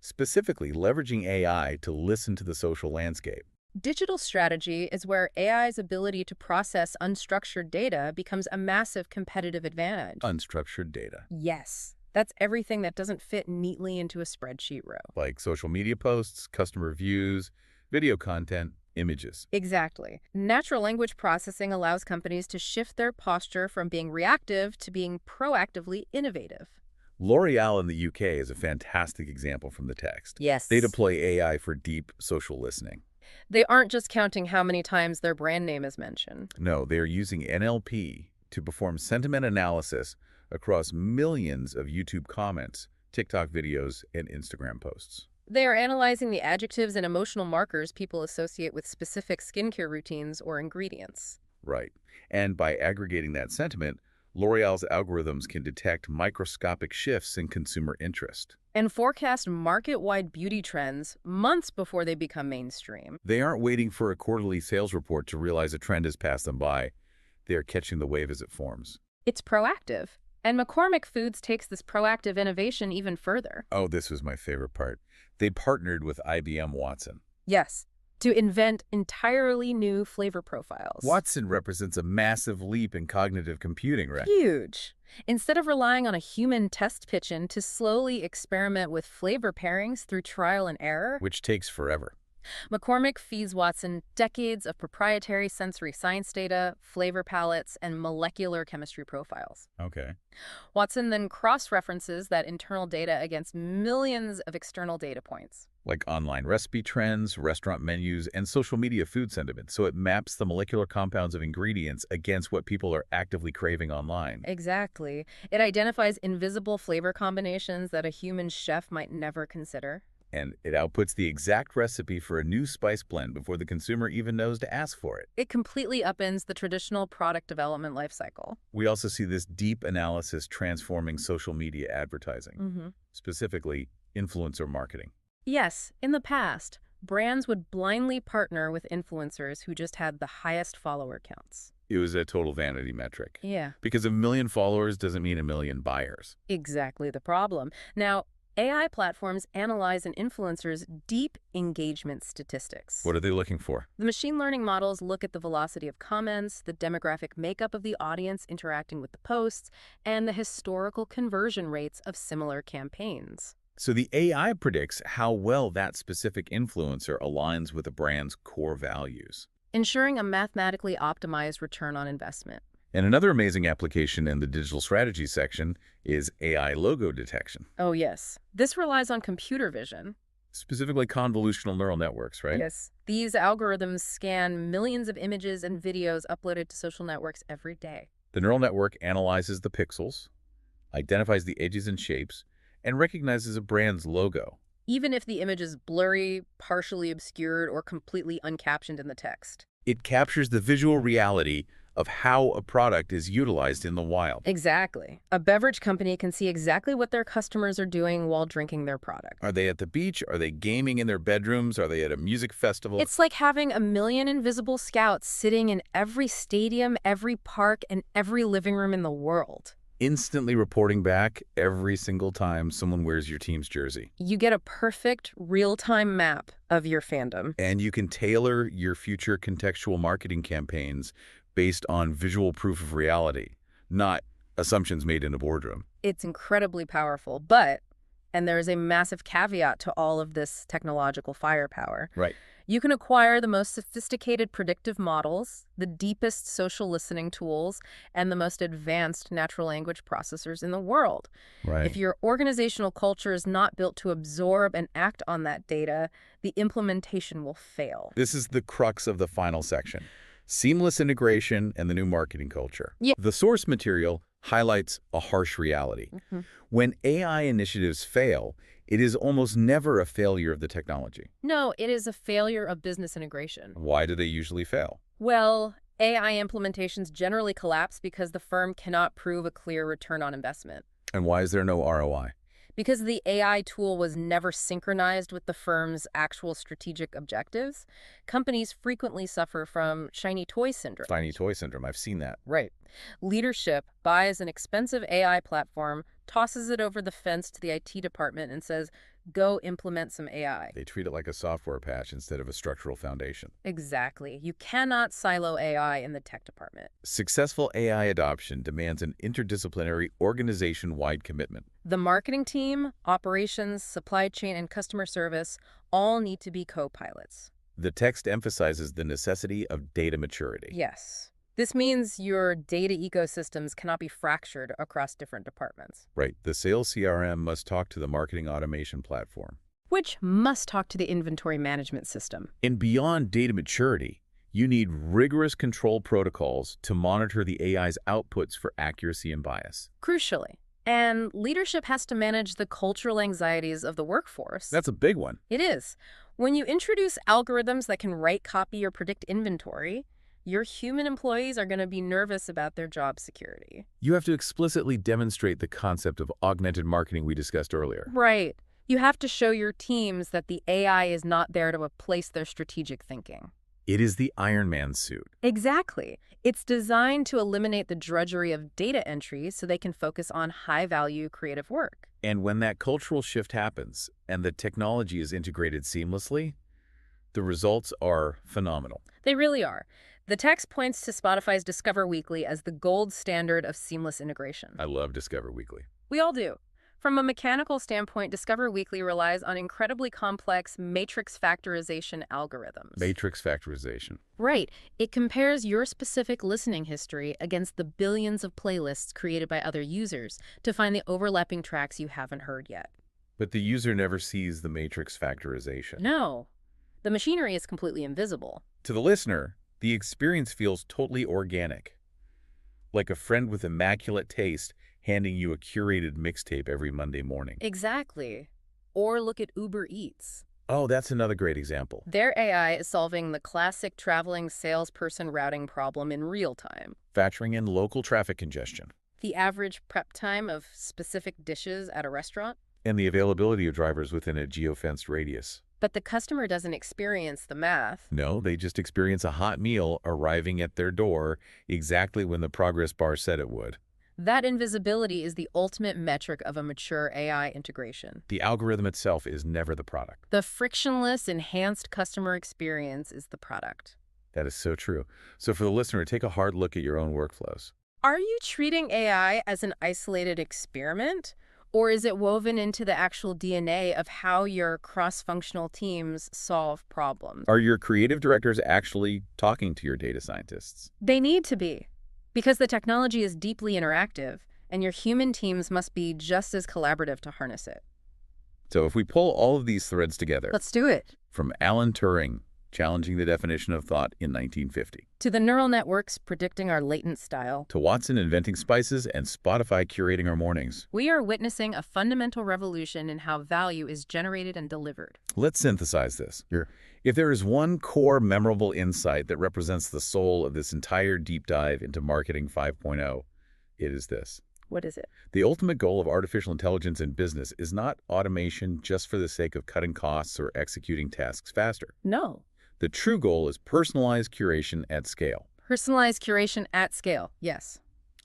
B: specifically leveraging AI to listen to the social landscape.
A: Digital strategy is where AI's ability to process unstructured data becomes a massive competitive advantage.
B: Unstructured data.
A: Yes. That's everything that doesn't fit neatly into a spreadsheet row.
B: Like social media posts, customer reviews, video content, images.
A: Exactly. Natural language processing allows companies to shift their posture from being reactive to being proactively innovative.
B: L'Oreal in the UK is a fantastic example from the text.
A: Yes.
B: They deploy AI for deep social listening.
A: They aren't just counting how many times their brand name is mentioned.
B: No, they are using NLP to perform sentiment analysis across millions of YouTube comments, TikTok videos, and Instagram posts.
A: They are analyzing the adjectives and emotional markers people associate with specific skincare routines or ingredients.
B: Right. And by aggregating that sentiment, L'Oreal's algorithms can detect microscopic shifts in consumer interest.
A: And forecast market-wide beauty trends months before they become mainstream.
B: They aren't waiting for a quarterly sales report to realize a trend has passed them by. They are catching the wave as it forms.
A: It's proactive. And McCormick Foods takes this proactive innovation even further.
B: Oh, this was my favorite part. They partnered with IBM Watson.
A: Yes, to invent entirely new flavor profiles.
B: Watson represents a massive leap in cognitive computing, right?
A: Huge. Instead of relying on a human test kitchen to slowly experiment with flavor pairings through trial and error,
B: Which takes forever.
A: McCormick feeds Watson decades of proprietary sensory science data, flavor palettes, and molecular chemistry profiles.
B: Okay.
A: Watson then cross-references that internal data against millions of external data points.
B: Like online recipe trends, restaurant menus, and social media food sentiment, so it maps the molecular compounds of ingredients against what people are actively craving online.
A: Exactly. It identifies invisible flavor combinations that a human chef might never consider.
B: And it outputs the exact recipe for a new spice blend before the consumer even knows to ask for it.
A: It completely upends the traditional product development lifecycle.
B: We also see this deep analysis transforming social media advertising, specifically influencer marketing.
A: Yes, in the past, brands would blindly partner with influencers who just had the highest follower counts.
B: It was a total vanity metric.
A: Yeah,
B: Because a million followers doesn't mean a million buyers.
A: exactly the problem. Now, AI platforms analyze an influencer's deep engagement statistics.
B: What are they looking for?
A: The machine learning models look at the velocity of comments, the demographic makeup of the audience interacting with the posts, and the historical conversion rates of similar campaigns.
B: So the AI predicts how well that specific influencer aligns with a brand's core values.
A: Ensuring a mathematically optimized return on investment.
B: And another amazing application in the digital strategy section is AI logo detection,
A: Oh, yes. This relies on computer vision.
B: specifically convolutional neural networks, right?
A: Yes. These algorithms scan millions of images and videos uploaded to social networks every day.
B: The neural network analyzes the pixels, identifies the edges and shapes, and recognizes a brand's logo.
A: Even if the image is blurry, partially obscured, or completely uncaptioned in the text.
B: It captures the visual reality of how a product is utilized in the wild.
A: Exactly. A beverage company can see exactly what their customers are doing while drinking their product.
B: Are they at the beach? Are they gaming in their bedrooms? Are they at a music festival?
A: It's like having a million invisible scouts sitting in every stadium, every park, and every living room in the world.
B: Instantly reporting back every single time someone wears your team's jersey.
A: You get a perfect real-time map of your fandom.
B: And you can tailor your future contextual marketing campaigns based on visual proof of reality, not assumptions made in a boardroom.
A: It's incredibly powerful, but, and there is a massive caveat to all of this technological firepower.
B: Right.
A: You can acquire the most sophisticated predictive models, the deepest social listening tools, and the most advanced natural language processors in the world.
B: Right.
A: If your organizational culture is not built to absorb and act on that data, the implementation will fail.
B: This is the crux of the final section. Seamless integration and the new marketing culture.
A: Yeah.
B: The source material highlights a harsh reality. When AI initiatives fail, it is almost never a failure of the technology.
A: No, it is a failure of business integration.
B: Why do they usually fail?
A: Well, AI implementations generally collapse because the firm cannot prove a clear return on investment.
B: And why is there no ROI?
A: Because the AI tool was never synchronized with the firm's actual strategic objectives, companies frequently suffer from shiny toy syndrome.
B: Shiny toy syndrome. I've seen that.
A: Right. Leadership buys an expensive AI platform, tosses it over the fence to the IT department, and says, go implement some AI.
B: They treat it like a software patch instead of a structural foundation.
A: Exactly. You cannot silo AI in the tech department.
B: Successful AI adoption demands an interdisciplinary, organization-wide commitment.
A: The marketing team, operations, supply chain, and customer service all need to be co-pilots.
B: The text emphasizes the necessity of data maturity.
A: Yes. This means your data ecosystems cannot be fractured across different departments.
B: Right. The sales CRM must talk to the marketing automation platform.
A: Which must talk to the inventory management system.
B: And beyond data maturity, you need rigorous control protocols to monitor the AI's outputs for accuracy and bias.
A: Crucially. And leadership has to manage the cultural anxieties of the workforce.
B: That's a big one.
A: It is. When you introduce algorithms that can write, copy, or predict inventory, your human employees are going to be nervous about their job security.
B: You have to explicitly demonstrate the concept of augmented marketing we discussed earlier.
A: Right. You have to show your teams that the AI is not there to replace their strategic thinking.
B: It is the Iron Man suit.
A: Exactly. It's designed to eliminate the drudgery of data entry so they can focus on high-value creative work.
B: And when that cultural shift happens and the technology is integrated seamlessly, the results are phenomenal.
A: They really are. The text points to Spotify's Discover Weekly as the gold standard of seamless integration.
B: I love Discover Weekly.
A: We all do. From a mechanical standpoint, Discover Weekly relies on incredibly complex matrix factorization algorithms.
B: Matrix factorization.
A: Right. It compares your specific listening history against the billions of playlists created by other users to find the overlapping tracks you haven't heard yet.
B: But the user never sees the matrix factorization.
A: No. The machinery is completely invisible.
B: To the listener, the experience feels totally organic. Like a friend with immaculate taste handing you a curated mixtape every Monday morning.
A: Exactly. Or look at Uber Eats.
B: Oh, that's another great example.
A: Their AI is solving the classic traveling salesperson routing problem in real time.
B: Factoring in local traffic congestion.
A: The average prep time of specific dishes at a restaurant.
B: And the availability of drivers within a geofenced radius.
A: But the customer doesn't experience the math.
B: No, they just experience a hot meal arriving at their door exactly when the progress bar said it would.
A: That invisibility is the ultimate metric of a mature AI integration.
B: The algorithm itself is never the product.
A: The frictionless, enhanced customer experience is the product.
B: That is so true. So for the listener, take a hard look at your own workflows.
A: Are you treating AI as an isolated experiment? Or is it woven into the actual DNA of how your cross-functional teams solve problems?
B: Are your creative directors actually talking to your data scientists?
A: They need to be, because the technology is deeply interactive, and your human teams must be just as collaborative to harness it.
B: So if we pull all of these threads together,
A: Let's do it.
B: from Alan Turing challenging the definition of thought in 1950.
A: To the neural networks predicting our latent style.
B: To Watson inventing spices and Spotify curating our mornings.
A: We are witnessing a fundamental revolution in how value is generated and delivered.
B: Let's synthesize this.
C: Sure.
B: If there is one core memorable insight that represents the soul of this entire deep dive into Marketing 5.0, it is this.
A: What is it?
B: The ultimate goal of artificial intelligence in business is not automation just for the sake of cutting costs or executing tasks faster.
A: No.
B: The true goal is personalized curation at scale.
A: Personalized curation at scale, yes.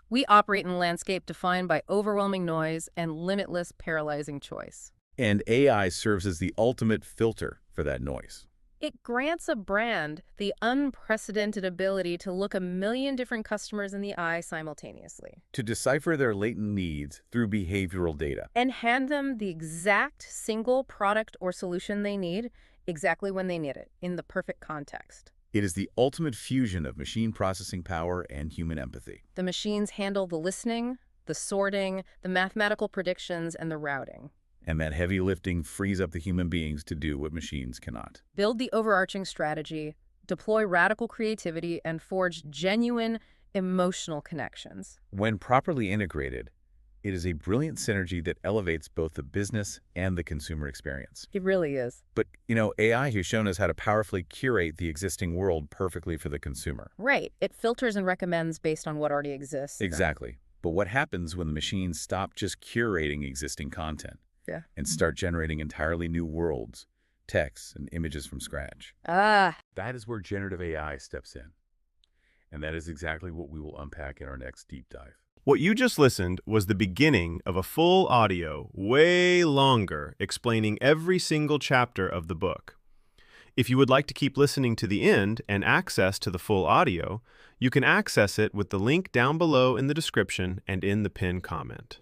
A: We operate in a landscape defined by overwhelming noise and limitless, paralyzing choice.
B: And AI serves as the ultimate filter for that noise.
A: It grants a brand the unprecedented ability to look a million different customers in the eye simultaneously.
B: To decipher their latent needs through behavioral data.
A: And hand them the exact single product or solution they need, exactly when they need it, in the perfect context.
B: It is the ultimate fusion of machine processing power and human empathy.
A: The machines handle the listening, the sorting, the mathematical predictions, and the routing.
B: And that heavy lifting frees up the human beings to do what machines cannot.
A: Build the overarching strategy, deploy radical creativity, and forge genuine emotional connections.
B: When properly integrated, it is a brilliant synergy that elevates both the business and the consumer experience.
A: It really is.
B: But, AI has shown us how to powerfully curate the existing world perfectly for the consumer.
A: Right. It filters and recommends based on what already exists.
B: Exactly. But what happens when the machines stop just curating existing content?
A: Yeah.
B: And start generating entirely new worlds, texts, and images from scratch?
A: Ah.
B: That is where generative AI steps in. And that is exactly what we will unpack in our next deep dive.
C: What you just listened was the beginning of a full audio, way longer, explaining every single chapter of the book. If you would like to keep listening to the end and access to the full audio, you can access it with the link down below in the description and in the pinned comment.